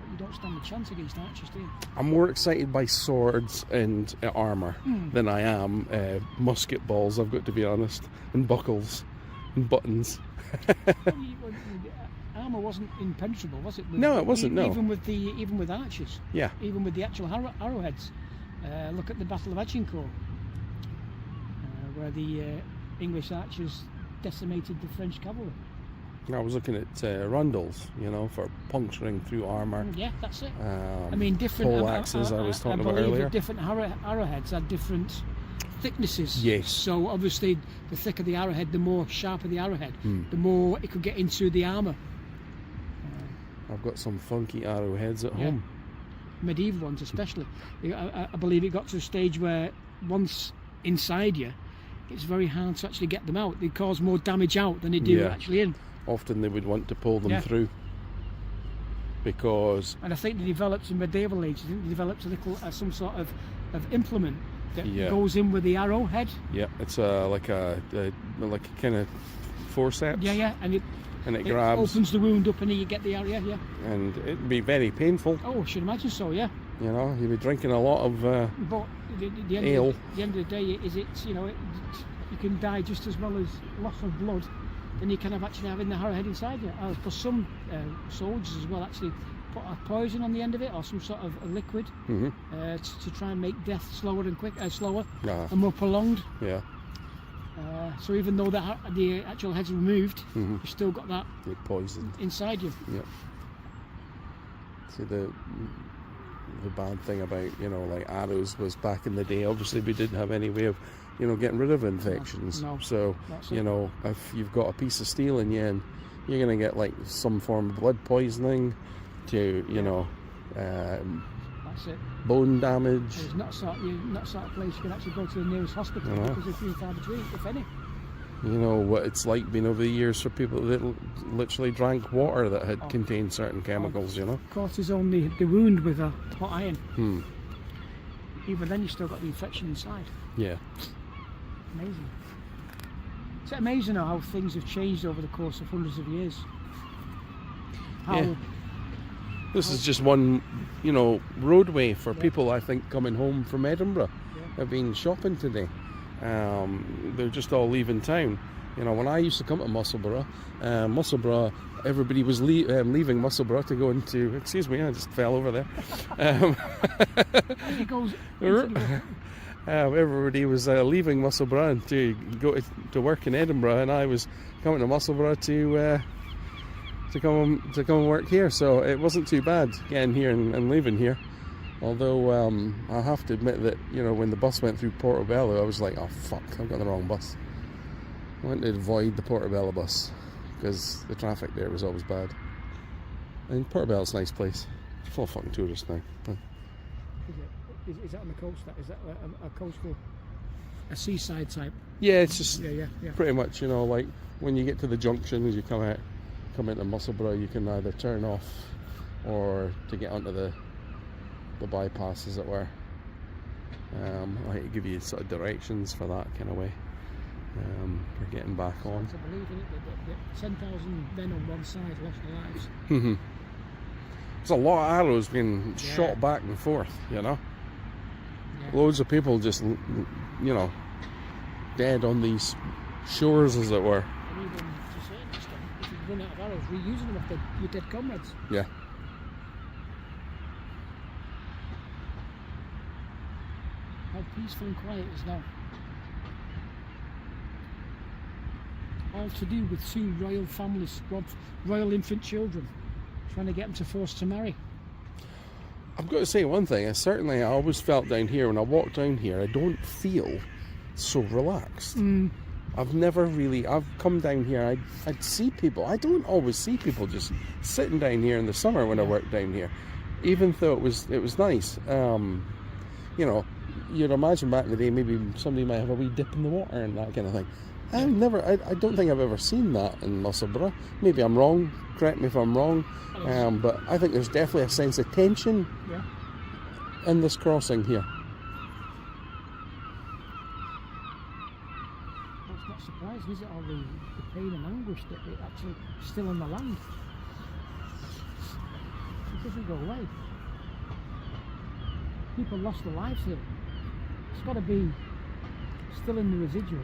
But you don't stand a chance against archers, do you? I'm more excited by swords and armour than I am musket balls, I've got to be honest, and buckles and buttons. Armour wasn't impenetrable, was it? No, it wasn't. No. Even with archers. Yeah. Even with the actual arrowheads. Look at the Battle of Pinkie where the English archers decimated the French cavalry. I was looking at rundles, you know, for puncturing through armour. Yeah, that's it. I mean, different pole axes I was talking about earlier. Different arrowheads had different thicknesses. Yes. So obviously, the thicker the arrowhead, the more sharper the arrowhead, the more it could get into the armour. I've got some funky arrowheads at home. Medieval ones especially. I believe it got to a stage where once inside you, it's very hard to actually get them out. They cause more damage out than they do actually in. Often they would want to pull them through because. And I think they developed in medieval age. I think they developed a little some sort of implement that goes in with the arrowhead. Yeah, it's like a kind of forceps. Yeah, and it grabs, opens the wound up, and then you get the area. Yeah, and it'd be very painful. Oh, I should imagine so. Yeah. You know, you'd be drinking a lot of but the end ale. The end of the day is you can die just as well as loss of blood than you can actually having the arrowhead inside you. Because some soldiers as well actually put a poison on the end of it or some sort of a liquid to try and make death slower and more prolonged. Yeah. So even though the actual head's removed, you've still got that poison inside you. Yep. See the bad thing about, you know, like arrows was back in the day, obviously we didn't have any way of, you know, getting rid of infections. No, so you know, if you've got a piece of steel in you, and you're going to get like some form of blood poisoning to, you know, that's it. Bone damage. It's not sort of place you can actually go to the nearest hospital because they're few and far between, if any. You know what it's like been over the years for people that literally drank water that had contained certain chemicals, you know. Of course, there's only the wound with a hot iron. Even then, you still got the infection inside. Yeah. Amazing. It's amazing how things have changed over the course of hundreds of years. How, Yeah. This is just one, roadway for people, I think, coming home from Edinburgh. Have been shopping today. They're just all leaving town. When I used to come to Musselburgh, everybody was leaving Musselburgh to go into. Excuse me, I just fell over there. as it goes into the, Everybody was leaving Musselburgh to go to work in Edinburgh, and I was coming to Musselburgh to come and work here. So it wasn't too bad getting here and leaving here. Although I have to admit that when the bus went through Portobello, I was like, oh fuck, I've got the wrong bus. I went to avoid the Portobello bus because the traffic there was always bad. And Portobello's a nice place. It's full of fucking tourists now. is that on the coast? Is that a coastal, a seaside type? Yeah, it's just Yeah. pretty much, like when you get to the junction as you come into Musselburgh, you can either turn off or to get onto the bypass, as it were. I hate to give you sort of directions for that kind of way. For getting back on. To believe in it that 10,000 men on one side lost their lives. There's a lot of arrows being shot back and forth, Yeah. Loads of people just, dead on these shores, as it were. And even to a certain extent, if you run out of arrows, reusing them off your dead comrades. Yeah. How peaceful and quiet it is now. All to do with two royal families, royal infant children, trying to get them to force to marry. I've got to say one thing. I always felt down here, when I walk down here, I don't feel so relaxed. I've come down here, I'd see people. I don't always see people just sitting down here in the summer when I work down here, even though it was nice. You'd imagine back in the day maybe somebody might have a wee dip in the water and that kind of thing. I don't think I've ever seen that in Musselburgh. Maybe I'm wrong, correct me if I'm wrong, but I think there's definitely a sense of tension in this crossing here. That's not surprising, is it? All the pain and anguish that it actually still on the land. It doesn't go away. People lost their lives here. It's got to be still in the residual.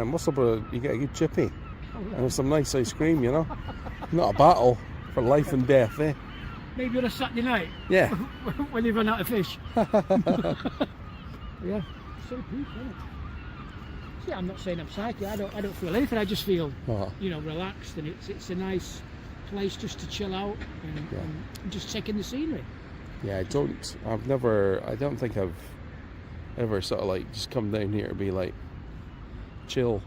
Musselburgh, you get a good chippy Oh, and some nice ice cream, Not a battle for life and death, eh? maybe on a Saturday night. Yeah. When you run out of fish. Yeah, so peaceful, isn't it? See, I'm not saying I'm psychic. I don't feel anything. I just feel, relaxed, and it's a nice place just to chill out and just take in the scenery. Yeah, I don't think I've ever sort of like just come down here to be like chill,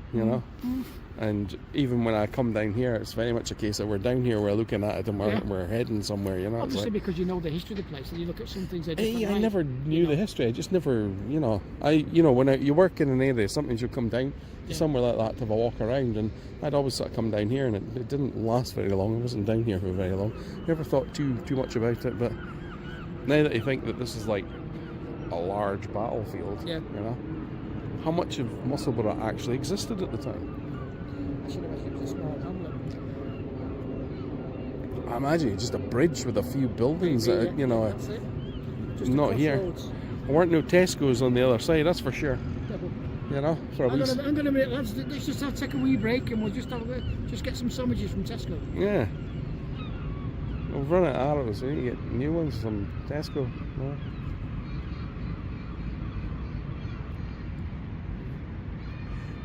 And even when I come down here, it's very much a case that we're down here, we're looking at it, and we're heading somewhere, Obviously, because you know the history of the place, and you look at some things. I never knew the history. I just never, when you work in an area, sometimes you come down to somewhere like that to have a walk around, and I'd always sort of come down here, and it didn't last very long. I wasn't down here for very long. Never thought too much about it, but now that you think that this is like a large battlefield, how much of Musselburgh actually existed at the time? I should have it was a small hamlet. I imagine just a bridge with a few buildings that, That's it. Just not here. crossroads. There weren't no Tesco's on the other side, that's for sure. For a wee... I'm gonna minute, lads. Let's just take a wee break, and we'll just get some sandwiches from Tesco. Yeah. We've run out of arrows, we need to get new ones from Tesco. No.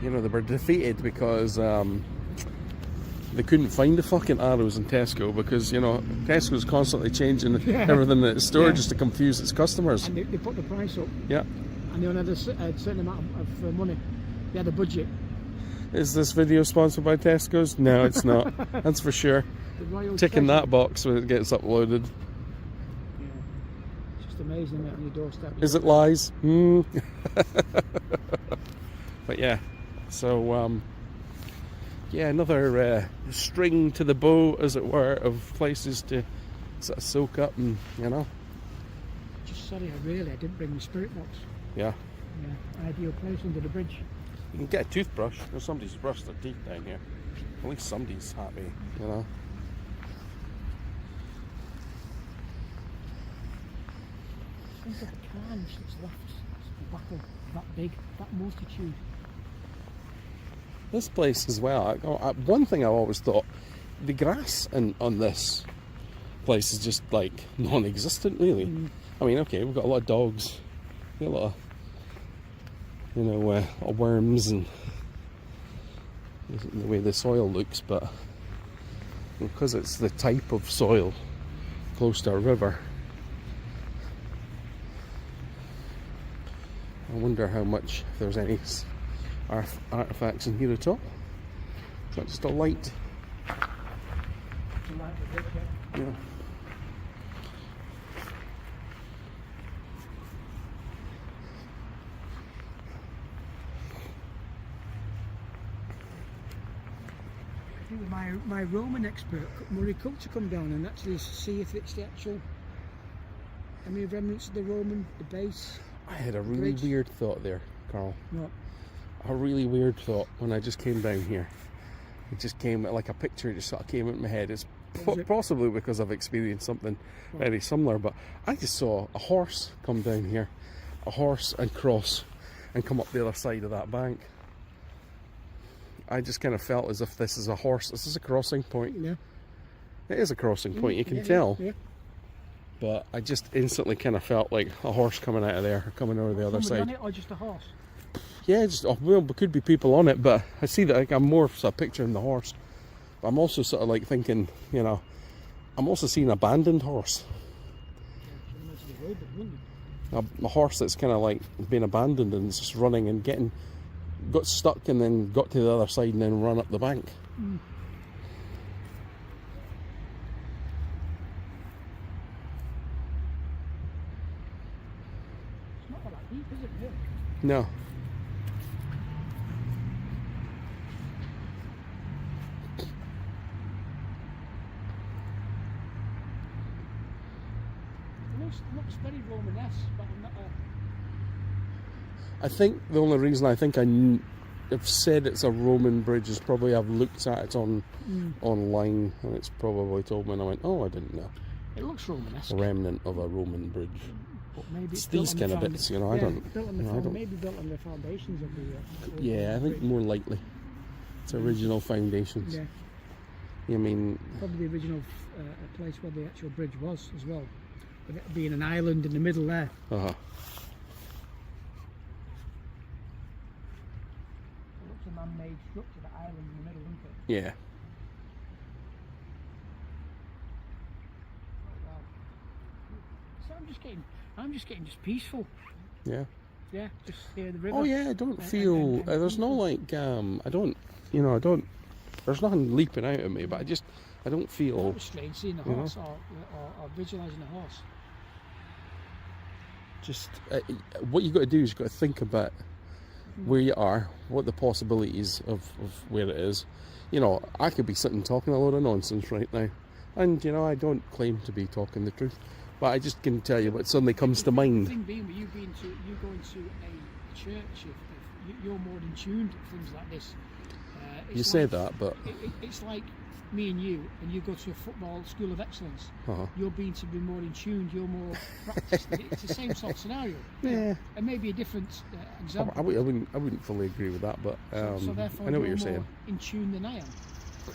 They were defeated because they couldn't find the fucking arrows in Tesco because, Tesco's constantly changing everything that it's stored just to confuse its customers. And they put the price up. Yeah. And they only had a certain amount of money. They had a budget. Is this video sponsored by Tesco's? No, it's not. That's for sure. Ticking that box when it gets uploaded. Yeah. It's just amazing that on your doorstep. Is it lies? But yeah. So, another string to the bow, as it were, of places to sort of soak up and, Just sorry, I didn't bring my spirit box. Yeah. Yeah, ideal place under the bridge. You can get a toothbrush. There's somebody's brushed their teeth down here. At least somebody's happy, you know. Think of the carnage that's left. It's a battle that big, that multitude. This place as well. One thing I've always thought, the grass on this place is just like non-existent, really. I mean, okay, we've got a lot of dogs, we've got a lot of, you know, a lot of worms and the way the soil looks, but because it's the type of soil close to a river, I wonder how much, if there's any artifacts in here at all. Is that just a light? Yeah. My Roman expert, Murray Cook, to come down and actually see if it's the actual, I mean, remnants of the Roman, the base. I had a really weird thought there, Karl. What? A really weird thought when I just came down here. It just came like a picture, it just sort of came into my head. It's possibly because I've experienced something very similar, but I just saw a horse come down here, a horse and cross, and come up the other side of that bank. I just kind of felt as if this is a horse. This is a crossing point. Yeah. It is a crossing point, you can tell. Yeah. But I just instantly kind of felt like a horse coming out of there, coming over the other Somebody on side. it or just a horse? Yeah, just, well, there could be people on it, but I see that, like, I'm more sort of picturing the horse. But I'm also sort of like thinking, you know, I'm also seeing an abandoned horse. A horse that's kind of like been abandoned and it's just running and got stuck and then got to the other side and then run up the bank. It's not that deep, is it? Really? No. It looks very Romanesque, but I'm not I think the only reason I think I've said it's a Roman bridge is probably I've looked at it online and it's probably told me and I went, oh, I didn't know. It looks Romanesque. A remnant of a Roman bridge. But maybe It's these kind of bits, you know, I don't... Built on the you know, I don't maybe built on the foundations of the... yeah, I think more likely. It's original foundations. Yeah. I mean... Probably the original place where the actual bridge was as well. With it being an island in the middle there. Uh-huh. It looks a man-made structure, the island in the middle, isn't it? Yeah. So I'm just getting peaceful. Yeah. Yeah, just hear the river. Oh yeah, I don't feel... there's no like... I don't... You know, I don't... There's nothing leaping out at me, but I don't feel... It was strange seeing a horse or visualising a horse. Just what you've got to do is you've got to think about where you are, what the possibilities of where it is. You know, I could be sitting talking a load of nonsense right now, and you know, I don't claim to be talking the truth, but I just can tell you what suddenly comes to mind. The thing being, with you going to a church, if you're more in tune to things like this. You say that, but it's like me and you go to a football school of excellence. You're being to be more in tune, you're more practiced. It's the same sort of scenario. Yeah. And maybe a different example. I wouldn't fully agree with that, but so therefore I know what you're more saying. In tune than I am.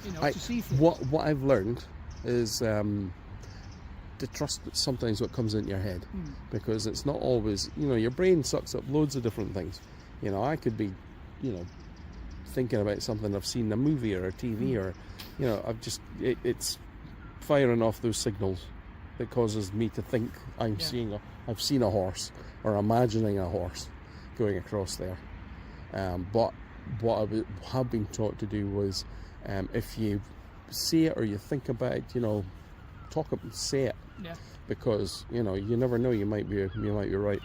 You know, to see things. What I've learned is to trust sometimes what comes into your head, because it's not always, you know, your brain sucks up loads of different things. You know, I could be, you know, thinking about something I've seen in a movie or a TV, or, you know, it's firing off those signals that causes me to think I've seen a horse, or imagining a horse going across there. But what I have been taught to do was, if you see it or you think about it, you know, say it, because you know, you never know, you might be right.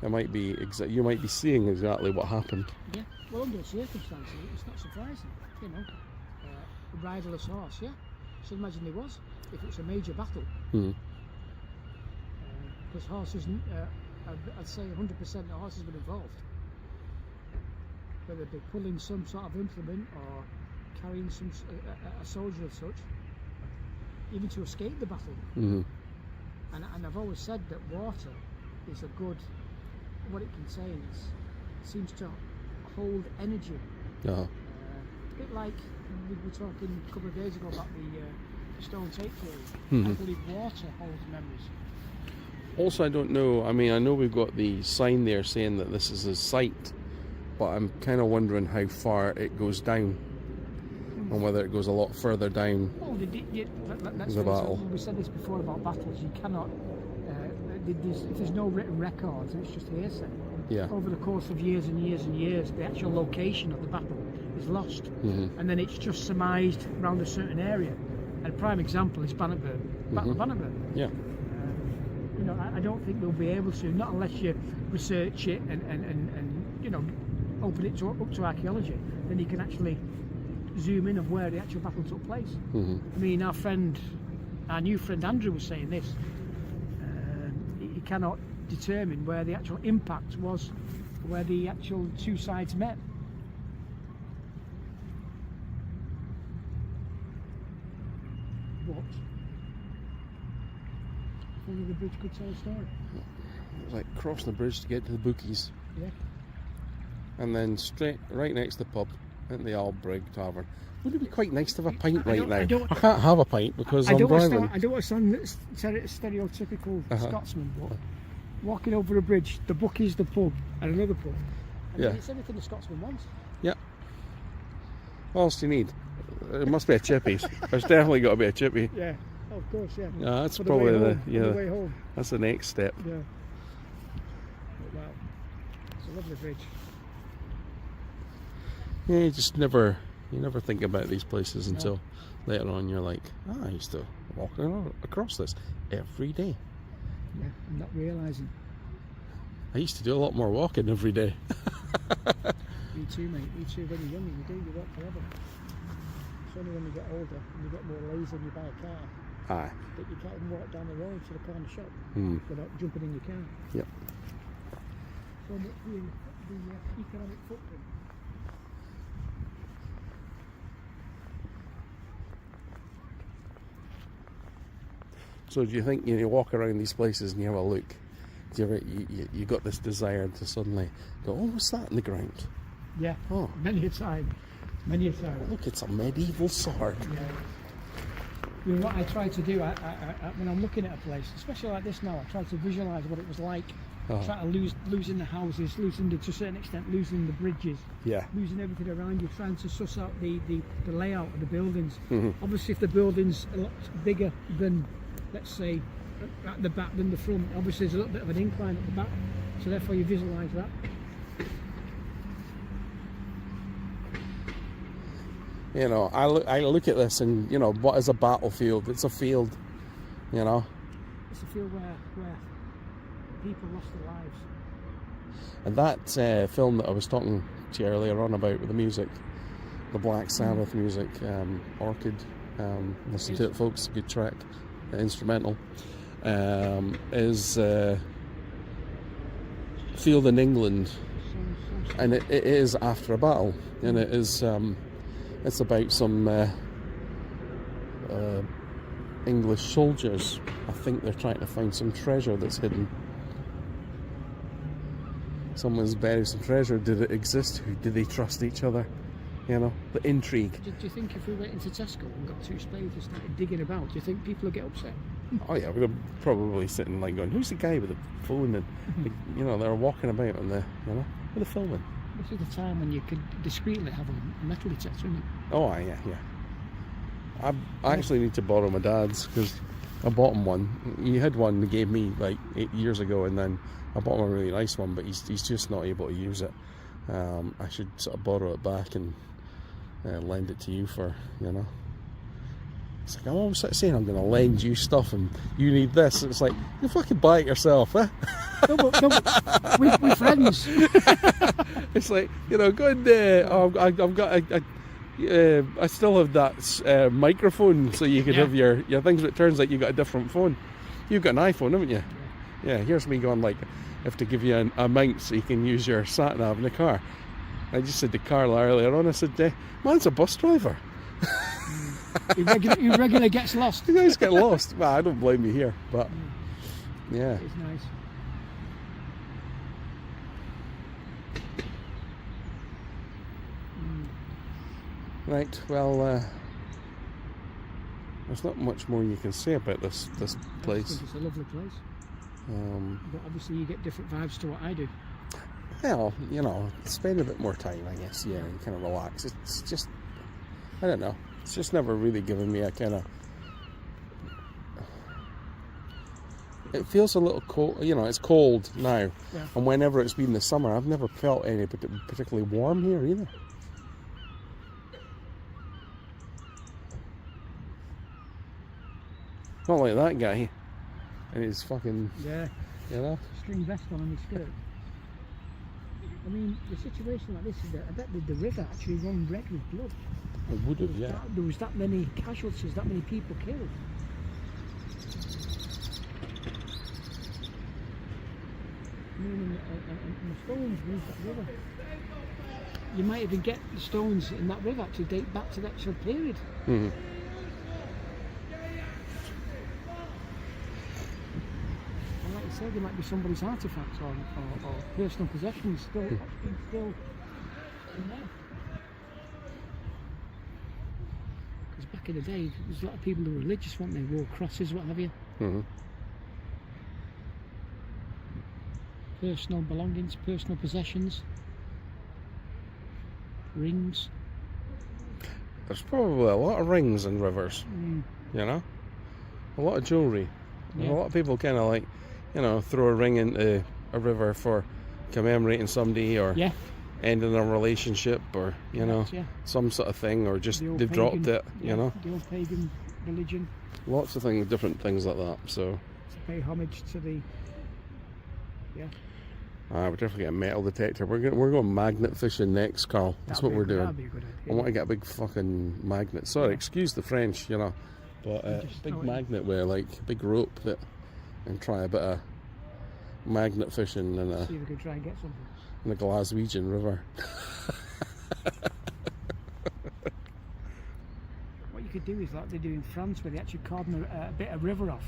It might be you might be seeing exactly what happened. Yeah, well, under circumstances, it's not surprising. You know, a riderless horse. Yeah, so imagine there was, if it's a major battle. Because horses, I'd say 100% the horses were involved. whether they're pulling some sort of implement or carrying a soldier of such, even to escape the battle. Mm-hmm. And I've always said that water is a good, what it contains, seems to hold energy. Uh-huh. A bit like we were talking a couple of days ago about the stone tape theory. Mm-hmm. I believe water holds memories. Also, I don't know, I mean, I know we've got the sign there saying that this is a site, but I'm kind of wondering how far it goes down, and whether it goes a lot further down. Well, let's The face it, battle. we said this before about battles, you cannot, if there's no written records, it's just hearsay. Yeah. Over the course of years and years and years, the actual location of the battle is lost, and then it's just surmised around a certain area. And a prime example is Bannockburn, Battle of Bannockburn. Yeah. You know, I don't think we'll be able to, not unless you research it and you know, open it up to archaeology, then you can actually zoom in of where the actual battle took place. I mean, our new friend Andrew was saying this. He cannot determine where the actual impact was, where the actual two sides met. What? Under the bridge could tell a story. Like crossing the bridge to get to the bookies, Yeah. and then straight right next to the pub at the Albrig Tavern. Wouldn't it be quite nice to have a pint right now? I can't have a pint because I'm driving. I don't want to sound stereotypical Scotsman, but walking over a bridge, the bookies, the pub, and another pub. And it's everything the Scotsman wants. Yeah. What else do you need? It must be a Chippy's. There's definitely got to be a Chippy. Yeah. Oh, of course, yeah. Yeah, that's For probably the way home. That's the next step. Yeah. But wow. It's a lovely bridge. Yeah, you never think about these places until later on you're like, I used to walk across this every day. Yeah, I'm not realising. I used to do a lot more walking every day. Me too, mate. Me too. When you're young, you walk forever. It's only when you get older and you get more lazy and you buy a car Aye. that you can't even walk down the road to the corner shop without jumping in your car. Yep. So the economic footprint. So do you think you walk around these places and you have a look? Do you ever you got this desire to suddenly go, oh, what's that in the ground? Yeah. Oh. Many a time. Many a time. Look, it's a medieval sword. Yeah. I mean, what I try to do, when I'm looking at a place, especially like this now, I try to visualise what it was like. Try to losing the houses, to a certain extent, losing the bridges, losing everything around you, trying to suss out the layout of the buildings. Obviously, if the building's a lot bigger than, let's say, at the back than the front, obviously there's a little bit of an incline at the back, so therefore you visualise that. You know, I look at this and, you know, what is a battlefield? It's a field, you know. It's a field where people lost their lives. And that film that I was talking to you earlier on about with the music, the Black Sabbath music, Orchid, listen to it, folks, good track, instrumental, is Field in England, and it is after a battle, and it is it's about some English soldiers. I think they're trying to find some treasure that's hidden. Someone's buried some treasure. Did it exist? Who did they trust each other? You know, the intrigue. Do you think if we went into Tesco and got two spades and started digging about, do you think people would get upset? Oh yeah, we'd probably sitting like going, "Who's the guy with the phone?" And you know, they're walking about on the, you know, with the filming. This is the time when you could discreetly have a metal detector, isn't it? Oh yeah. I actually need to borrow my dad's because I bought him one. He had one he gave me like 8 years ago, and then I bought him a really nice one, but he's just not able to use it. I should sort of borrow it back and lend it to you for, you know. It's like, I'm always sort of saying I'm going to lend you stuff and you need this. And it's like, you fucking buy it yourself, eh? No, but we're friends. It's like, you know, go in there. I've got I still have that microphone, so you could have your things, but it turns out you got a different phone. You've got an iPhone, haven't you? Yeah, here's me going like, I have to give you an amount so you can use your sat nav in the car. I just said to Karl earlier on, I said, man's a bus driver. He regularly gets lost. You guys get lost. Well, I don't blame you here, but yeah. It's nice. Right, well, there's not much more you can say about this place. I think it's a lovely place. But obviously you get different vibes to what I do. Well, you know, spend a bit more time, I guess, yeah, and kind of relax. It's just, I don't know, it's just never really given me a kind of, it feels a little cold, you know, it's cold now, and whenever it's been the summer, I've never felt any particularly warm here either. Not like that guy, and his fucking, you know. String vest on his skirt. I mean, the situation like this is that I bet the river actually run red with blood. It would have, yeah. There was that many casualties, that many people killed. I mean, and the stones moved that river. You might even get the stones in that river to date back to the actual period. Mm-hmm. There might be somebody's artifacts or personal possessions still in there. Because back in the day, there was a lot of people who were religious, weren't they? Wore crosses, what have you. Mm-hmm. Personal belongings, personal possessions, rings. There's probably a lot of rings in rivers, you know? A lot of jewellery. Yeah. A lot of people kind of like, you know, throw a ring into a river for commemorating somebody or ending a relationship or, you know, some sort of thing, or just they've dropped it, you know. The old pagan religion. Lots of things, different things like that, so. To pay homage to the, we're definitely getting a metal detector. We're going magnet fishing next, Karl. That's what we're doing. That'd be a good idea. I want to get a big fucking magnet. Sorry, excuse the French, you know. But big magnet with like a big rope that, and try a bit of magnet fishing in see if we can try and get something. In the Glaswegian River. What you could do is like they do in France, where they actually cordon a bit of river off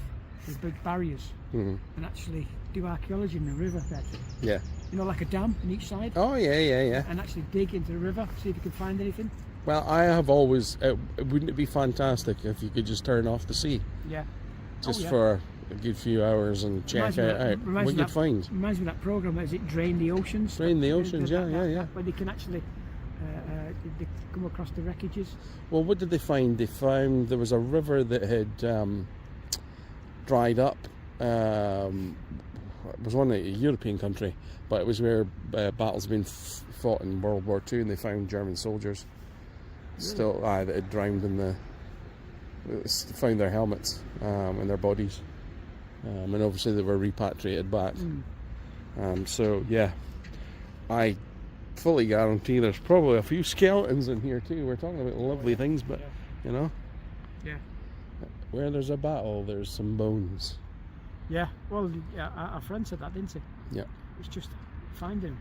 with big barriers, and actually do archaeology in the river bed. Yeah. You know, like a dam on each side. Oh yeah. And actually dig into the river, see if you can find anything. Well, I have always. Wouldn't it be fantastic if you could just turn off the sea? Yeah. Just for a good few hours and check it out. What you'd find. Reminds me of that program. Is it Drain the Oceans? Drain the Oceans, yeah. Where they can actually they come across the wreckages. Well, what did they find? They found there was a river that had dried up. It was one in a European country, but it was where battles had been fought in World War II, and they found German soldiers still that had drowned in the. Found their helmets and their bodies, and obviously they were repatriated back. So yeah, I fully guarantee there's probably a few skeletons in here too. We're talking about lovely things, but you know, where there's a battle, there's some bones. Yeah, well, our friend said that, didn't he? Yeah. It's just finding them.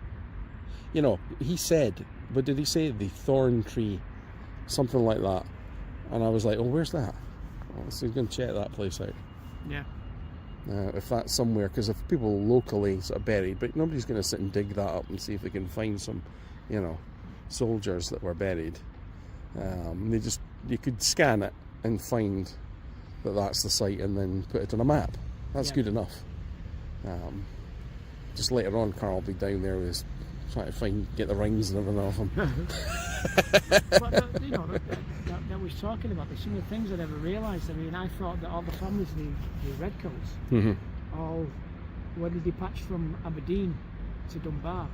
You know, he said, but did he say the thorn tree, something like that? And I was like, oh, where's that? Oh, so he's going to check that place out. Yeah. If that's somewhere, because if people locally sort of buried, but nobody's going to sit and dig that up and see if they can find some, you know, soldiers that were buried. You could scan it and find that that's the site and then put it on a map. That's good enough. Just later on, Karl will be down there with his, trying to get the rings and everything off him. But you know, that was talking about this. Some of the things I never realised. I mean, I thought that all the families, the redcoats, all when they dispatched from Aberdeen to Dunbar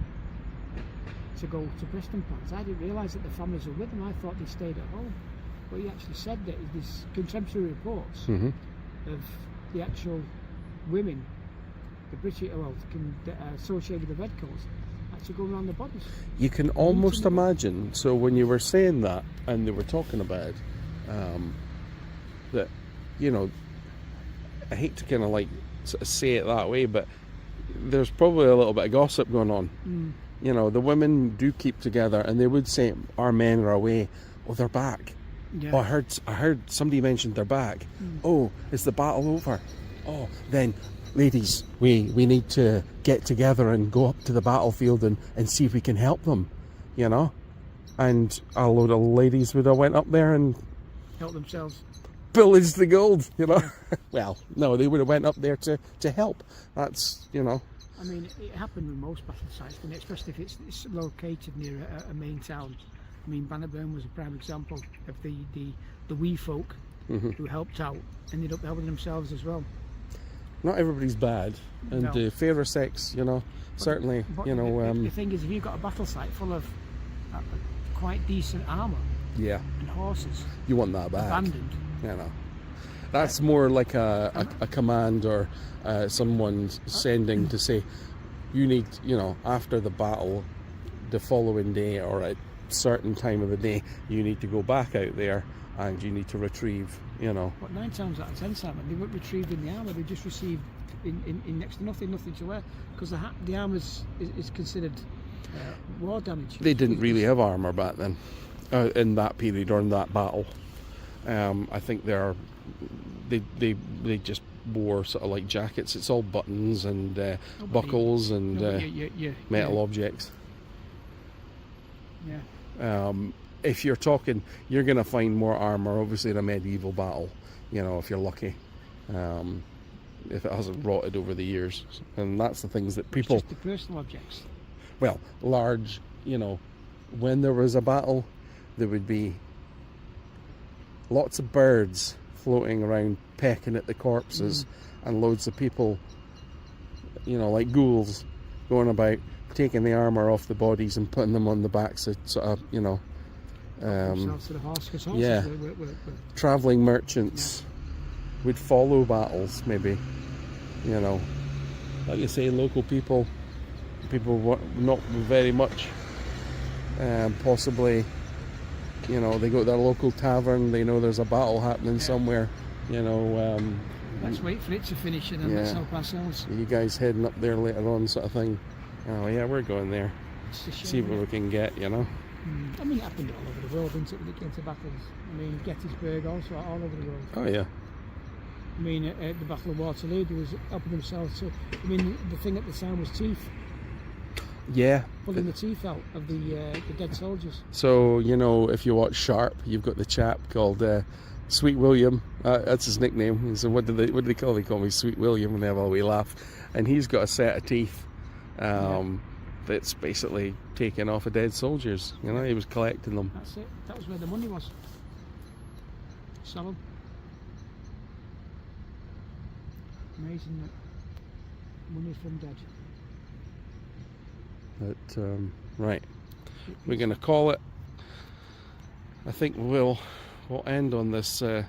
to go to Prestonpans, I didn't realise that the families were with them. I thought they stayed at home. But he actually said that there's contemporary reports of the actual women, the British, associated with the redcoats, actually go around the bodies. You can almost imagine. So when you were saying that, and they were talking about that, you know, I hate to kind of like sort of say it that way, but there's probably a little bit of gossip going on You know, the women do keep together, and they would say, "Our men are away." Oh, they're back. Yeah. Oh, I heard somebody mentioned they're back. Oh, is the battle over? Oh, then, ladies, we need to get together and go up to the battlefield and see if we can help them. You know, and a load of ladies would have went up there and Help themselves. pillaged the gold. You know, well, no, they would have went up there to help. That's, you know. I mean, it happened with most battle sites, but especially if it's located near a main town. I mean, Bannockburn was a prime example of the wee folk who helped out, ended up helping themselves as well. Not everybody's bad, and No. fairer sex, you know, certainly, But you know. the thing is, if you've got a battle site full of quite decent armour Yeah, and horses you want that back. abandoned, You know, that's more like a command or someone sending to say, you need, you know, after the battle, the following day or at certain time of the day, you need to go back out there and you need to retrieve, you know. but 9 times out of 10, Simon, they weren't retrieved in the armour, they just received in next to nothing to wear, because the armour is considered war damage. They didn't really have armour back then, in that period or in that battle. I think they just wore sort of like jackets. It's all buttons and buckles and metal objects. Yeah. If you're talking, you're going to find more armour, obviously, in a medieval battle, you know, if you're lucky. If it hasn't rotted over the years. And that's the things that people... It's just the personal objects. Well, large, you know, when there was a battle, there would be lots of birds floating around pecking at the corpses and loads of people, you know, like ghouls going about taking the armour off the bodies and putting them on the backs of sort of, you know, Themselves to the horse, 'cause horses yeah. were travelling merchants would follow battles, maybe, you know, like you say, local people not very much, possibly, you know, they go to their local tavern, they know there's a battle happening somewhere, you know. Let's wait for it to finish and then let's help ourselves. You guys heading up there later on, sort of thing. Oh yeah, we're going there. It's a shame. See what we can get, you know. I mean, it happened all over the world, didn't it, when it came to battles? I mean, Gettysburg also, all over the world. Oh yeah. I mean, at the Battle of Waterloo, they was helping themselves to... I mean, the thing at the time was teeth. Yeah. Pulling the teeth out of the dead soldiers. So, you know, if you watch Sharp, you've got the chap called Sweet William. That's his nickname. So what do they call me? They call me Sweet William, and they have a wee laugh. And he's got a set of teeth that's basically taken off of dead soldiers. You know, he was collecting them. That's it. That was where the money was. Sell them. Amazing that money from dead. But right, we're going to call it. I think we'll end on this Lovely,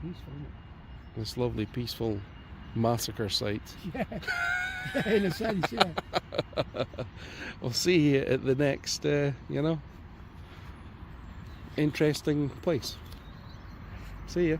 peaceful, isn't it? this lovely peaceful massacre site. Yeah, in a sense, yeah. We'll see you at the next, you know, interesting place. See ya.